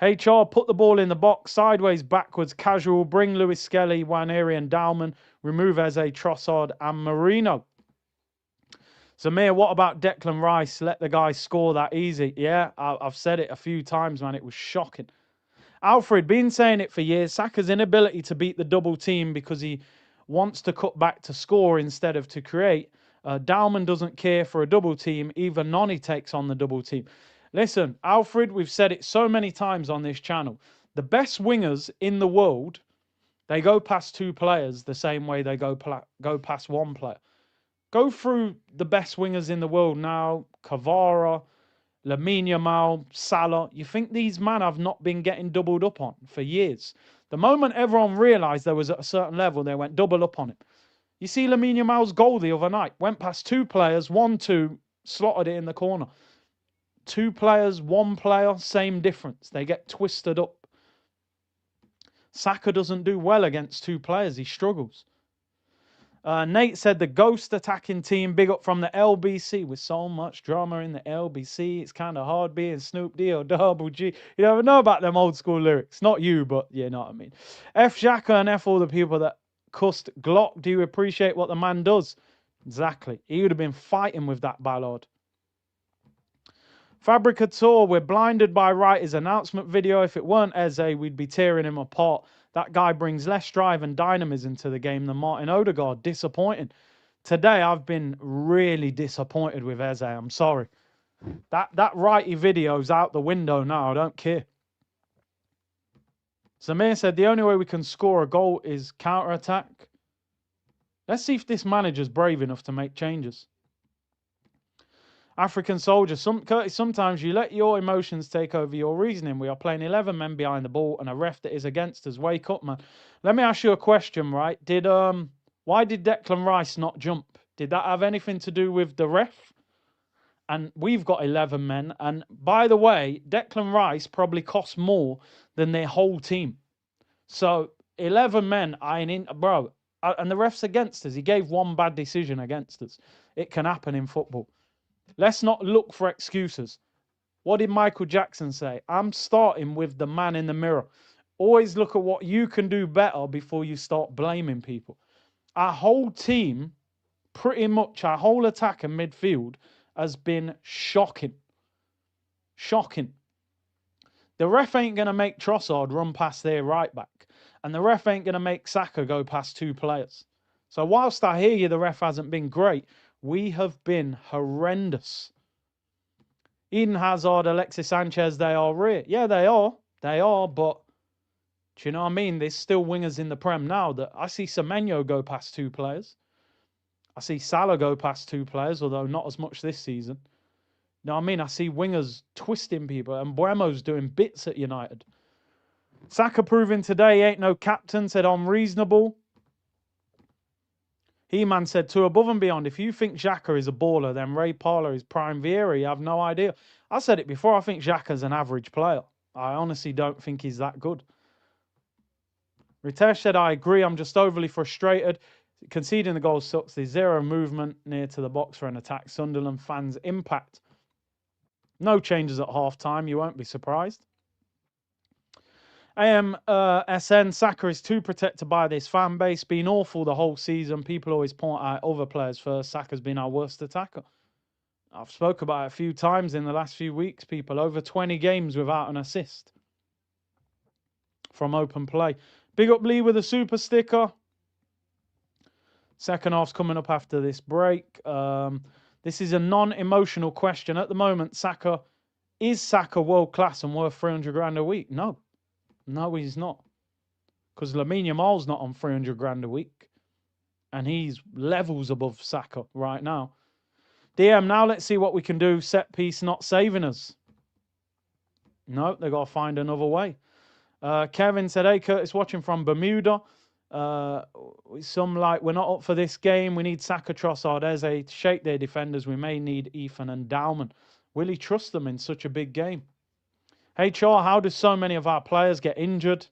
HR, put the ball in the box, sideways, backwards, casual, bring Lewis Skelly, Waneri and Dalman, remove Eze, Trossard and Marino. Zamir, what about Declan Rice? Let the guy score that easy. Yeah, I've said it a few times, man. It was shocking. Alfred, been saying it for years. Saka's inability to beat the double team because he wants to cut back to score instead of to create. Dalman doesn't care for a double team. Even Noni takes on the double team. Listen, Alfred, we've said it so many times on this channel. The best wingers in the world, they go past two players the same way they go past one player. Go through the best wingers in the world now. Kvara, Lamine Yamal, Salah. You think these men have not been getting doubled up on for years? The moment everyone realised there was at a certain level, they went double up on him. You see Lamine Yamal's goal the other night. Went past two players, 1-2, slotted it in the corner. Two players, one player, same difference. They get twisted up. Saka doesn't do well against two players. He struggles. Nate said the ghost attacking team, big up from the LBC. With so much drama in the LBC, it's kind of hard being Snoop D or Double G. You never know about them old school lyrics. Not you, but you know what I mean. F Xhaka and F all the people that cussed Glock. Do you appreciate what the man does? Exactly. He would have been fighting with that ballad. Fabricator, we're blinded by Wright's announcement video. If it weren't Eze, we'd be tearing him apart. That guy brings less drive and dynamism to the game than Martin Odegaard. Disappointing. Today, I've been really disappointed with Eze. I'm sorry. That Wrighty video's out the window now. I don't care. Samir said the only way we can score a goal is counter-attack. Let's see if this manager's brave enough to make changes. African soldier, Curtis, sometimes you let your emotions take over your reasoning. We are playing 11 men behind the ball and a ref that is against us. Wake up, man. Let me ask you a question, right? Why did Declan Rice not jump? Did that have anything to do with the ref? And we've got 11 men. And by the way, Declan Rice probably costs more than their whole team. So 11 men, bro. And the ref's against us. He gave one bad decision against us. It can happen in football. Let's not look for excuses. What did Michael Jackson say? I'm starting with the man in the mirror. Always look at what you can do better before you start blaming people. Our whole team, pretty much our whole attack and midfield, has been shocking. Shocking. The ref ain't going to make Trossard run past their right back. And the ref ain't going to make Xhaka go past 2 players. So whilst I hear you, the ref hasn't been great, we have been horrendous. Eden Hazard, Alexis Sanchez, they are rare. Yeah, they are. They are, but do you know what I mean? There's still wingers in the Prem now that I see Semenyo go past 2 players. I see Salah go past 2 players, although not as much this season. You know what I mean? I see wingers twisting people, and Buemo's doing bits at United. Saka proving today ain't no captain, said unreasonable. He-Man said, to above and beyond, if you think Xhaka is a baller, then Ray Parlour is prime Vieira. You have no idea. I said it before, I think Xhaka's an average player. I honestly don't think he's that good. Ritesh said, I agree, I'm just overly frustrated. Conceding the goal sucks. There's zero movement near to the box for an attack. Sunderland fans' impact. No changes at half-time. You won't be surprised. AMSN, Saka is too protected by this fan base. Been awful the whole season. People always point out other players first. Saka's been our worst attacker. I've spoke about it a few times in the last few weeks, people. Over 20 games without an assist from open play. Big up Lee with a super sticker. Second half's coming up after this break. This is a non-emotional question. At the moment, is Saka world class and worth 300 grand a week? No. No, he's not. Because Lamine Yamal's not on 300 grand a week. And he's levels above Saka right now. DM, now let's see what we can do. Set piece not saving us. No, they got to find another way. Kevin said, hey, Curtis, watching from Bermuda. Some like, we're not up for this game. We need Saka, Trossard, Eze to shake their defenders. We may need Ethan and Dalman. Will he trust them in such a big game? HR, how do so many of our players get injured?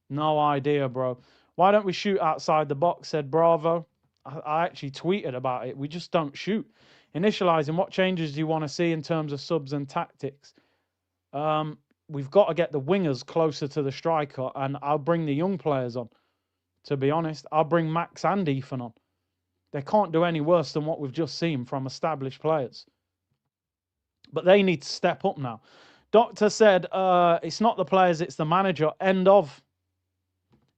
No idea, bro. Why don't we shoot outside the box, said Bravo. I actually tweeted about it. We just don't shoot. Initializing, what changes do you want to see in terms of subs and tactics? We've got to get the wingers closer to the striker, and I'll bring the young players on. To be honest, I'll bring Max and Ethan on. They can't do any worse than what we've just seen from established players. But they need to step up now. Doctor said, it's not the players, it's the manager. End of.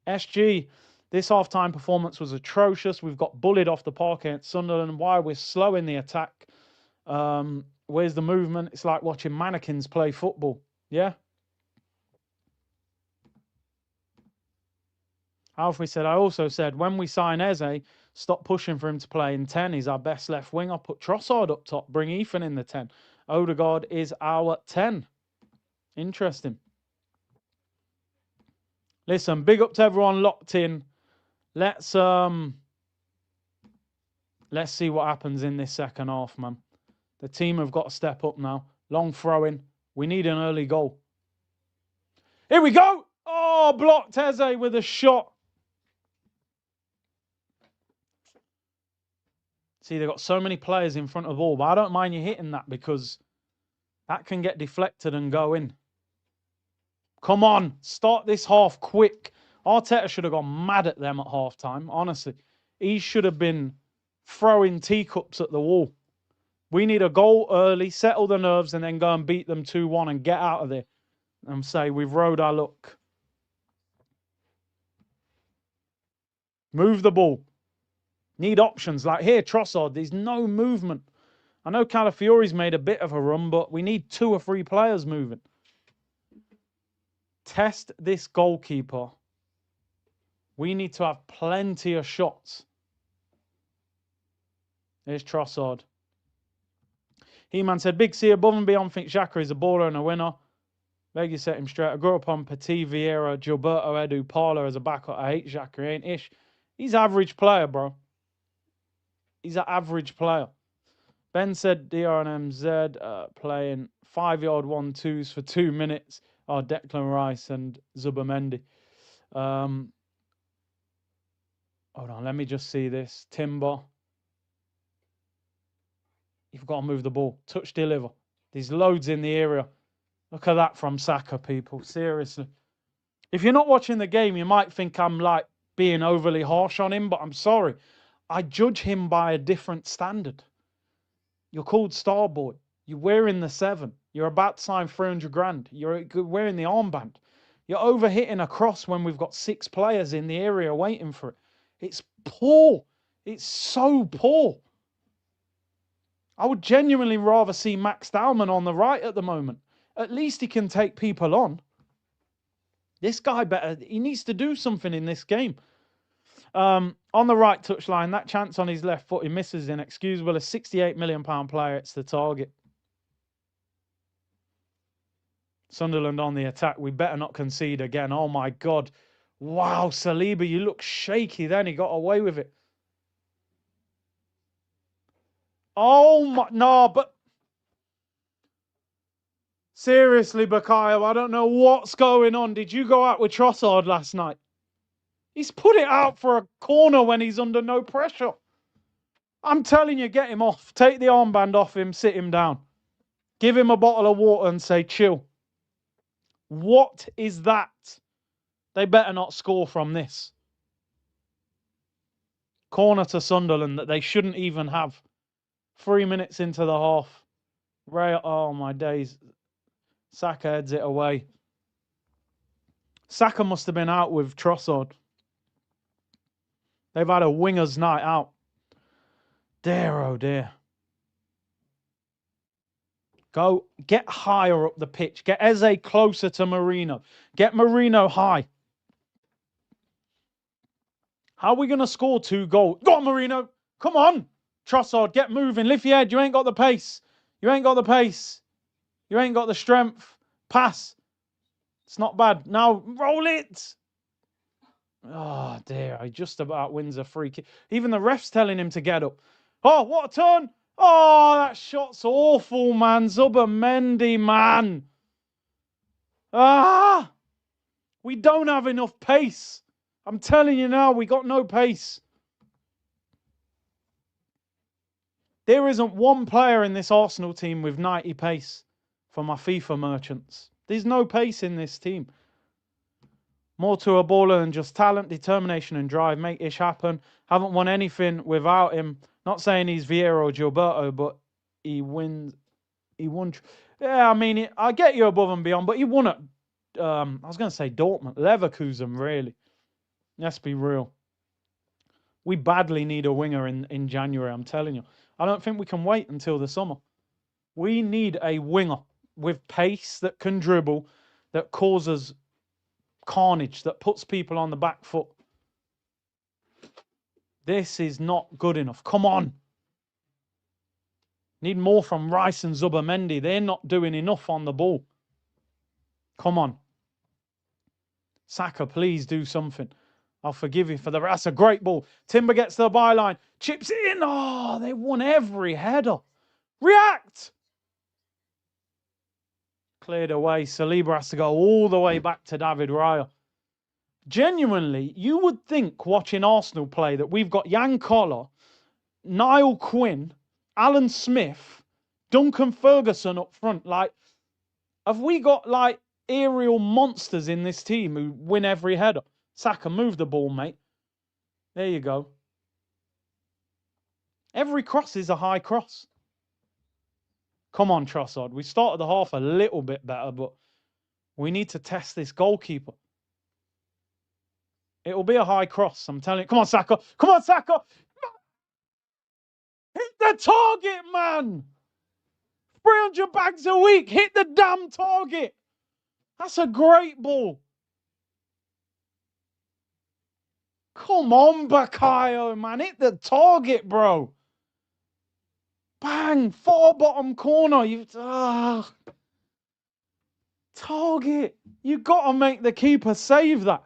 SG, this half-time performance was atrocious. We've got bullied off the park against Sunderland. Why we're slow in the attack. Where's the movement? It's like watching mannequins play football. Yeah? Alfie said, I also said, when we sign Eze, stop pushing for him to play in 10. He's our best left winger. Put Trossard up top. Bring Ethan in the 10. Odegaard is our 10. Interesting. Listen, big up to everyone locked in. Let's see what happens in this second half, man. The team have got to step up now. Long throw-in. We need an early goal. Here we go. Oh, blocked Eze with a shot. See, they've got so many players in front of the ball, but I don't mind you hitting that because that can get deflected and go in. Come on, start this half quick. Arteta should have gone mad at them at halftime, honestly. He should have been throwing teacups at the wall. We need a goal early, settle the nerves, and then go and beat them 2-1 and get out of there and say we've rode our luck. Move the ball. Need options. Like here, Trossard, there's no movement. I know Calafiori's made a bit of a run, but we need 2 or 3 players moving. Test this goalkeeper. We need to have plenty of shots. There's Trossard. He-Man said, Big C above and beyond, think Xhaka is a baller and a winner. Beg you set him straight. I grew up on Petit, Vieira, Gilberto, Edu, Parlour as a backup. I hate Xhaka, he ain't ish. He's average player, bro. He's an average player. Ben said DRNMZ playing 5-yard 1-2s for 2 minutes. Oh, Declan Rice and Zubamendi. Hold on, let me just see this. Timber. You've got to move the ball. Touch, deliver. There's loads in the area. Look at that from Saka, people. Seriously. If you're not watching the game, you might think I'm like being overly harsh on him, but I'm sorry. I judge him by a different standard. You're called star boy. You're wearing the 7. You're about to sign 300 grand. You're wearing the armband. You're overhitting a cross when we've got 6 players in the area waiting for it. It's poor. It's so poor. I would genuinely rather see Max Dowman on the right at the moment. At least he can take people on. This guy he needs to do something in this game. On the right touchline, that chance on his left foot, he misses inexcusable. A £68 million player, it's the target. Sunderland on the attack. We better not concede again. Oh my God. Wow, Saliba, you look shaky then. He got away with it. Oh my, no, but seriously, Bakayo, I don't know what's going on. Did you go out with Trossard last night? He's put it out for a corner when he's under no pressure. I'm telling you, get him off. Take the armband off him, sit him down. Give him a bottle of water and say, chill. What is that? They better not score from this. Corner to Sunderland that they shouldn't even have. 3 minutes into the half. Oh my days. Saka heads it away. Saka must have been out with Trossard. They've had a winger's night out. Dear, oh dear. Go, get higher up the pitch. Get Eze closer to Marino. Get Marino high. How are we going to score 2 goals? Go on, Marino. Come on. Trossard, get moving. Lift your head. You ain't got the pace. You ain't got the pace. You ain't got the strength. Pass. It's not bad. Now, roll it. Oh, dear. He just about wins a free kick. Even the ref's telling him to get up. Oh, what a turn. Oh, that shot's awful, man. Zubamendi, man. Ah. We don't have enough pace. I'm telling you now, we got no pace. There isn't one player in this Arsenal team with 90 pace for my FIFA merchants. There's no pace in this team. More to a baller than just talent, determination and drive. Make ish happen. Haven't won anything without him. Not saying he's Vieira or Gilberto, but he wins. He won. Yeah, I mean, I get you above and beyond, but he won at, I was going to say Dortmund. Leverkusen, really. Let's be real. We badly need a winger in January, I'm telling you. I don't think we can wait until the summer. We need a winger with pace that can dribble, that causes carnage, that puts people on the back foot. This is not good enough. Come on. Need more from Rice and Zubamendi. They're not doing enough on the ball. Come on. Saka, please do something. I'll forgive you for the rest. That's a great ball. Timber gets to the byline. Chips it in. Oh, they won every header. React. Cleared away. Saliba has to go all the way back to David Raya. Genuinely, you would think watching Arsenal play that we've got Jan Koller, Niall Quinn, Alan Smith, Duncan Ferguson up front. Like, have we got like aerial monsters in this team who win every header? Saka, move the ball, mate. There you go. Every cross is a high cross. Come on, Trossard. We started the half a little bit better, but we need to test this goalkeeper. It'll be a high cross, I'm telling you. Come on, Saka. Come on, Saka. Hit the target, man. 300 bags a week. Hit the damn target. That's a great ball. Come on, Bakayo, man. Hit the target, bro. Bang. Far bottom corner. Target. You got to make the keeper save that.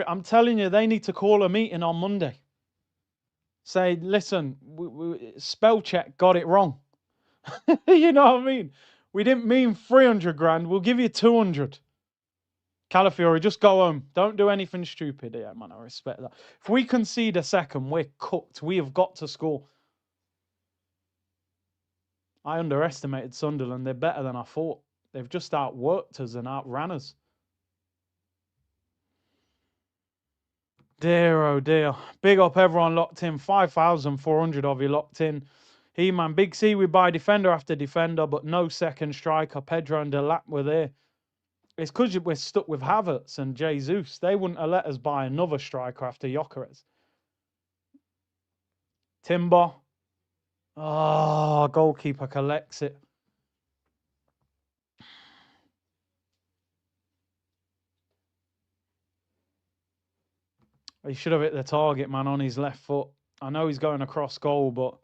I'm telling you, they need to call a meeting on Monday. Say, listen, spell check got it wrong. You know what I mean? We didn't mean 300 grand. We'll give you 200. Calafiori, just go home. Don't do anything stupid. Yeah, man, I respect that. If we concede a second, we're cooked. We have got to score. I underestimated Sunderland. They're better than I thought. They've just outworked us and outran us. Dear, oh dear. Big up everyone locked in. 5,400 of you locked in. He-Man, Big C, we buy defender after defender, but no second striker. Pedro and Delap were there. It's because we're stuck with Havertz and Jesus. They wouldn't have let us buy another striker after Gyökeres. Timber. Oh, goalkeeper collects it. He should have hit the target, man, on his left foot. I know he's going across goal, but...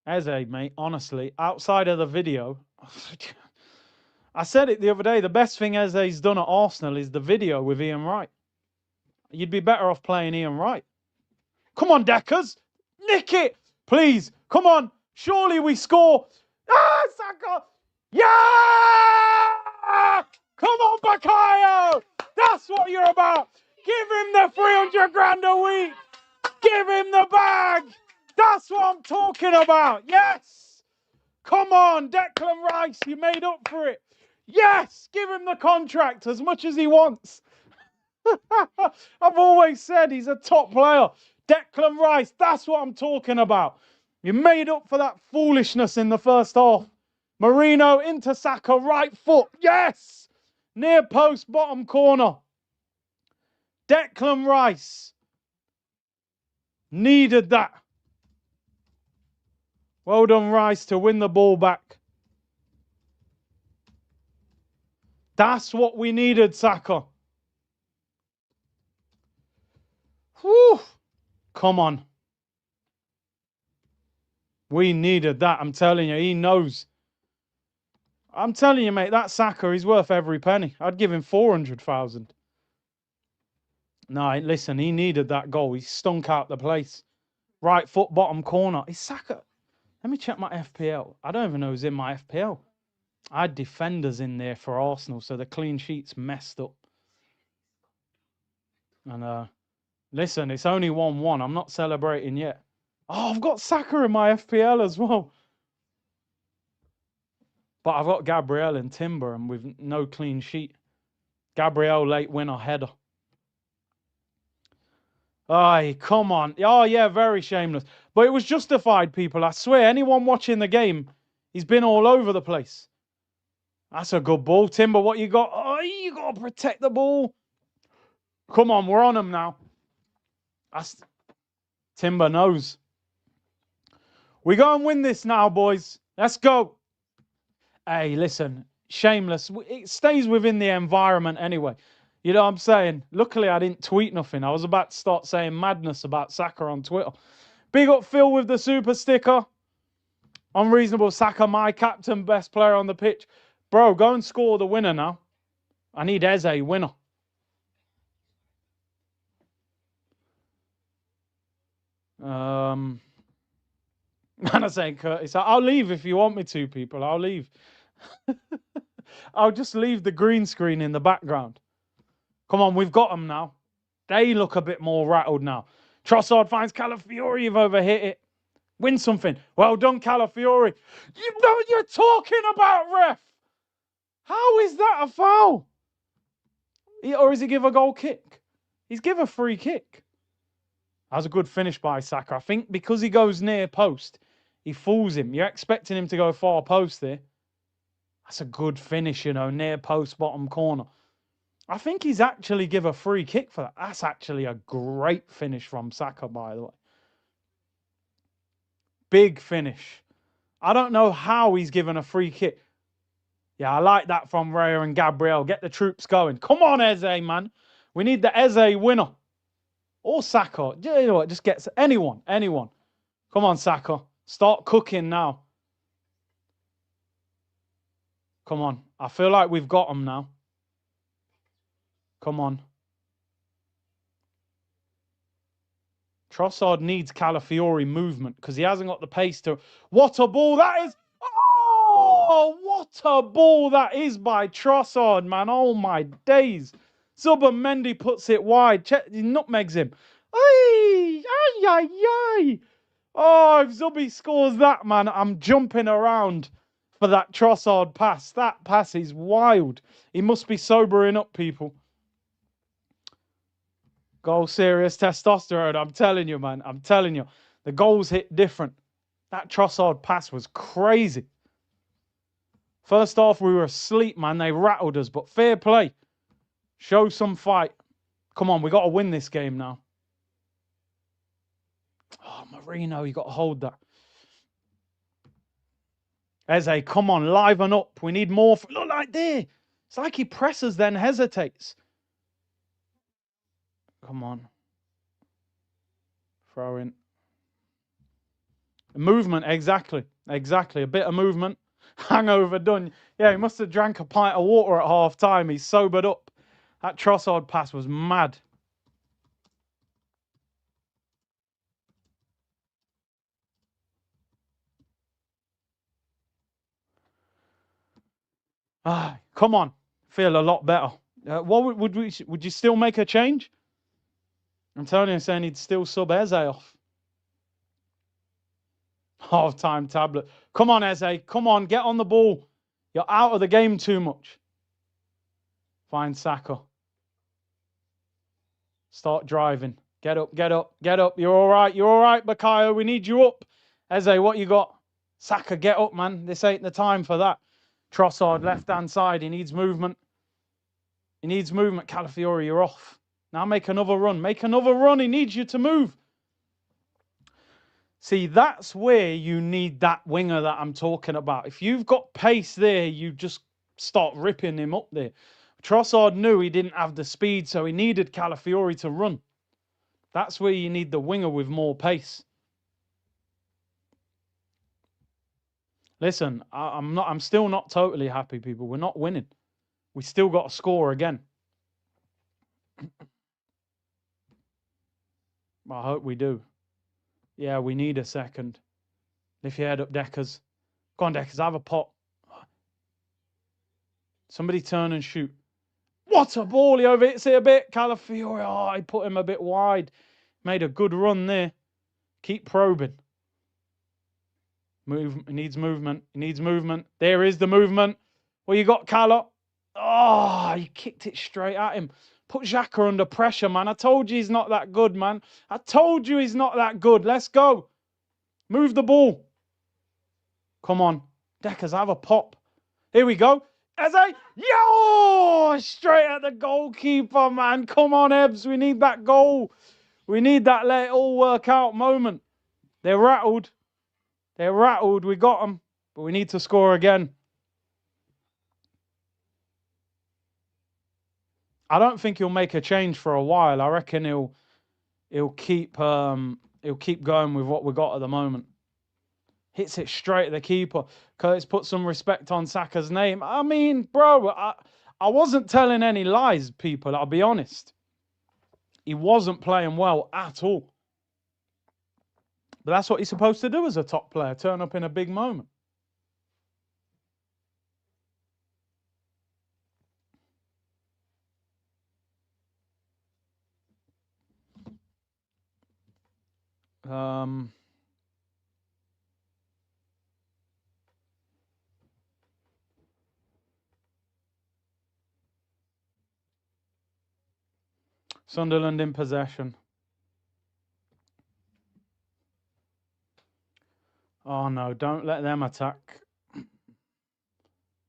Eze, mate, honestly, outside of the video... I said it the other day, the best thing Eze's done at Arsenal is the video with Ian Wright. You'd be better off playing Ian Wright. Come on, Deckers! Nick it! Please, come on! Surely we score! Ah, Xhaka! Yeah! Come on, Bakayo! That's what you're about! Give him the 300 grand a week! Give him the bag! That's what I'm talking about! Yes! Come on, Declan Rice, you made up for it! Yes! Give him the contract as much as he wants! I've always said he's a top player. Declan Rice, that's what I'm talking about. You made up for that foolishness in the first half. Marino into Xhaka, right foot. Yes! Near post, bottom corner. Declan Rice needed that. Well done, Rice, to win the ball back. That's what we needed, Xhaka. Whew. Come on. We needed that. I'm telling you, he knows. I'm telling you, mate, that Xhaka is worth every penny. I'd give him 400,000. No, listen, he needed that goal. He stunk out the place. Right foot, bottom corner. Is Xhaka? Let me check my FPL. I don't even know who's in my FPL. I had defenders in there for Arsenal, so the clean sheet's messed up. And listen, it's only 1-1. I'm not celebrating yet. Oh, I've got Xhaka in my FPL as well. But I've got Gabriel and Timber, and with no clean sheet. Gabriel late winner header. Aye, come on. Oh, yeah, very shameless. But it was justified, people. I swear, anyone watching the game, he's been all over the place. That's a good ball. Timber, what you got? Oh, you got to protect the ball. Come on, we're on him now. Timber knows. We go and win this now, boys. Let's go. Hey, listen, shameless. It stays within the environment anyway. You know what I'm saying? Luckily, I didn't tweet nothing. I was about to start saying madness about Xhaka on Twitter. Big up Phil with the super sticker. Unreasonable Xhaka, my captain, best player on the pitch. Bro, go and score the winner now. I need Eze, winner. Man, I'm saying Curtis, I'll leave if you want me to, people. I'll leave. I'll just leave the green screen in the background. Come on, we've got them now. They look a bit more rattled now. Trossard finds Calafiori. You've overhit it. Win something. Well done, Calafiori. You know what you're talking about, ref. How is that a foul? Or does he give a goal kick? He's give a free kick. That was a good finish by Xhaka. I think because he goes near post, he fools him. You're expecting him to go far post there. That's a good finish, you know, near post, bottom corner. I think he's actually give a free kick for that. That's actually a great finish from Xhaka, by the way. Big finish. I don't know how he's given a free kick. Yeah, I like that from Raya and Gabriel. Get the troops going. Come on, Eze, man. We need the Eze winner. Or Saka. You know what? Just get anyone. Come on, Saka. Start cooking now. Come on. I feel like we've got them now. Come on. Trossard needs Calafiori movement because he hasn't got the pace to... What a ball that is! Oh, what a ball that is by Trossard, man. Oh, my days. Mendy puts it wide. He nutmegs him. Ay, ay, ay, ay. Oh, if Zubby scores that, man, I'm jumping around for that Trossard pass. That pass is wild. He must be sobering up, people. Goal serious testosterone. I'm telling you, man. I'm telling you. The goals hit different. That Trossard pass was crazy. First half, we were asleep, man. They rattled us, but fair play. Show some fight. Come on, we got to win this game now. Oh, Marino, you got to hold that. Eze, come on, liven up. We need more. Look like there. It's like he presses, then hesitates. Come on. Throw in. Movement, exactly. Exactly. A bit of movement. Hangover done. Yeah, he must have drank a pint of water at half time. He's sobered up. That Trossard pass was mad. Ah, come on. Feel a lot better. What would you still make a change? Antonio saying he'd still sub Eze off. Half-time tablet. Come on, Eze. Come on, get on the ball. You're out of the game too much. Find Saka. Start driving. Get up, get up, get up. You're all right. You're all right, Bakayo. We need you up. Eze, what you got? Saka, get up, man. This ain't the time for that. Trossard, left-hand side. He needs movement. He needs movement. Calafiori, you're off. Now make another run. Make another run. He needs you to move. See, that's where you need that winger that I'm talking about. If you've got pace there, you just start ripping him up there. Trossard knew he didn't have the speed, so he needed Calafiori to run. That's where you need the winger with more pace. Listen, I'm still not totally happy, people. We're not winning. We still got to score again. I hope we do. Yeah, we need a second. Lift your head up, Deckers. Go on, Deckers, have a pot. Somebody turn and shoot. What a ball! He overhits it a bit. Calafiori, oh, he put him a bit wide. Made a good run there. Keep probing. Move. He needs movement. He needs movement. There is the movement. Well, you got Cala. Oh, he kicked it straight at him. Put Xhaka under pressure, man. I told you he's not that good, man. I told you he's not that good. Let's go. Move the ball. Come on. Deckers, have a pop. Here we go. Eze. Yo! Straight at the goalkeeper, man. Come on, Ebbs. We need that goal. We need that let it all work out moment. They're rattled. They're rattled. We got them. But we need to score again. I don't think he'll make a change for a while. I reckon he'll keep going with what we got at the moment. Hits it straight at the keeper. Curtis put some respect on Saka's name. I mean, bro, I wasn't telling any lies, people. I'll be honest. He wasn't playing well at all. But that's what he's supposed to do as a top player. Turn up in a big moment. Sunderland in possession. Oh, no. Don't let them attack.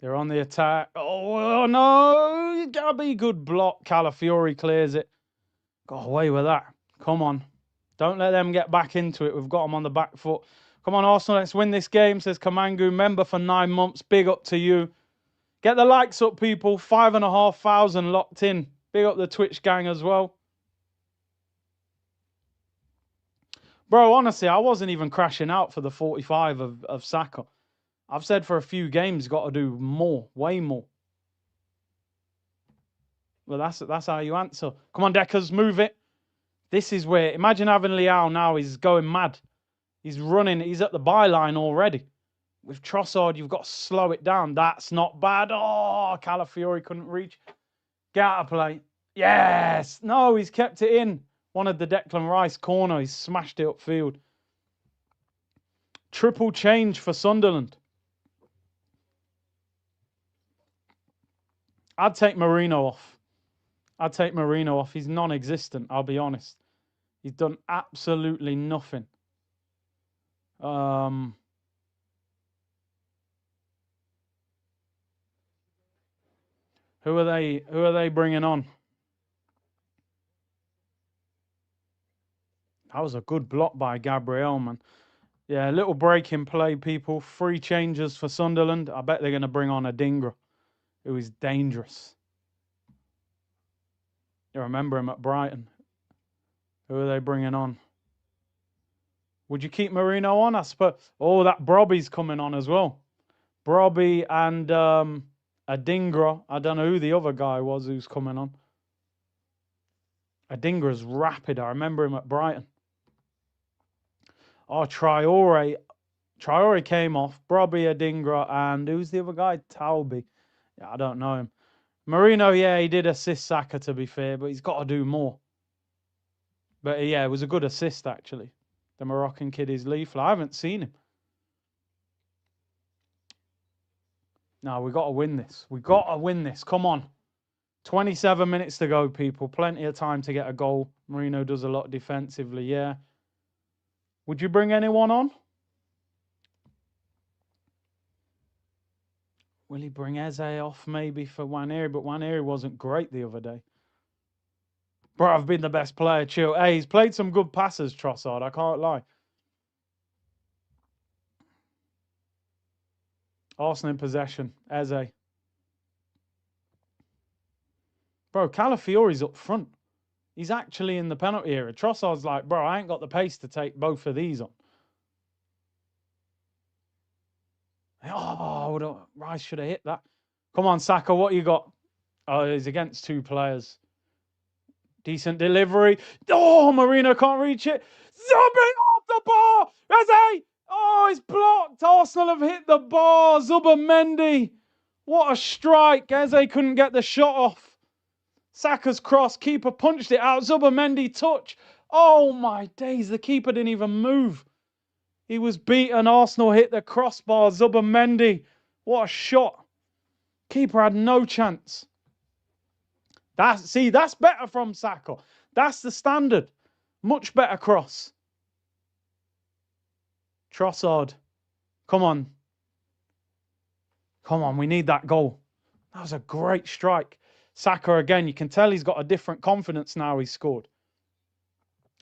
They're on the attack. Oh, no. You got to be good block. Calafiori clears it. Got away with that. Come on. Don't let them get back into it. We've got them on the back foot. Come on, Arsenal. Let's win this game, says Kamangu. Member for 9 months. Big up to you. Get the likes up, people. 5,500 locked in. Big up the Twitch gang as well. Bro, honestly, I wasn't even crashing out for the 45 of Saka. I've said for a few games, got to do more, way more. Well, that's how you answer. Come on, Deckers, move it. This is where, imagine having Leao now, he's going mad. He's running, he's at the byline already. With Trossard, you've got to slow it down. That's not bad. Oh, Calafiori couldn't reach. Get out of play. Yes. No, he's kept it in. Wanted the Declan Rice corner. He's smashed it upfield. Triple change for Sunderland. I'd take Marino off. He's non-existent, I'll be honest. He's done absolutely nothing. Who are they bringing on? That was a good block by Gabriel, man. Yeah, a little break in play, people. 3 changes for Sunderland. I bet they're going to bring on a Dingra, who is dangerous. You remember him at Brighton. Who are they bringing on? Would you keep Marino on? I suppose. Oh, that Brobby's coming on as well. Brobby and Adingra. I don't know who the other guy was who's coming on. Adingra's rapid. I remember him at Brighton. Oh, Traore. Traore came off. Brobby, Adingra, and who's the other guy? Talby. Yeah, I don't know him. Marino, yeah, he did assist Xhaka, to be fair, but he's got to do more. But yeah, it was a good assist, actually. The Moroccan kid is lethal. I haven't seen him. No, we got to win this. We got to win this. Come on. 27 minutes to go, people. Plenty of time to get a goal. Marino does a lot defensively, yeah. Would you bring anyone on? Will he bring Eze off maybe for Waneri? But Waneri wasn't great the other day. Bro, I've been the best player. Chill. Hey, he's played some good passes, Trossard. I can't lie. Arsenal in possession. Eze. Bro, Calafiori's up front. He's actually in the penalty area. Trossard's like, bro, I ain't got the pace to take both of these on. Oh, Rice should have hit that. Come on, Saka, what you got? Oh, he's against 2 players. Decent delivery. Oh, Marino can't reach it. Zubi off the bar. Eze. Oh, it's blocked. Arsenal have hit the bar. Zubimendi. What a strike. Eze couldn't get the shot off. Saka's cross. Keeper punched it out. Zubimendi touch. Oh, my days. The keeper didn't even move. He was beaten. Arsenal hit the crossbar. Zubimendi. What a shot. Keeper had no chance. That's better from Saka. That's the standard. Much better cross. Trossard. Come on. Come on, we need that goal. That was a great strike. Saka again, you can tell he's got a different confidence now he's scored.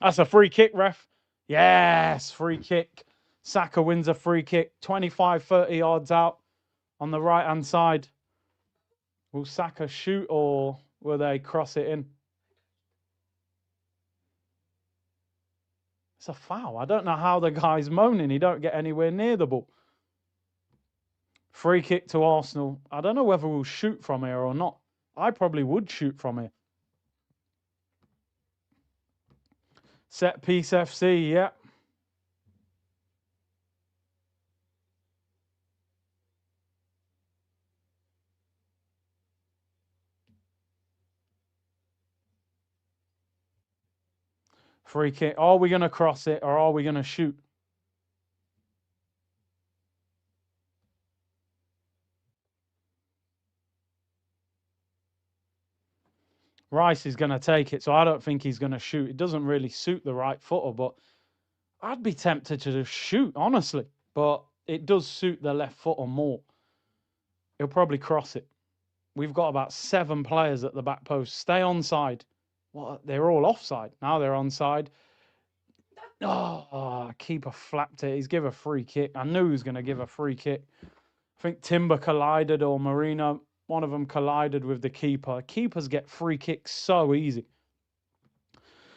That's a free kick, ref. Yes, free kick. Saka wins a free kick. 25, 30 yards out on the right-hand side. Will Saka shoot or will they cross it in? It's a foul. I don't know how the guy's moaning. He don't get anywhere near the ball. Free kick to Arsenal. I don't know whether we'll shoot from here or not. I probably would shoot from here. Set piece FC, yeah. Free kick. Are we going to cross it or are we going to shoot? Rice is going to take it, so I don't think he's going to shoot. It doesn't really suit the right footer, but I'd be tempted to just shoot, honestly. But it does suit the left footer more. He'll probably cross it. We've got about 7 players at the back post. Stay onside. What? They're all offside. Now they're onside. Oh, keeper flapped it. He's give a free kick. I knew he was going to give a free kick. I think Timber collided or Marino. One of them collided with the keeper. Keepers get free kicks so easy.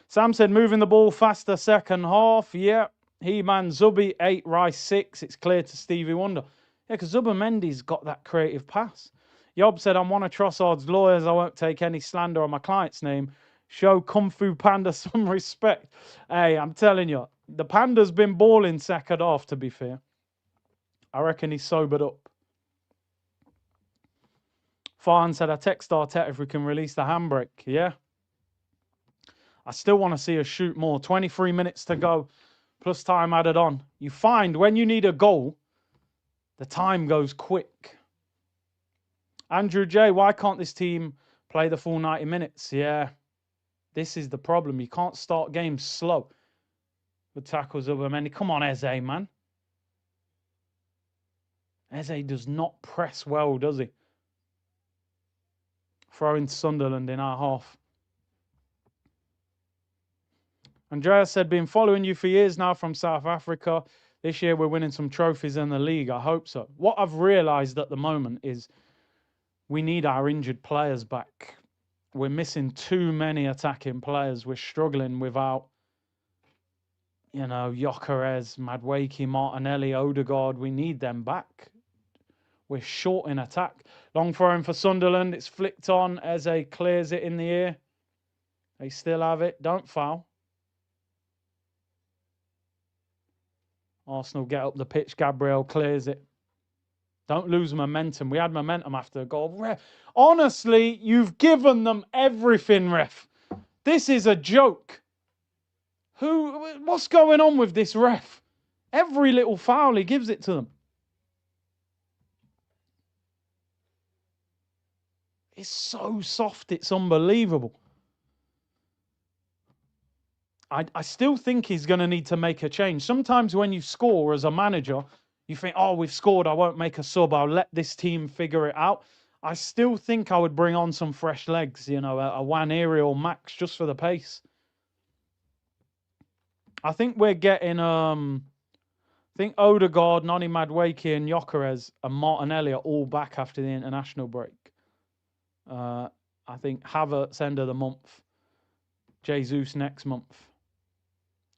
Sam said, moving the ball faster second half. Yeah. He-Man, Zubi, 8, Rice, 6. It's clear to Stevie Wonder. Yeah, because Zubimendi's got that creative pass. Yob said, I'm one of Trossard's lawyers. I won't take any slander on my client's name. Show Kung Fu Panda some respect. Hey, I'm telling you, the Panda's been balling second half, to be fair. I reckon he's sobered up. Farhan said, I text Arteta if we can release the handbrake. Yeah, I still want to see us shoot more. 23 minutes to go, plus time added on. You find when you need a goal, the time goes quick. Andrew J, why can't this team play the full 90 minutes? Yeah, this is the problem. You can't start games slow. With tackles over many. Come on, Eze, man. Eze does not press well, does he? Throwing Sunderland in our half. Andrea said, been following you for years now from South Africa. This year we're winning some trophies in the league. I hope so. What I've realised at the moment is we need our injured players back. We're missing too many attacking players. We're struggling without, you know, Gyökeres, Madueke, Martinelli, Odegaard. We need them back. We're short in attack. Long throwing for Sunderland. It's flicked on. Eze clears it in the air. They still have it. Don't foul. Arsenal get up the pitch. Gabriel clears it. Don't lose momentum. We had momentum after a goal. Honestly, you've given them everything, ref. This is a joke. What's going on with this ref? Every little foul, he gives it to them. It's so soft, it's unbelievable. I still think he's going to need to make a change. Sometimes when you score as a manager, you think, oh, we've scored, I won't make a sub, I'll let this team figure it out. I still think I would bring on some fresh legs, you know, a Waneri or Max just for the pace. I think we're getting, I think Odegaard, Noni Madueke and Gyökeres and Martinelli are all back after the international break. I think Havertz end of the month. Jesus next month.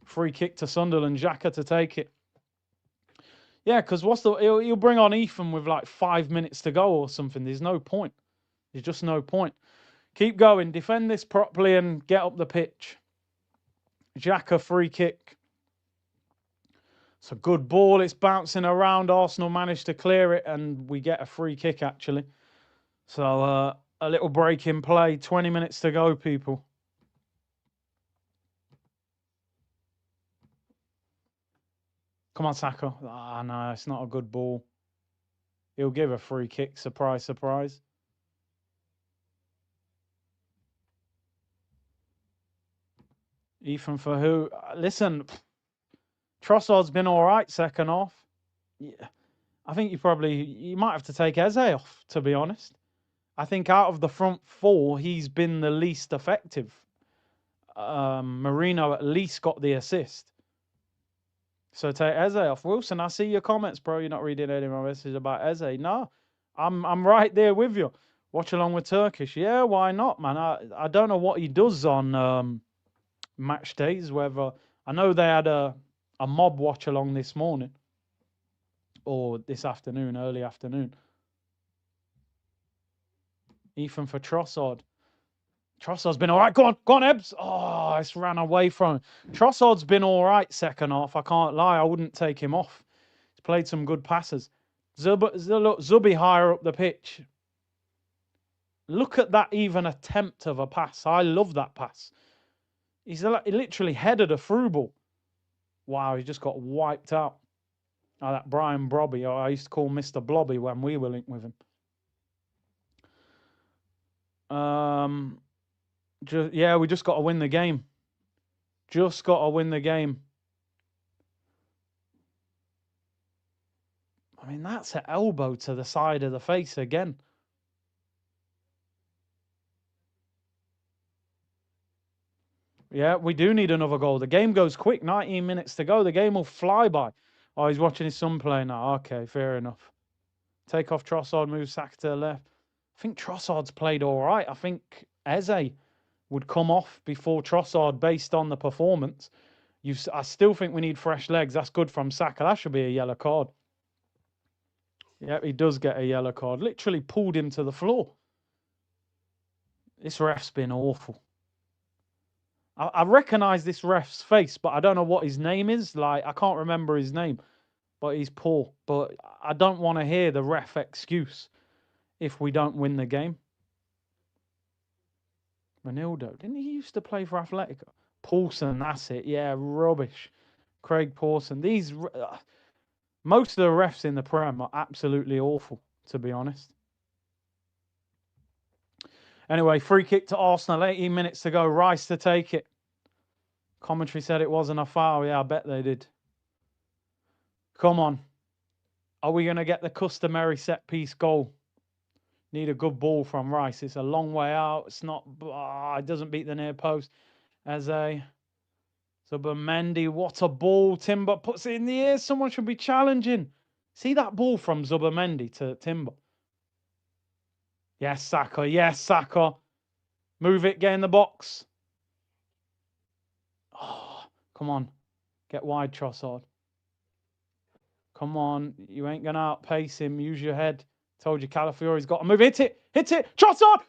Free kick to Sunderland, Xhaka to take it. Yeah, because he'll bring on Ethan with like 5 minutes to go or something. There's no point. There's just no point. Keep going. Defend this properly and get up the pitch. Xhaka free kick. It's a good ball. It's bouncing around. Arsenal managed to clear it and we get a free kick actually. So a little break in play. 20 minutes to go, people. Come on, Saka. Ah, no, it's not a good ball. He'll give a free kick. Surprise, surprise. Ethan for who? Listen, Trossard's been all right second half. Yeah, I think you might have to take Eze off, to be honest. I think out of the front four, he's been the least effective. Marino at least got the assist. So take Eze off. Wilson, I see your comments, bro. You're not reading any of my messages about Eze. No, I'm right there with you. Watch along with Turkish. Yeah, why not, man? I don't know what he does on match days. Whether I know they had a mob watch along this morning or this afternoon, early afternoon. Ethan for Trossard. Trossard's been all right. Go on, Ebbs. Oh, it's ran away from him. Trossard's been all right second half. I can't lie. I wouldn't take him off. He's played some good passes. Zubi higher up the pitch. Look at that even attempt of a pass. I love that pass. He literally headed a through ball. Wow, he just got wiped out. Oh, that Brian Brobby. I used to call Mr. Blobby when we were linked with him. Yeah, we just got to win the game. Just got to win the game. I mean, that's an elbow to the side of the face again. Yeah, we do need another goal. The game goes quick. 19 minutes to go. The game will fly by. Oh, he's watching his son play now. Okay, fair enough. Take off Trossard, move Saka to the left. I think Trossard's played all right. I think Eze would come off before Trossard based on the performance. I still think we need fresh legs. That's good from Saka. That should be a yellow card. Yeah, he does get a yellow card. Literally pulled him to the floor. This ref's been awful. I recognise this ref's face, but I don't know what his name is. Like, I can't remember his name, but he's poor. But I don't want to hear the ref excuse if we don't win the game. Ronaldo. Didn't he used to play for Atletico? Paulson, that's it. Yeah, rubbish. Craig Pawson. Most of the refs in the Prem are absolutely awful, to be honest. Anyway, free kick to Arsenal. 18 minutes to go. Rice to take it. Commentary said it wasn't a foul. Yeah, I bet they did. Come on. Are we going to get the customary set-piece goal? Need a good ball from Rice. It's a long way out. It's not... it doesn't beat the near post. Zubimendi, what a ball. Timber puts it in the air. Someone should be challenging. See that ball from Zubimendi to Timber? Yes, Xhaka. Yes, Xhaka. Move it. Get in the box. Oh, come on. Get wide, Trossard. Come on. You ain't going to outpace him. Use your head. Told you Calafiori's got to move. Hit it. Hit it. Trossard.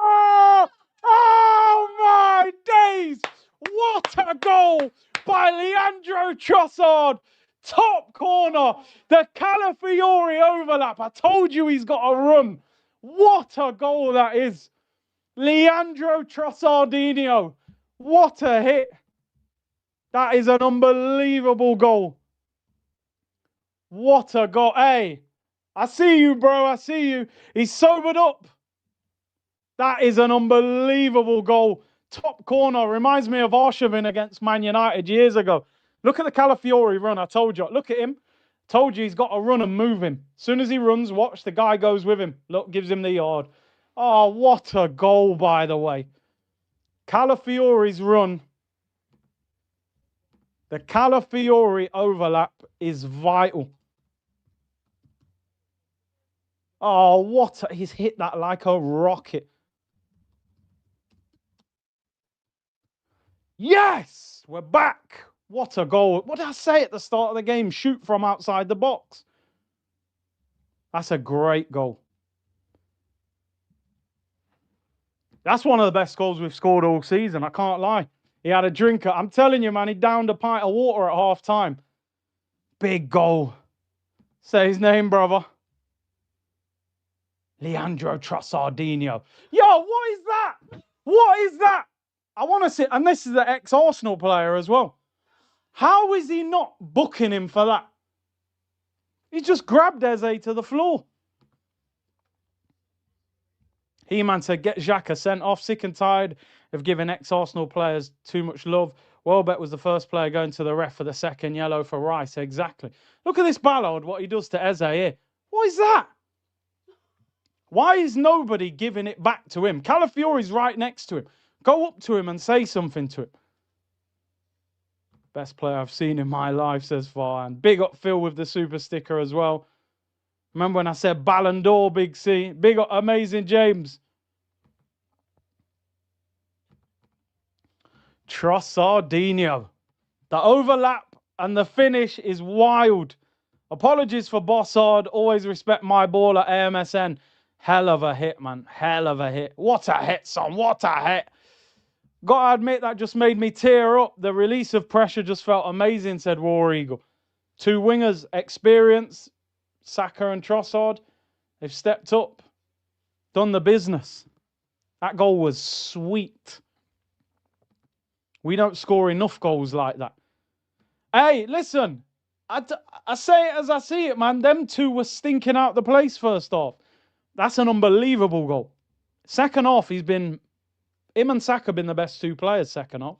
Ah! Oh my days! What a goal by Leandro Trossard! Top corner, the Calafiori overlap. I told you he's got a run. What a goal that is! Leandro Trossardinho. What a hit! That is an unbelievable goal. What a goal! Hey, I see you, bro. I see you. He's sobered up. That is an unbelievable goal. Top corner. Reminds me of Arshavin against Man United years ago. Look at the Calafiori run. I told you. Look at him. Told you he's got to run and move him. As soon as he runs, watch, the guy goes with him. Look, gives him the yard. Oh, what a goal, by the way. Calafiori's run. The Calafiori overlap is vital. Oh, he's hit that like a rocket. Yes, we're back. What a goal. What did I say at the start of the game? Shoot from outside the box. That's a great goal. That's one of the best goals we've scored all season. I can't lie. He had a drinker. I'm telling you, man, he downed a pint of water at half time. Big goal. Say his name, brother. Leandro Trossardinho. Yo, what is that? What is that? I want to see, and this is the ex-Arsenal player as well. How is he not booking him for that? He just grabbed Eze to the floor. He-Man said, get Xhaka sent off. Sick and tired of giving ex-Arsenal players too much love. Welbeck was the first player going to the ref for the second yellow for Rice. Exactly. Look at this Ballard, what he does to Eze here. What is that? Why is nobody giving it back to him? Calafiori's right next to him. Go up to him and say something to him. Best player I've seen in my life, says Farhan. Big up Phil with the super sticker as well. Remember when I said Ballon d'Or, Big C? Big up Amazing James. Trossardinho. The overlap and the finish is wild. Apologies for Bossard. Always respect my ball at AMSN. Hell of a hit, man. Hell of a hit. What a hit, son. What a hit. Gotta admit, that just made me tear up. The release of pressure just felt amazing, said War Eagle. Two wingers, experience, Xhaka and Trossard. They've stepped up, done the business. That goal was sweet. We don't score enough goals like that. Hey, listen. I say it as I see it, man. Them two were stinking out the place first half. That's an unbelievable goal. Second half, him and Xhaka have been the best two players second half.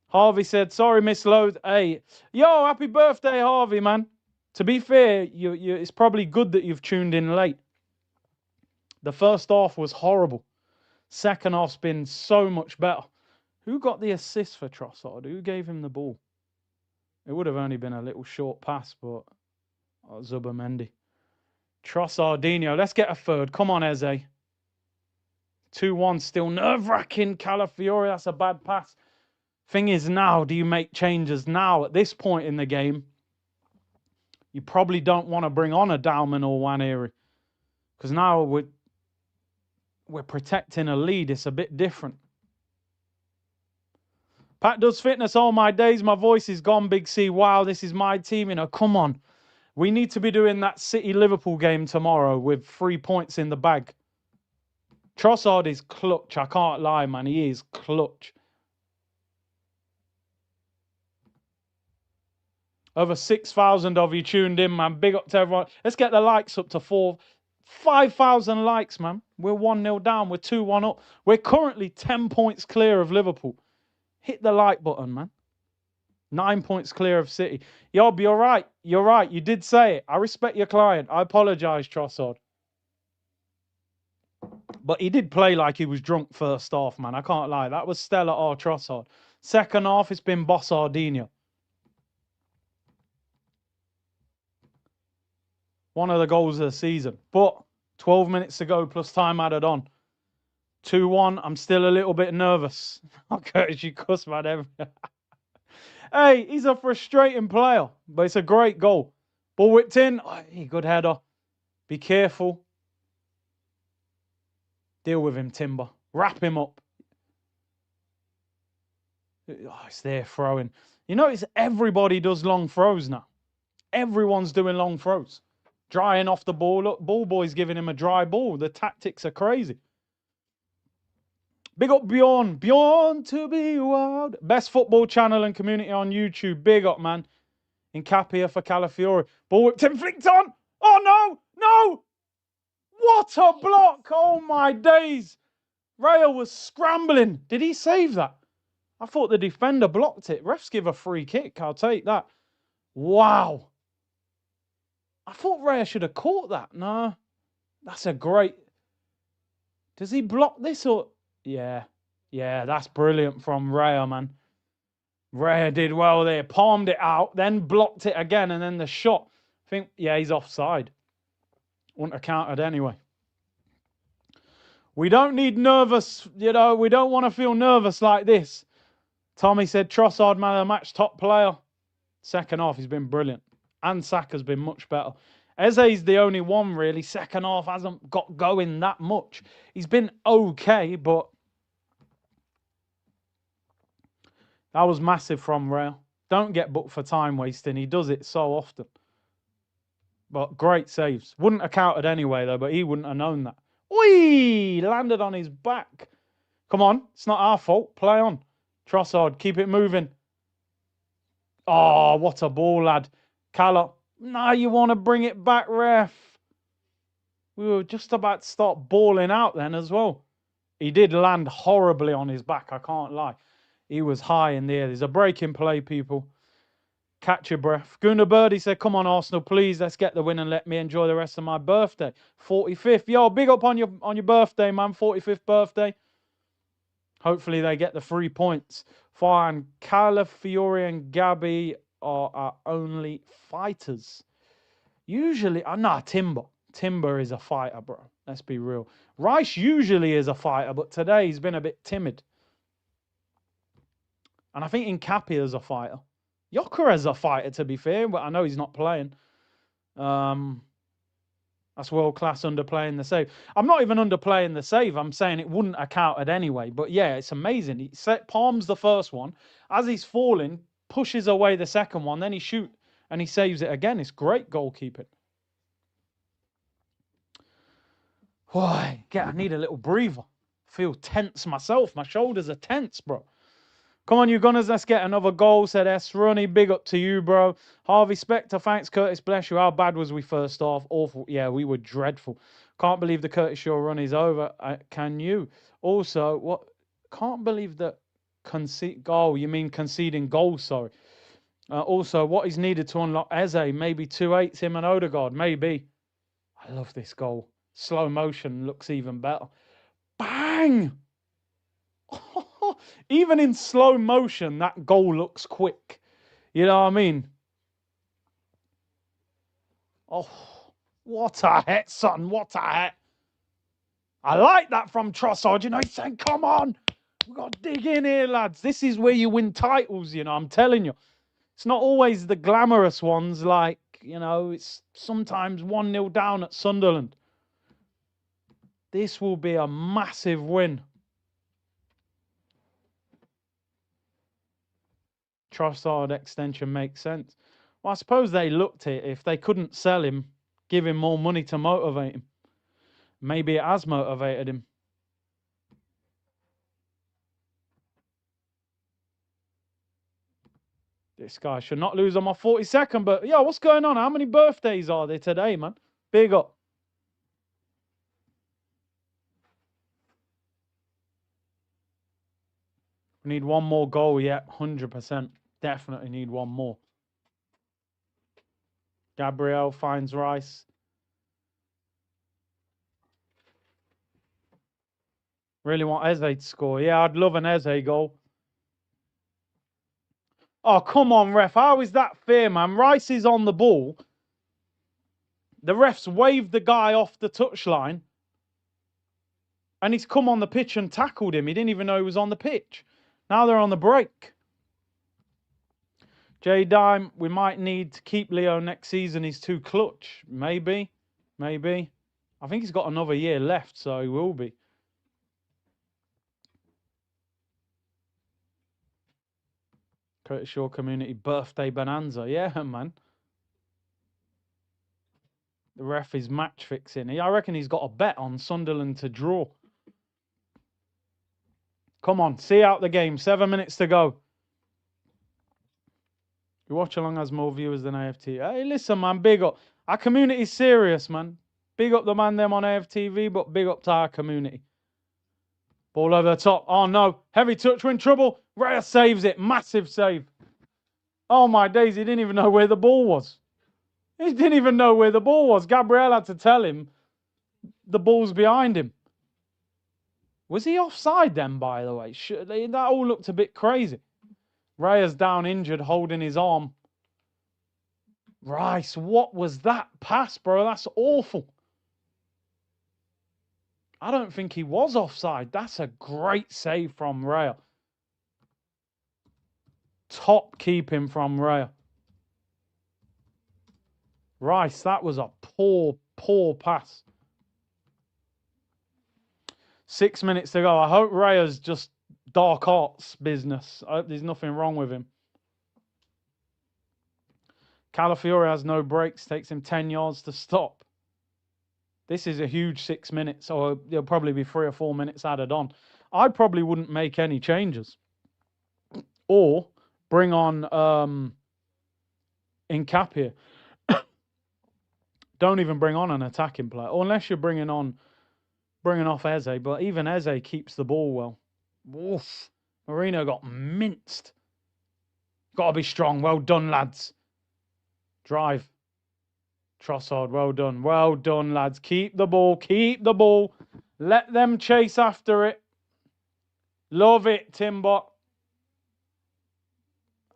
Harvey said, sorry, Miss Loath. Hey, yo, happy birthday, Harvey, man. To be fair, it's probably good that you've tuned in late. The first half was horrible. Second half's been so much better. Who got the assist for Trossard? Who gave him the ball? It would have only been a little short pass, but Zubimendi. Trossardinho. Let's get a third. Come on, Eze. 2-1 still nerve-wracking. Calafiori, that's a bad pass. Thing is now, do you make changes now at this point in the game? You probably don't want to bring on a Dalman or Waneri. Because now we're protecting a lead. It's a bit different. Pat does fitness all my days. My voice is gone, Big C. Wow, this is my team. You know, come on. We need to be doing that City-Liverpool game tomorrow with 3 points in the bag. Trossard is clutch. I can't lie, man. He is clutch. Over 6,000 of you tuned in, man. Big up to everyone. Let's get the likes up to 5,000 likes, man. We're 1-0 down. We're 2-1 up. We're currently 10 points clear of Liverpool. Hit the like button, man. 9 points clear of City. Yob, you're right. You're right. You did say it. I respect your client. I apologise, Trossard. But he did play like he was drunk first half, man. I can't lie. That was Stella or Trossard. Second half, it's been Bossardinho. One of the goals of the season. But 12 minutes to go plus time added on. 2-1. I'm still a little bit nervous. Okay, you cuss, man. Hey, he's a frustrating player. But it's a great goal. Ball whipped in. Oh, good header. Be careful. Deal with him, Timber. Wrap him up. Oh, it's there throwing. You notice everybody does long throws now. Everyone's doing long throws. Drying off the ball. Look, ball boy's giving him a dry ball. The tactics are crazy. Big up Bjorn. Bjorn to be wild. Best football channel and community on YouTube. Big up, man. In Capia for Calafiore. Ball whipped in, flicked on. Oh, no. No. What a block. Oh, my days. Raya was scrambling. Did he save that? I thought the defender blocked it. Refs give a free kick. I'll take that. Wow. I thought Raya should have caught that. No. That's a great... Does he block this or... Yeah. Yeah, that's brilliant from Raya, man. Raya did well there. Palmed it out, then blocked it again, and then the shot. I think, yeah, he's offside. Wouldn't have counted anyway. We don't need nervous, you know, we don't want to feel nervous like this. Tommy said Trossard, man of the match, top player. Second half, he's been brilliant. And Saka's been much better. Eze's the only one, really. Second half hasn't got going that much. He's been okay, but that was massive from Rail. Don't get booked for time wasting. He does it so often. But great saves. Wouldn't have counted anyway, though, but he wouldn't have known that. Whee! Landed on his back. Come on. It's not our fault. Play on. Trossard, keep it moving. Oh, what a ball, lad. Calla. Nah, you want to bring it back, ref. We were just about to start balling out then as well. He did land horribly on his back, I can't lie. He was high in the air. There's a break in play, people. Catch your breath. Guna Birdie said, come on, Arsenal, please. Let's get the win and let me enjoy the rest of my birthday. 45th. Yo, big up on your birthday, man. 45th birthday. Hopefully they get the 3 points. Fine. Calafiore and Gabby are our only fighters. Usually, nah, Timber. Timber is a fighter, bro. Let's be real. Rice usually is a fighter, but today he's been a bit timid. And I think Nkapia is a fighter. Yoker is a fighter, to be fair, but I know he's not playing. That's world-class underplaying the save. I'm not even underplaying the save. I'm saying it wouldn't have counted anyway. But yeah, it's amazing. He palms the first one. As he's falling, pushes away the second one. Then he shoots and he saves it again. It's great goalkeeping. Why? I need a little breather. I feel tense myself. My shoulders are tense, bro. Come on, you Gunners, let's get another goal, said S. Ronnie, big up to you, bro. Harvey Spector, thanks, Curtis, bless you. How bad was we first off? Awful. Yeah, we were dreadful. Can't believe the Curtis Shaw run is over. Can you? Also, what? Can't believe that concede goal. You mean conceding goals, sorry. Also, what is needed to unlock Eze? Maybe 2-8s, him and Odegaard. Maybe. I love this goal. Slow motion looks even better. Bang! Even in slow motion, that goal looks quick. You know what I mean? Oh, what a hit, son. What a hit. I like that from Trossard. You know, he's saying, come on. We've got to dig in here, lads. This is where you win titles, you know. I'm telling you. It's not always the glamorous ones like, you know, it's sometimes 1-0 down at Sunderland. This will be a massive win. Trossard extension makes sense. Well, I suppose they looked at it. If they couldn't sell him, give him more money to motivate him. Maybe it has motivated him. This guy should not lose on my 42nd, but yeah, what's going on? How many birthdays are there today, man? Big up. We need one more goal, yeah, 100%. Definitely need one more. Gabriel finds Rice. Really want Eze to score. Yeah, I'd love an Eze goal. Oh, come on, ref. How is that fair, man? Rice is on the ball. The ref's waved the guy off the touchline. And he's come on the pitch and tackled him. He didn't even know he was on the pitch. Now they're on the break. J Dime, we might need to keep Leo next season. He's too clutch. Maybe. Maybe. I think he's got another year left, so he will be. Curtis Shaw Community Birthday Bonanza. Yeah, man. The ref is match fixing. I reckon he's got a bet on Sunderland to draw. Come on, see out the game. 7 minutes to go. Your Watchalong has more viewers than AFT. Hey, listen, man, big up. Our community's serious, man. Big up the man them on AFTV, but big up to our community. Ball over the top. Oh, no. Heavy touch. We're in trouble. Raya saves it. Massive save. Oh, my days. He didn't even know where the ball was. He didn't even know where the ball was. Gabriel had to tell him the ball's behind him. Was he offside then, by the way? That all looked a bit crazy. Raya's down injured, holding his arm. Rice, what was that pass, bro? That's awful. I don't think he was offside. That's a great save from Raya. Top keeping from Raya. Rice, that was a poor, poor pass. 6 minutes to go. I hope Raya's just dark arts business. I hope there's nothing wrong with him. Calafiore has no brakes. Takes him 10 yards to stop. This is a huge 6 minutes, or there'll probably be 3 or 4 minutes added on. I probably wouldn't make any changes. Or bring on Nkapia. Don't even bring on an attacking player. Or unless you're bringing off Eze. But even Eze keeps the ball well. Woof. Marino got minced. Got to be strong. Well done, lads. Drive. Trossard, well done. Well done, lads. Keep the ball. Keep the ball. Let them chase after it. Love it, Timbot.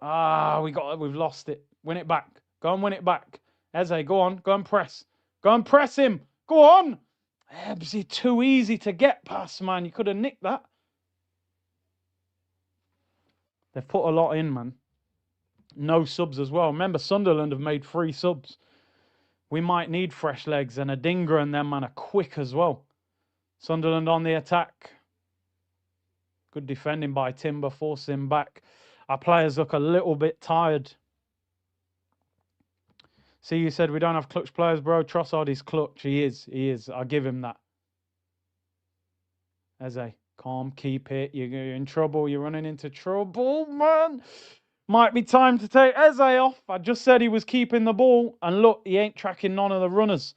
Ah, we've lost it. Win it back. Go and win it back. Eze, go on. Go and press. Go and press him. Go on. Ebbsy, too easy to get past, man. You could have nicked that. They've put a lot in, man. No subs as well. Remember, Sunderland have made 3 subs. We might need fresh legs, and a Dinger and them, man, are quick as well. Sunderland on the attack. Good defending by Timber, forcing him back. Our players look a little bit tired. See, you said we don't have clutch players, bro. Trossard is clutch. He is. He is. I'll give him that. Eze, calm, keep it. You're in trouble. You're running into trouble, man. Might be time to take Eze off. I just said he was keeping the ball. And look, he ain't tracking none of the runners.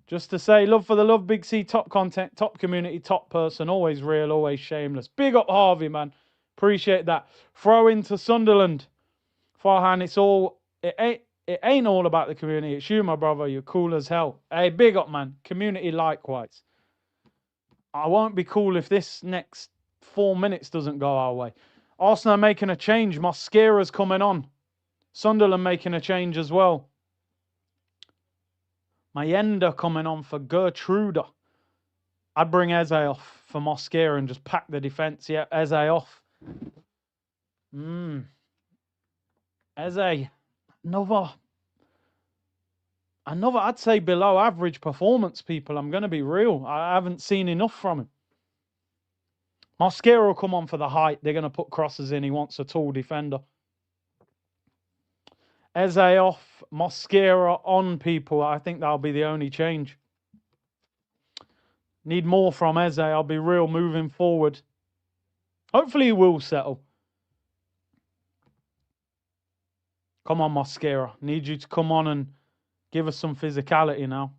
Just to say, love for the love, Big C, top content, top community, top person. Always real, always shameless. Big up Harvey, man. Appreciate that. Throw into Sunderland. Farhan, it ain't all about the community. It's you, my brother. You're cool as hell. Hey, big up, man. Community likewise. I won't be cool if this next 4 minutes doesn't go our way. Arsenal making a change. Mosquera's coming on. Sunderland making a change as well. Mayenda coming on for Gertruda. I'd bring Eze off for Mosquera and just pack the defence. Yeah, Eze off. Eze. Another, I'd say, below average performance, people. I'm going to be real. I haven't seen enough from him. Mosquera will come on for the height. They're going to put crosses in. He wants a tall defender. Eze off, Mosquera on, people. I think that'll be the only change. Need more from Eze, I'll be real, moving forward. Hopefully he will settle. Come on, Mosquera. Need you to come on and give us some physicality now.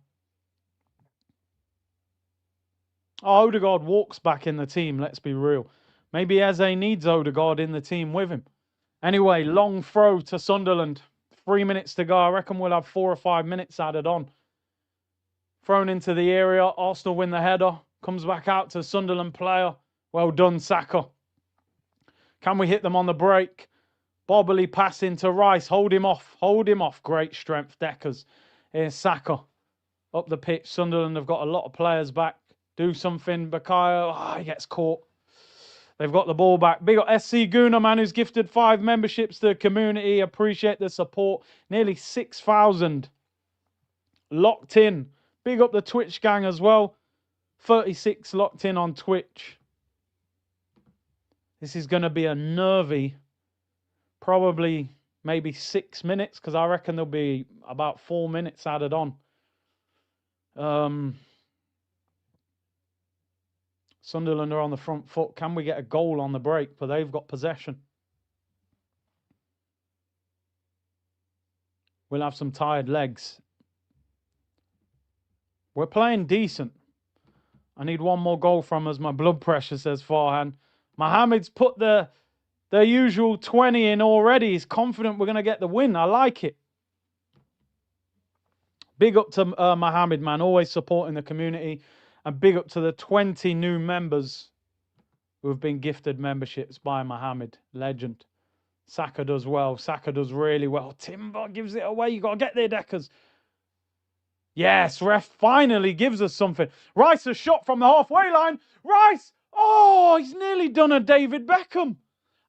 Oh, Odegaard walks back in the team, let's be real. Maybe Eze needs Odegaard in the team with him. Anyway, long throw to Sunderland. 3 minutes to go. I reckon we'll have 4 or 5 minutes added on. Thrown into the area. Arsenal win the header. Comes back out to Sunderland player. Well done, Xhaka. Can we hit them on the break? Bobbly pass into Rice. Hold him off. Hold him off. Great strength, Deckers. Here's Xhaka. Up the pitch. Sunderland have got a lot of players back. Do something. Bakayo. Oh, he gets caught. They've got the ball back. Big up SC Guna, man, who's gifted 5 memberships to the community. Appreciate the support. Nearly 6,000 locked in. Big up the Twitch gang as well. 36 locked in on Twitch. This is going to be a nervy, probably maybe 6 minutes, because I reckon there'll be about 4 minutes added on. Sunderland are on the front foot. Can we get a goal on the break? But they've got possession. We'll have some tired legs. We're playing decent. I need one more goal from us. My blood pressure, says Farhan. Mohamed's put the usual 20 in already. He's confident we're going to get the win. I like it. Big up to Mohamed, man. Always supporting the community. And big up to the 20 new members who have been gifted memberships by Mohamed. Legend. Saka does well. Saka does really well. Timber gives it away. You got to get there, Deckers. Yes, ref finally gives us something. Rice, a shot from the halfway line. Rice! Oh, he's nearly done a David Beckham.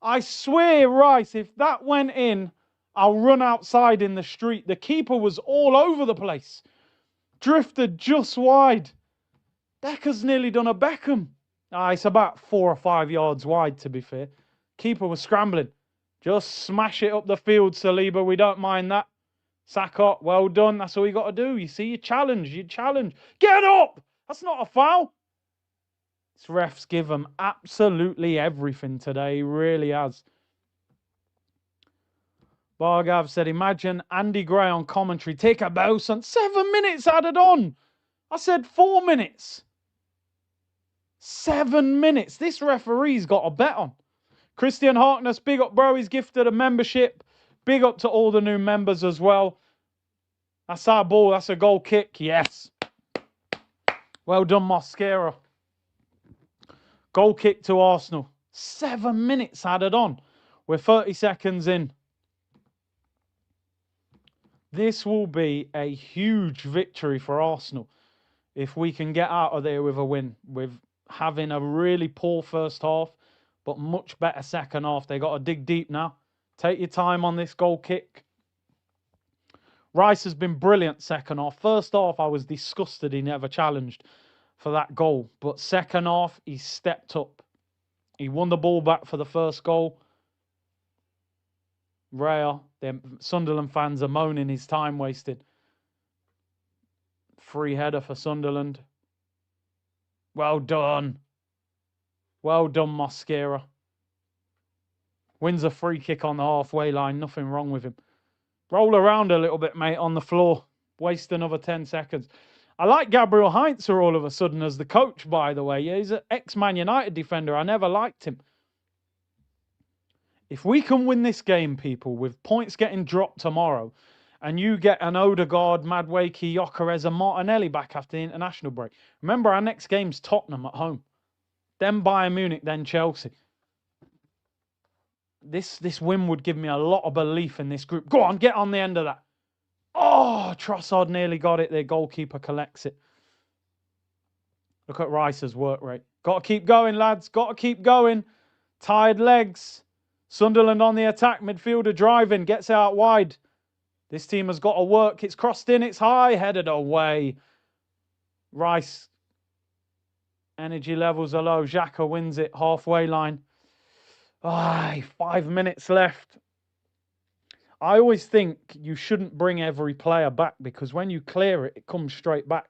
I swear, Rice, if that went in, I'll run outside in the street. The keeper was all over the place. Drifted just wide. Decker's nearly done a Beckham. It's about 4 or 5 yards wide, to be fair. Keeper was scrambling. Just smash it up the field, Saliba. We don't mind that. Saka, well done. That's all you got to do. You see, you challenge. Get up! That's not a foul. This refs give them absolutely everything today. He really has. Bargav said, imagine Andy Gray on commentary. Take a bow, son. 7 minutes added on. I said 4 minutes. 7 minutes. This referee's got a bet on. Christian Harkness, big up, bro. He's gifted a membership. Big up to all the new members as well. That's our ball. That's a goal kick. Yes. Well done, Mosquera. Goal kick to Arsenal. 7 minutes added on. We're 30 seconds in. This will be a huge victory for Arsenal if we can get out of there with a win. With having a really poor first half, but much better second half. They got to dig deep now. Take your time on this goal kick. Rice has been brilliant second half. First half, I was disgusted he never challenged for that goal. But second half, he stepped up. He won the ball back for the first goal. Rare. The Sunderland fans are moaning his time wasted. Free header for Sunderland. Well done. Well done, Mosquera. Wins a free kick on the halfway line. Nothing wrong with him. Roll around a little bit, mate, on the floor. Waste another 10 seconds. I like Gabriel Heinzer all of a sudden as the coach, by the way. Yeah, he's an ex-Man United defender. I never liked him. If we can win this game, people, with points getting dropped tomorrow, and you get an Odegaard, Madueke, Gyökeres and Martinelli back after the international break. Remember, our next game's Tottenham at home. Then Bayern Munich, then Chelsea. This win would give me a lot of belief in this group. Go on, get on the end of that. Oh, Trossard nearly got it. Their goalkeeper collects it. Look at Rice's work rate. Got to keep going, lads. Got to keep going. Tired legs. Sunderland on the attack. Midfielder driving. Gets out wide. This team has got to work. It's crossed in. It's high. Headed away. Rice. Energy levels are low. Xhaka wins it. Halfway line. 5 minutes left. I always think you shouldn't bring every player back because when you clear it, it comes straight back.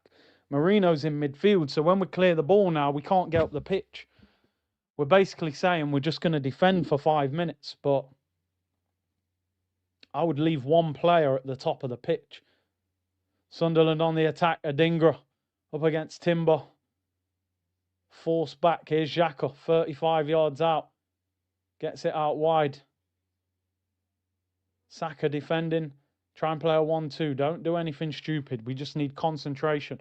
Marino's in midfield, so when we clear the ball now, we can't get up the pitch. We're basically saying we're just going to defend for 5 minutes, but I would leave one player at the top of the pitch. Sunderland on the attack, Adingra up against Timber. Force back, here's Xhaka, 35 yards out. Gets it out wide. Xhaka defending. Try and play a 1-2. Don't do anything stupid. We just need concentration.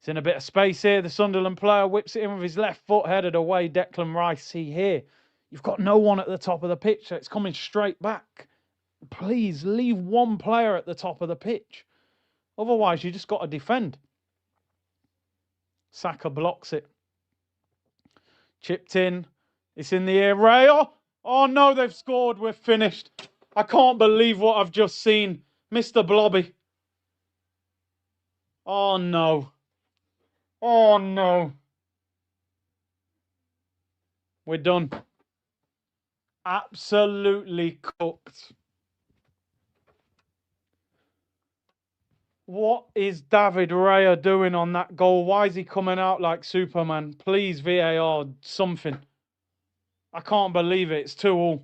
He's in a bit of space here. The Sunderland player whips it in with his left foot, headed away. Declan Rice, see here. You've got no one at the top of the pitch, so it's coming straight back. Please leave one player at the top of the pitch. Otherwise, you just got to defend. Xhaka blocks it. Chipped in. It's in the air. Rayo. Oh no, they've scored. We're finished. I can't believe what I've just seen. Mr. Blobby. Oh no. Oh no. We're done. Absolutely cooked. What is David Raya doing on that goal? Why is he coming out like Superman? Please, VAR, something. I can't believe it. It's 2-2.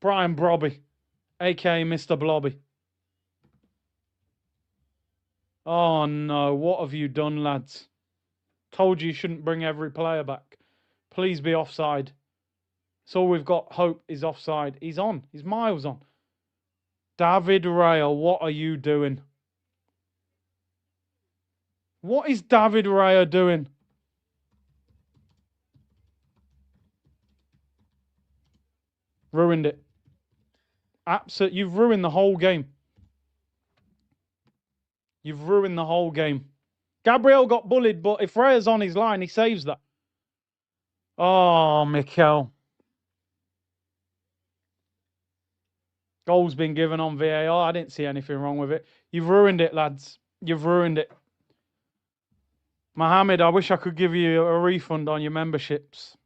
Brian Brobby, a.k.a. Mr. Blobby. Oh, no. What have you done, lads? Told you shouldn't bring every player back. Please be offside. That's all we've got. Hope is offside. He's on. He's miles on. David Raya, what are you doing? What is David Raya doing? Ruined it. Absolutely. You've ruined the whole game. You've ruined the whole game. Gabriel got bullied, but if Raya's on his line, he saves that. Oh, Mikel. Goal's been given on VAR. I didn't see anything wrong with it. You've ruined it, lads. You've ruined it. Mohammed, I wish I could give you a refund on your memberships.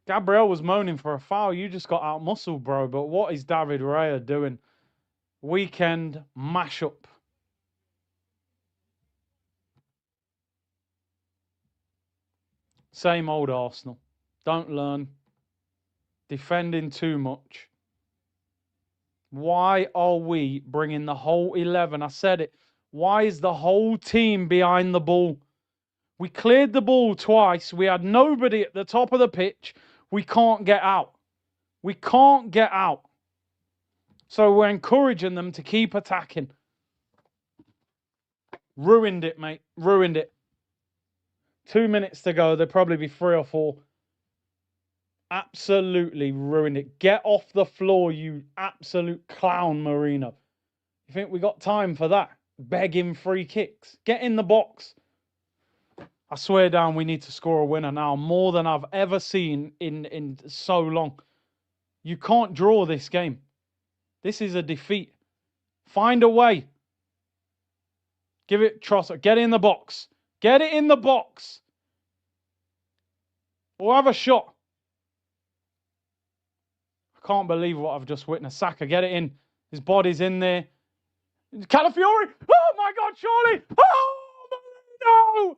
Gabriel was moaning for a foul. You just got out-muscled, bro. But what is David Raya doing? Weekend mashup. Same old Arsenal. Don't learn. Defending too much. Why are we bringing the whole 11? I said it. Why is the whole team behind the ball? We cleared the ball twice. We had nobody at the top of the pitch. We can't get out. We can't get out. So we're encouraging them to keep attacking. Ruined it, mate. Ruined it. 2 minutes to go. There'll probably be 3 or 4. Absolutely ruined it. Get off the floor, you absolute clown, Marino. You think we got time for that? Begging free kicks. Get in the box. I swear down we need to score a winner now. More than I've ever seen in so long. You can't draw this game. This is a defeat. Find a way. Give it Trossard. Get in the box. Get it in the box. Or have a shot. I can't believe what I've just witnessed. Saka, get it in. His body's in there. Calafiori. Oh my God, surely. Oh no.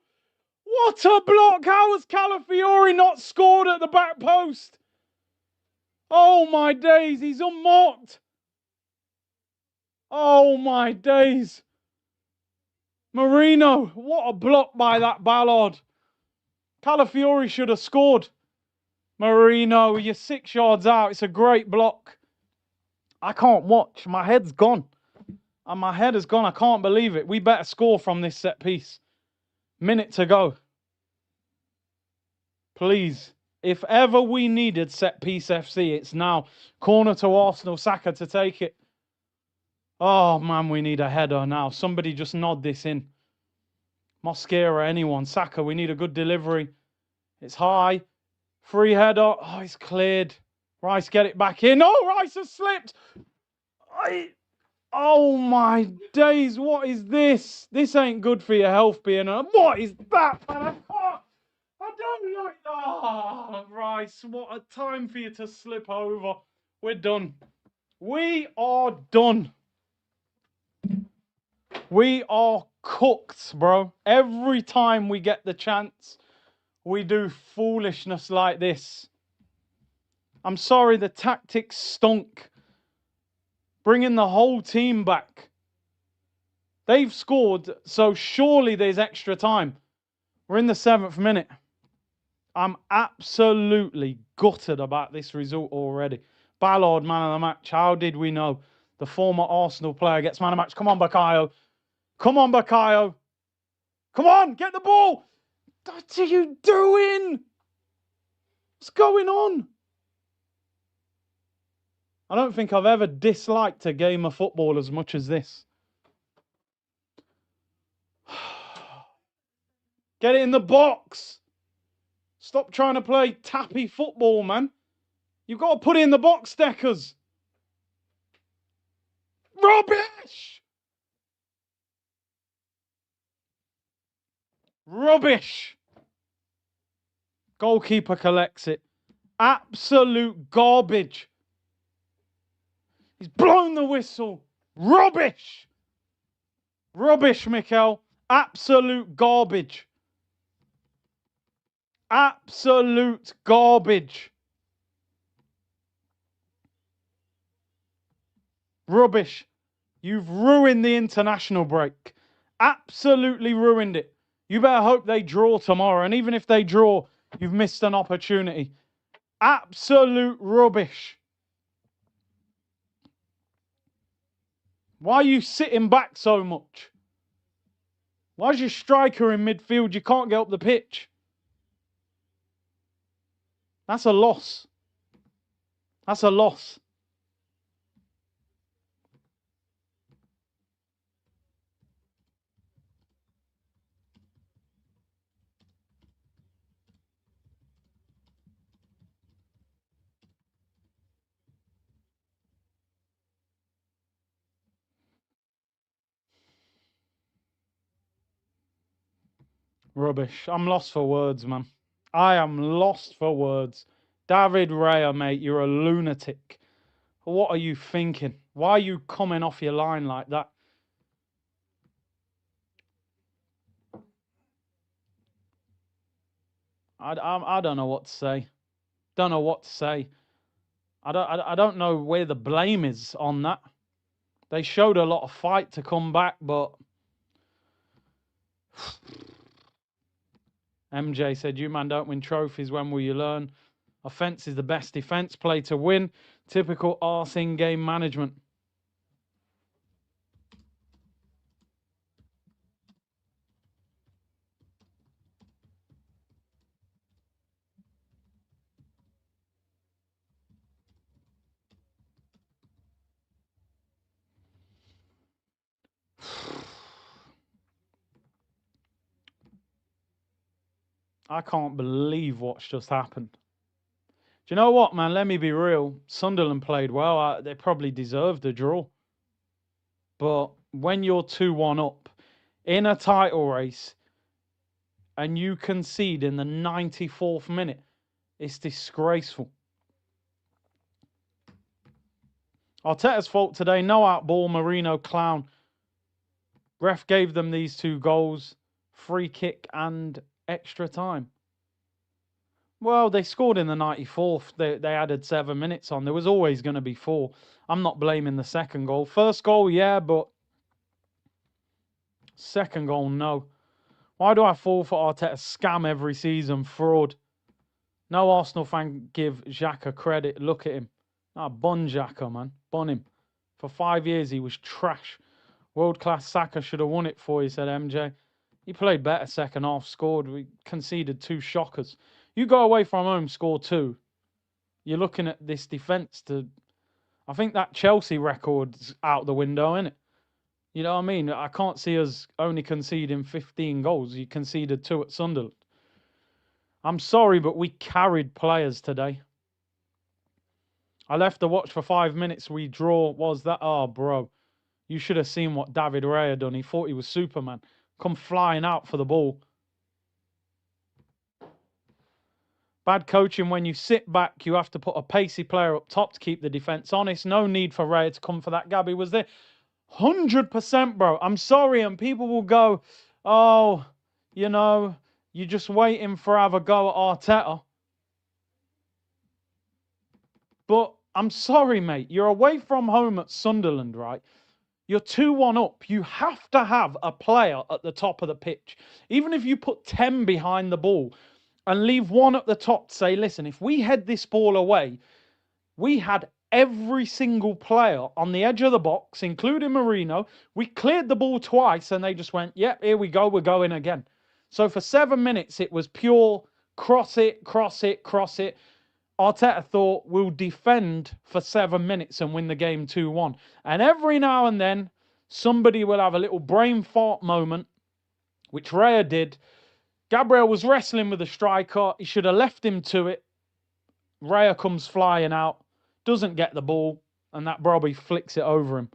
What a block. How has Calafiori not scored at the back post? Oh my days. He's unmarked. Oh my days. Marino. What a block by that Ballard. Calafiori should have scored. Marino, you're 6 yards out. It's a great block. I can't watch. My head's gone. And my head has gone. I can't believe it. We better score from this set piece. Minute to go. Please. If ever we needed set piece FC, it's now. Corner to Arsenal. Saka to take it. Oh, man, we need a header now. Somebody just nod this in. Mosquera, anyone. Saka, we need a good delivery. It's high. Free header. Oh, it's cleared. Rice, get it back in. Oh, Rice has slipped. Oh, my days. What is this? This ain't good for your health being. What is that, man? I don't like that. Ah, Rice, what a time for you to slip over. We're done. We are done. We are cooked, bro. Every time we get the chance, we do foolishness like this. I'm sorry, the tactics stunk. Bringing the whole team back. They've scored, so surely there's extra time. We're in the 7th minute. I'm absolutely gutted about this result already. Ballard, man of the match. How did we know? The former Arsenal player gets man of the match. Come on, Bakayo. Come on, Bakayo. Come on, get the ball. What are you doing? What's going on? I don't think I've ever disliked a game of football as much as this. Get it in the box. Stop trying to play tappy football, man. You've got to put it in the box, Deckers. Rubbish! Rubbish! Goalkeeper collects it. Absolute garbage. He's blown the whistle. Rubbish! Rubbish, Mikel. Absolute garbage. Absolute garbage. Rubbish. You've ruined the international break. Absolutely ruined it. You better hope they draw tomorrow. And even if they draw, you've missed an opportunity. Absolute rubbish. Why are you sitting back so much? Why is your striker in midfield? You can't get up the pitch. That's a loss. That's a loss. Rubbish. I'm lost for words, man. I am lost for words. David Raya, mate, you're a lunatic. What are you thinking? Why are you coming off your line like that? I don't know what to say. Don't know what to say. I don't know where the blame is on that. They showed a lot of fight to come back, but MJ said, "You man don't win trophies. When will you learn? Offense is the best defense. Play to win. Typical arse in-game management." I can't believe what's just happened. Do you know what, man? Let me be real. Sunderland played well. They probably deserved a draw. But when you're 2-1 up in a title race and you concede in the 94th minute, it's disgraceful. Arteta's fault today. No outball. Marino clown. Ref gave them these 2 goals. Free kick and extra time. Well, they scored in the 94th. They added 7 minutes on. There was always going to be 4. I'm not blaming the second goal. First goal, yeah, but second goal, no. Why do I fall for Arteta? Scam every season. Fraud. No Arsenal fan give Xhaka credit. Look at him. Bun Xhaka, man. Bun him. For 5 years, he was trash. World-class Saka should have won it for you, said MJ. He played better second half, scored. We conceded 2 shockers. You go away from home, score 2. You're looking at this defence to... I think that Chelsea record's out the window, isn't it? You know what I mean? I can't see us only conceding 15 goals. You conceded 2 at Sunderland. I'm sorry, but we carried players today. I left the watch for 5 minutes. We draw. Was that? Oh, bro. You should have seen what David Raya done. He thought he was Superman. Come flying out for the ball. Bad coaching when you sit back, you have to put a pacey player up top to keep the defence honest. No need for Raya to come for that. Gabby was there. 100%, bro. I'm sorry, and people will go, oh, you know, you're just waiting for have a go at Arteta. But I'm sorry, mate. You're away from home at Sunderland, right? You're 2-1 up. You have to have a player at the top of the pitch. Even if you put 10 behind the ball and leave one at the top to say, listen, if we head this ball away, we had every single player on the edge of the box, including Marino. We cleared the ball twice and they just went, yep, here we go, we're going again. So for 7 minutes, it was pure cross it, cross it, cross it. Arteta thought, we'll defend for 7 minutes and win the game 2-1. And every now and then, somebody will have a little brain fart moment, which Raya did. Gabriel was wrestling with the striker. He should have left him to it. Raya comes flying out, doesn't get the ball, and that Brobby flicks it over him.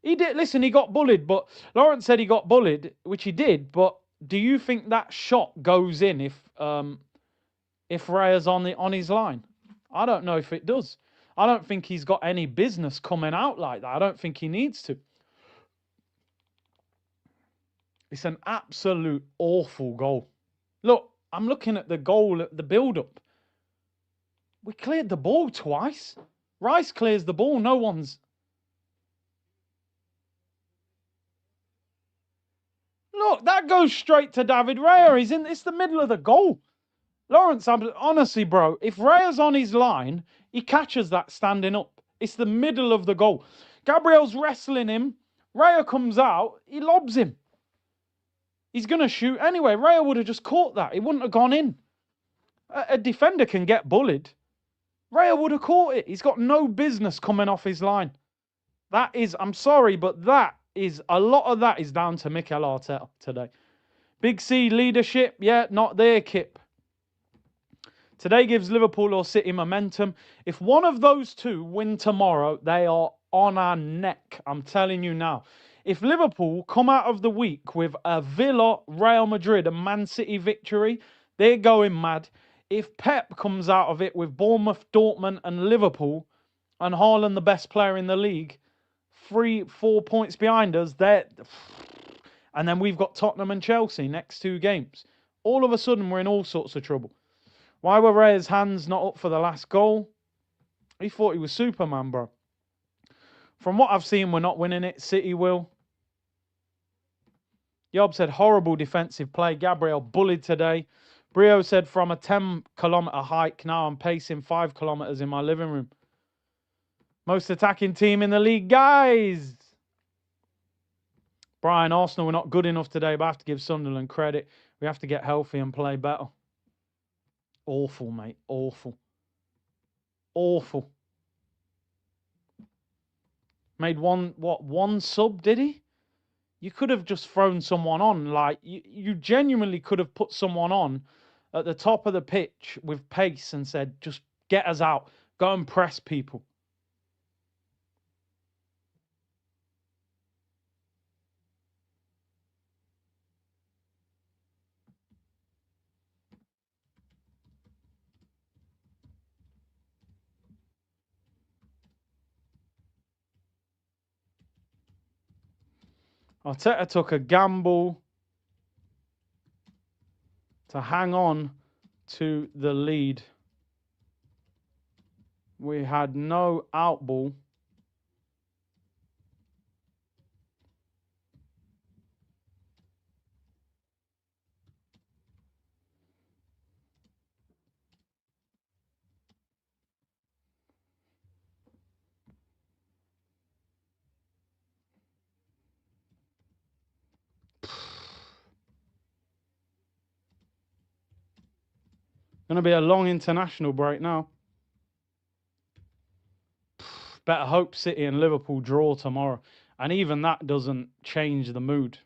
He did, listen, he got bullied, but Lawrence said he got bullied, which he did, but do you think that shot goes in if Raya's on his line? I don't know if it does. I don't think he's got any business coming out like that. I don't think he needs to. It's an absolute awful goal. Look, I'm looking at the goal, the build-up. We cleared the ball twice. Rice clears the ball. No one's... Look, that goes straight to David Raya. It's the middle of the goal. Lawrence, honestly, bro, if Raya's on his line, he catches that standing up. It's the middle of the goal. Gabriel's wrestling him. Raya comes out. He lobs him. He's going to shoot anyway. Raya would have just caught that. It wouldn't have gone in. A defender can get bullied. Raya would have caught it. He's got no business coming off his line. That is, I'm sorry, but that is, a lot of that is down to Mikel Arteta today. Big C leadership, yeah, not there, Kip. Today gives Liverpool or City momentum. If one of those two win tomorrow, they are on our neck. I'm telling you now. If Liverpool come out of the week with a Villa, Real Madrid and Man City victory, they're going mad. If Pep comes out of it with Bournemouth, Dortmund and Liverpool, and Haaland the best player in the league, 3-4 points behind us, and then we've got Tottenham and Chelsea next 2 games. All of a sudden, we're in all sorts of trouble. Why were Raya's hands not up for the last goal? He thought he was Superman, bro. From what I've seen, we're not winning it. City will. Yob said, horrible defensive play. Gabriel bullied today. Brio said, from a 10-kilometre hike, now I'm pacing 5 kilometres in my living room. Most attacking team in the league, guys. Brian, Arsenal were not good enough today, but I have to give Sunderland credit. We have to get healthy and play better. Awful, mate. Awful. Awful. Made one sub, did he? You could have just thrown someone on. Like, you genuinely could have put someone on at the top of the pitch with pace and said, just get us out. Go and press people. Arteta took a gamble to hang on to the lead. We had no outball. Going to be a long international break now. Better hope City and Liverpool draw tomorrow. And even that doesn't change the mood.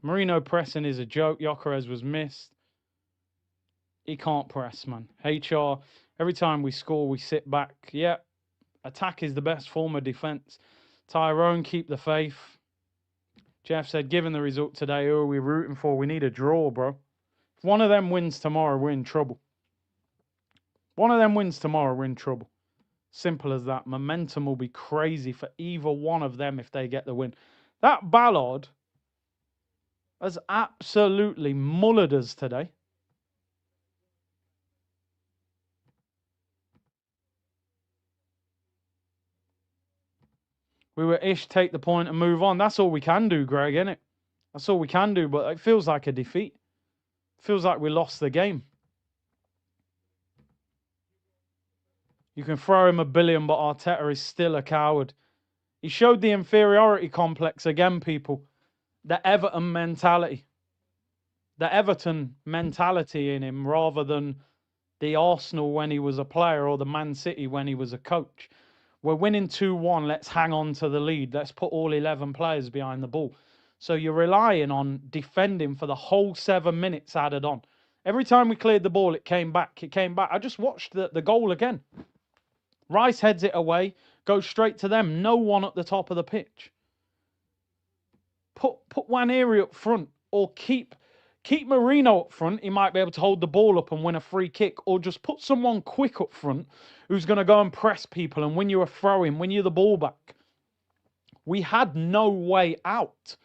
Marino pressing is a joke. Gyökeres was missed. He can't press, man. HR, every time we score, we sit back. Yeah, attack is the best form of defence. Tyrone, keep the faith. Jeff said, given the result today, who are we rooting for? We need a draw, bro. If one of them wins tomorrow, we're in trouble. One of them wins tomorrow, we're in trouble. Simple as that. Momentum will be crazy for either one of them if they get the win. That Ballard has absolutely mullered us today. We were ish, take the point and move on. That's all we can do, Greg, innit? That's all we can do, but it feels like a defeat. It feels like we lost the game. You can throw him a billion, but Arteta is still a coward. He showed the inferiority complex again, people. The Everton mentality. The Everton mentality in him rather than the Arsenal when he was a player or the Man City when he was a coach. We're winning 2-1. Let's hang on to the lead. Let's put all 11 players behind the ball. So you're relying on defending for the whole 7 minutes added on. Every time we cleared the ball, it came back. It came back. I just watched the goal again. Rice heads it away, goes straight to them. No one at the top of the pitch. Put Waneri up front or keep Marino up front. He might be able to hold the ball up and win a free kick, or just put someone quick up front who's going to go and press people and win you a throw-in, win you the ball back. We had no way out.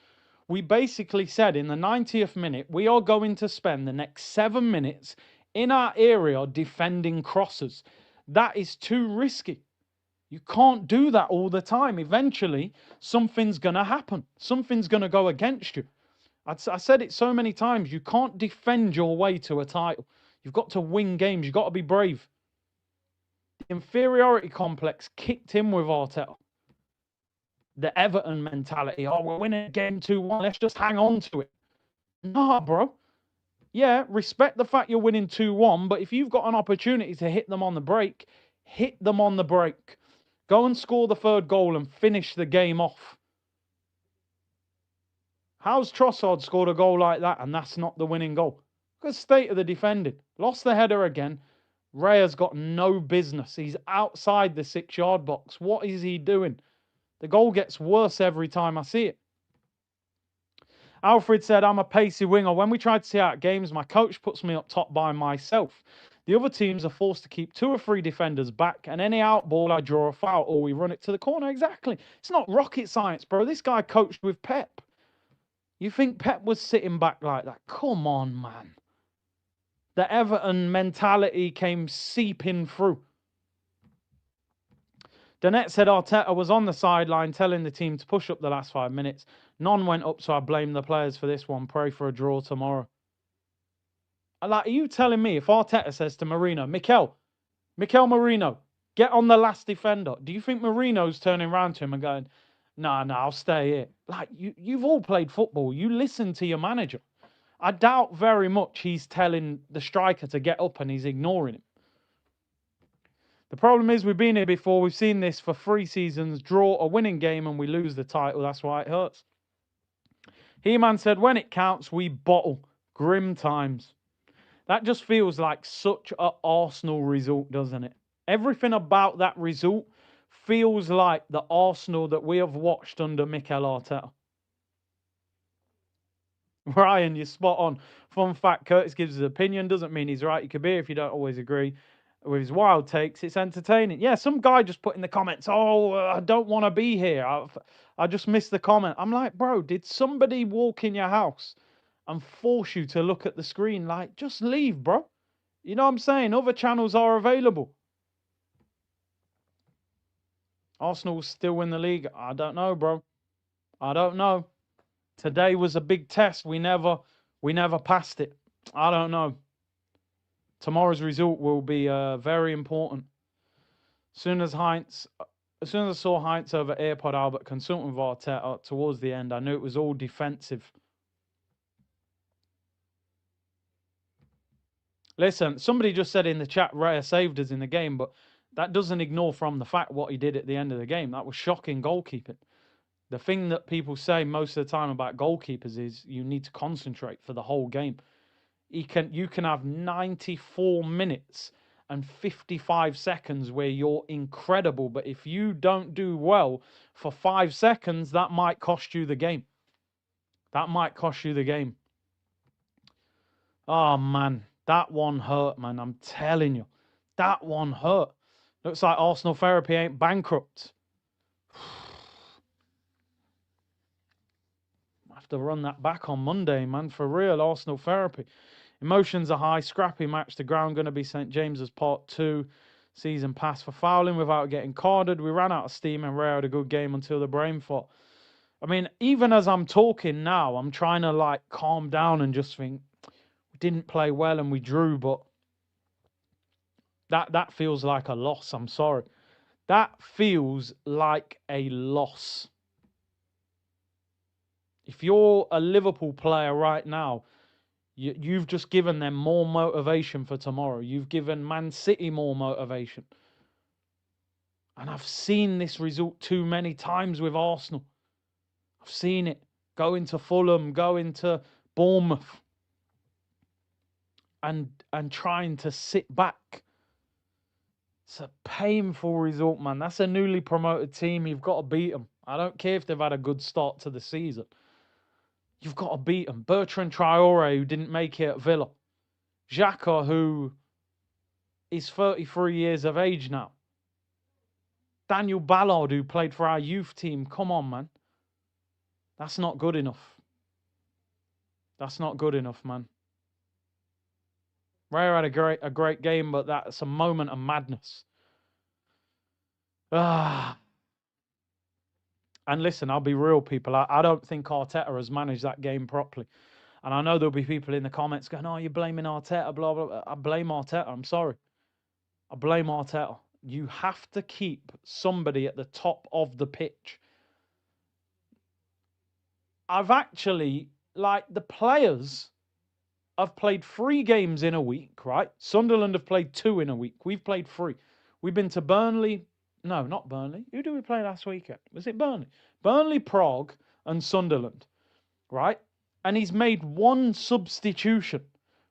We basically said in the 90th minute, we are going to spend the next 7 minutes in our area defending crosses. That is too risky. You can't do that all the time. Eventually, something's going to happen. Something's going to go against you. I said it so many times. You can't defend your way to a title. You've got to win games. You've got to be brave. The inferiority complex kicked in with Arteta. The Everton mentality. Oh, we're winning a game 2-1. Let's just hang on to it. Nah, bro. Yeah, respect the fact you're winning 2-1, but if you've got an opportunity to hit them on the break, hit them on the break. Go and score the third goal and finish the game off. How's Trossard scored a goal like that and that's not the winning goal? Look at the state of the defending. Lost the header again. Raya's got no business. He's outside the 6-yard box. What is he doing? The goal gets worse every time I see it. Alfred said, I'm a pacey winger. When we try to see out games, my coach puts me up top by myself. The other teams are forced to keep 2 or 3 defenders back, and any out ball, I draw a foul or we run it to the corner. Exactly. It's not rocket science, bro. This guy coached with Pep. You think Pep was sitting back like that? Come on, man. The Everton mentality came seeping through. Danette said Arteta was on the sideline telling the team to push up the last 5 minutes. None went up, so I blame the players for this one. Pray for a draw tomorrow. Like, are you telling me if Arteta says to Marino, Mikel Marino, get on the last defender, do you think Marino's turning around to him and going, nah, I'll stay here? Like, you've all played football. You listen to your manager. I doubt very much he's telling the striker to get up and he's ignoring him. The problem is we've been here before. We've seen this for 3 seasons. Draw a winning game and we lose the title. That's why it hurts. He-Man said, when it counts, we bottle. Grim times. That just feels like such an Arsenal result, doesn't it? Everything about that result feels like the Arsenal that we have watched under Mikel Arteta. Ryan, you're spot on. Fun fact, Curtis gives his opinion. Doesn't mean he's right. You could be if you don't always agree with his wild takes. It's entertaining. Yeah, some guy just put in the comments, I don't want to be here. I just missed the comment. I'm like, bro, did somebody walk in your house and force you to look at the screen? Like, just leave, bro. You know what I'm saying? Other channels are available. Arsenal will still win the league. I don't know, bro. I don't know. Today was a big test. We never passed it. I don't know. Tomorrow's result will be very important. As soon as I saw Heinz over AirPod Albert consulting with Arteta towards the end, I knew it was all defensive. Listen, somebody just said in the chat, Raya saved us in the game, but that doesn't ignore from the fact what he did at the end of the game. That was shocking goalkeeping. The thing that people say most of the time about goalkeepers is you need to concentrate for the whole game. You can have 94 minutes and 55 seconds where you're incredible, but if you don't do well for 5 seconds, that might cost you the game. That might cost you the game. Oh, man. That one hurt, man. I'm telling you. That one hurt. Looks like Arsenal therapy ain't bankrupt. I have to run that back on Monday, man. For real, Arsenal therapy. Emotions are high. Scrappy match. The ground going to be St. James's Part 2. Season pass for fouling without getting carded. We ran out of steam and Ray had a good game until the brain fought. I mean, even as I'm talking now, I'm trying to like calm down and just think we didn't play well and we drew, but that feels like a loss. I'm sorry. That feels like a loss. If you're a Liverpool player right now, you've just given them more motivation for tomorrow. You've given Man City more motivation. And I've seen this result too many times with Arsenal. I've seen it. Go into Fulham, go into Bournemouth. And trying to sit back. It's a painful result, man. That's a newly promoted team. You've got to beat them. I don't care if they've had a good start to the season. You've got to beat them. Bertrand Traore, who didn't make it at Villa. Xhaka, who is 33 years of age now. Daniel Ballard, who played for our youth team. Come on, man. That's not good enough. That's not good enough, man. Raya had a great game, but that's a moment of madness. And listen, I'll be real, people. I don't think Arteta has managed that game properly. And I know there'll be people in the comments going, oh, you're blaming Arteta, blah, blah, blah. I blame Arteta. I'm sorry. I blame Arteta. You have to keep somebody at the top of the pitch. I've actually, like, the players have played 3 games in a week, right? Sunderland have played 2 in a week. We've played 3. We've been to Burnley. No, not Burnley. Who did we play last weekend? Was it Burnley? Burnley, Prague, and Sunderland, right? And he's made 1 substitution.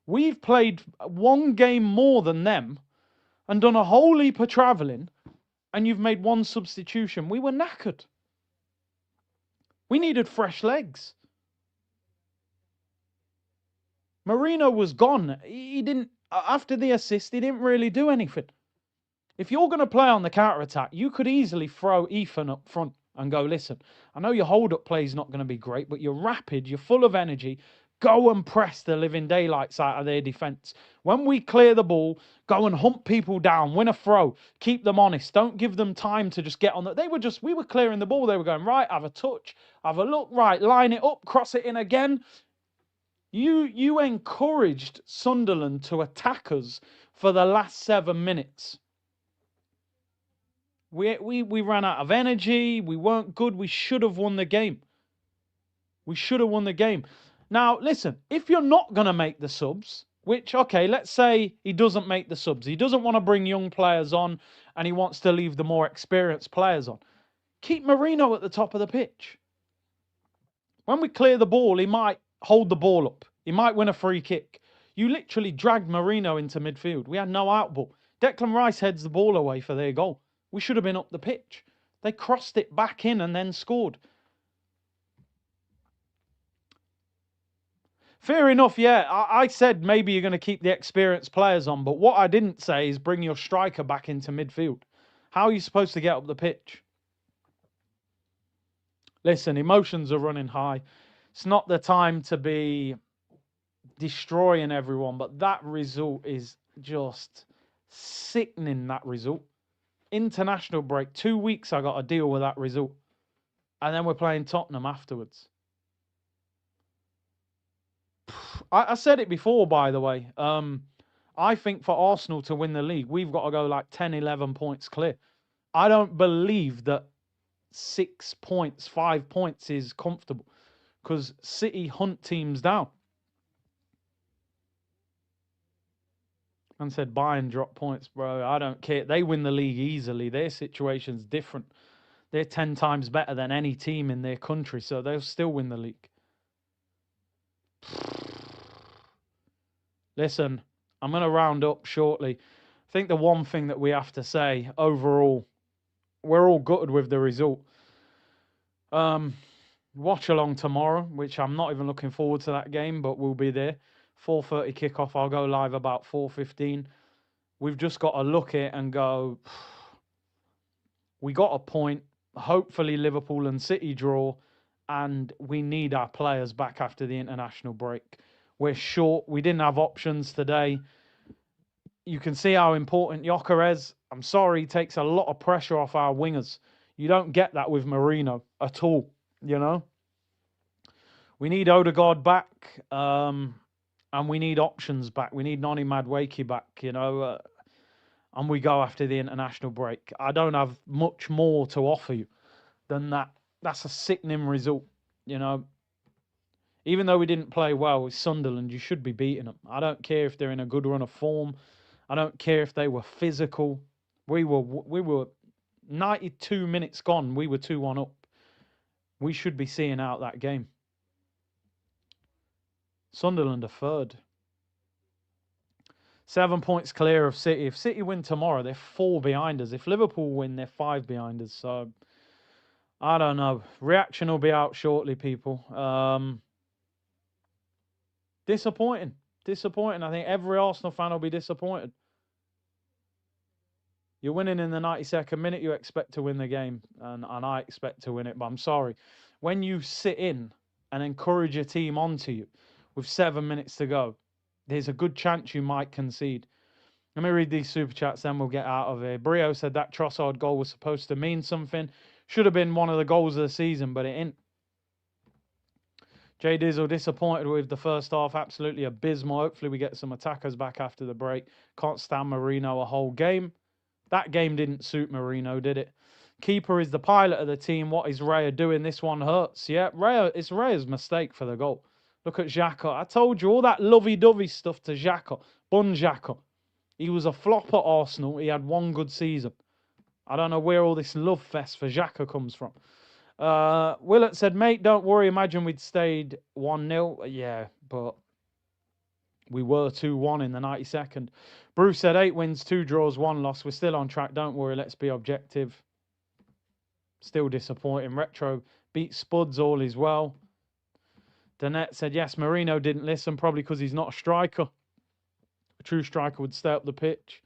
We've played 1 game more than them and done a whole heap of travelling, and you've made 1 substitution. We were knackered. We needed fresh legs. Marino was gone. He didn't, after the assist, he didn't really do anything. If you're going to play on the counter-attack, you could easily throw Ethan up front and go, listen, I know your hold-up play is not going to be great, but you're rapid, you're full of energy. Go and press the living daylights out of their defence. When we clear the ball, go and hunt people down, win a throw, keep them honest. Don't give them time to just get on the... We were clearing the ball. They were going, right, have a touch, have a look, right, line it up, cross it in again. You encouraged Sunderland to attack us for the last 7 minutes. We ran out of energy. We weren't good. We should have won the game. We should have won the game. Now, listen, if you're not going to make the subs, which, okay, let's say he doesn't make the subs. He doesn't want to bring young players on and he wants to leave the more experienced players on. Keep Marino at the top of the pitch. When we clear the ball, he might hold the ball up. He might win a free kick. You literally dragged Marino into midfield. We had no out ball. Declan Rice heads the ball away for their goal. We should have been up the pitch. They crossed it back in and then scored. Fair enough, yeah. I said maybe you're going to keep the experienced players on, but what I didn't say is bring your striker back into midfield. How are you supposed to get up the pitch? Listen, emotions are running high. It's not the time to be destroying everyone, but that result is just sickening, that result. International break, 2 weeks I got to deal with that result. And then we're playing Tottenham afterwards. I said it before, by the way. I think for Arsenal to win the league, we've got to go like 10, 11 points clear. I don't believe that 6 points, 5 points is comfortable because City hunt teams down. And said Bayern drop points, bro. I don't care. They win the league easily. Their situation's different. They're 10 times better than any team in their country, so they'll still win the league. Listen, I'm going to round up shortly. I think the one thing that we have to say overall, we're all gutted with the result. Watchalong tomorrow, which I'm not even looking forward to that game, but we'll be there. 4:30 kickoff. I'll go live about 4:15. We've just got to look at it and go, we got a point. Hopefully Liverpool and City draw, and we need our players back after the international break. We're short. We didn't have options today. You can see how important Xhaka is. I'm sorry, he takes a lot of pressure off our wingers. You don't get that with Marino at all, you know. We need Odegaard back, and we need options back. We need Noni Madueke back, you know, and we go after the international break. I don't have much more to offer you than that. That's a sickening result, you know. Even though we didn't play well with Sunderland, you should be beating them. I don't care if they're in a good run of form. I don't care if they were physical. We were 92 minutes gone. We were 2-1 up. We should be seeing out that game. Sunderland are third. 7 points clear of City. If City win tomorrow, they're 4 behind us. If Liverpool win, they're 5 behind us. So, I don't know. Reaction will be out shortly, people. Disappointing. Disappointing. I think every Arsenal fan will be disappointed. You're winning in the 92nd minute. You expect to win the game. And I expect to win it. But I'm sorry. When you sit in and encourage your team onto you with 7 minutes to go, there's a good chance you might concede. Let me read these super chats, then we'll get out of here. Brio said that Trossard goal was supposed to mean something. Should have been one of the goals of the season, but it ain't. Jay Dizzle, disappointed with the first half. Absolutely abysmal. Hopefully we get some attackers back after the break. Can't stand Marino a whole game. That game didn't suit Marino, did it? Keeper is the pilot of the team. What is Raya doing? This one hurts. Yeah, it's Raya's mistake for the goal. Look at Xhaka. I told you all that lovey-dovey stuff to Xhaka. Bun Xhaka. He was a flop at Arsenal. He had one good season. I don't know where all this love fest for Xhaka comes from. Willett said, mate, don't worry. Imagine we'd stayed 1-0. Yeah, but we were 2-1 in the 92nd. Bruce said 8 wins, 2 draws, 1 loss. We're still on track. Don't worry. Let's be objective. Still disappointing. Retro beat Spuds. All is well. Danette said, yes, Marino didn't listen, probably because he's not a striker. A true striker would stay up the pitch.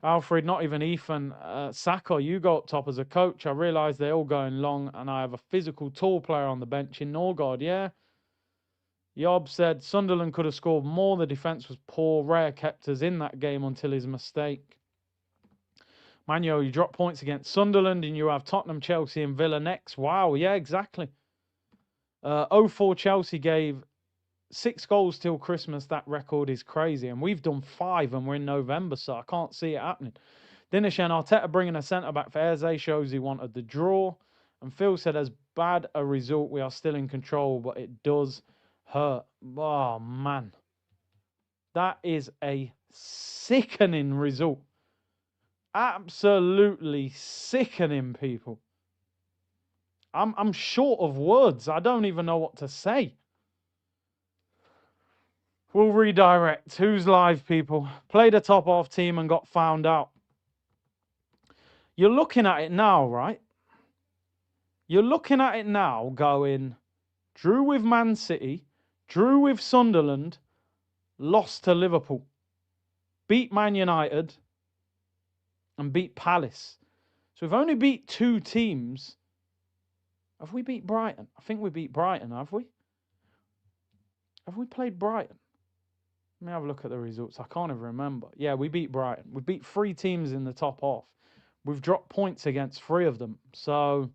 Alfred, not even Ethan. Saka, you go up top as a coach. I realise they're all going long, and I have a physical, tall player on the bench in Norgard, yeah? Yob said, Sunderland could have scored more. The defence was poor. Raya kept us in that game until his mistake. Manuel, you drop points against Sunderland, and you have Tottenham, Chelsea, and Villa next. Wow, yeah, exactly. 04 Chelsea gave 6 goals till Christmas. That record is crazy. And we've done 5 and we're in November, so I can't see it happening. Dinesh and Arteta bringing a centre-back for Eze shows he wanted the draw. And Phil said, as bad a result, we are still in control, but it does hurt. Oh, man. That is a sickening result. Absolutely sickening, people. I'm short of words. I don't even know what to say. We'll redirect. Who's live, people? Played a top half team and got found out. You're looking at it now, right? You're looking at it now going, drew with Man City, drew with Sunderland, lost to Liverpool, beat Man United, and beat Palace. So we've only beat 2 teams. Have we beat Brighton? I think we beat Brighton, have we? Have we played Brighton? Let me have a look at the results. I can't even remember. Yeah, we beat Brighton. We beat 3 teams in the top half. We've dropped points against 3 of them. So,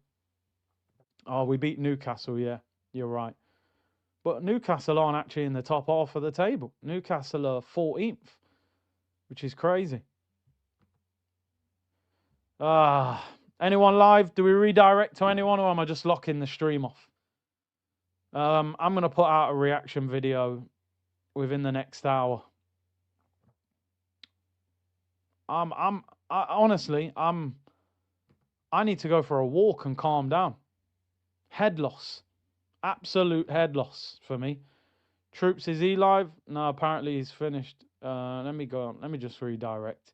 we beat Newcastle, yeah. You're right. But Newcastle aren't actually in the top half of the table. Newcastle are 14th, which is crazy. Anyone live? Do we redirect to anyone, or am I just locking the stream off? I'm going to put out a reaction video within the next hour. Honestly, I need to go for a walk and calm down. Head loss. Absolute head loss for me. Troops, is he live? No, apparently he's finished. Let me go on. Let me just redirect.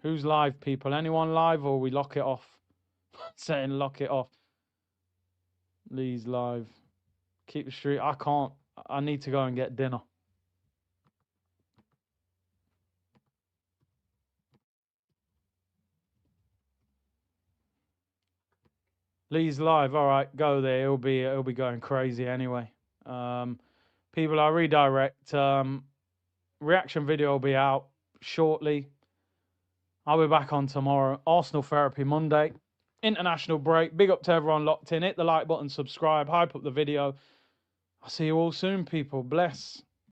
Who's live, people? Anyone live, or we lock it off? Saying lock it off. Lee's live. Keep the street. I can't. I need to go and get dinner. Lee's live. All right, go there. It'll be going crazy anyway. People, I redirect. Reaction video will be out shortly. I'll be back on tomorrow. Arsenal Therapy Monday. International break. Big up to everyone locked in. Hit the like button, subscribe, hype up the video. I'll see you all soon, people. Bless.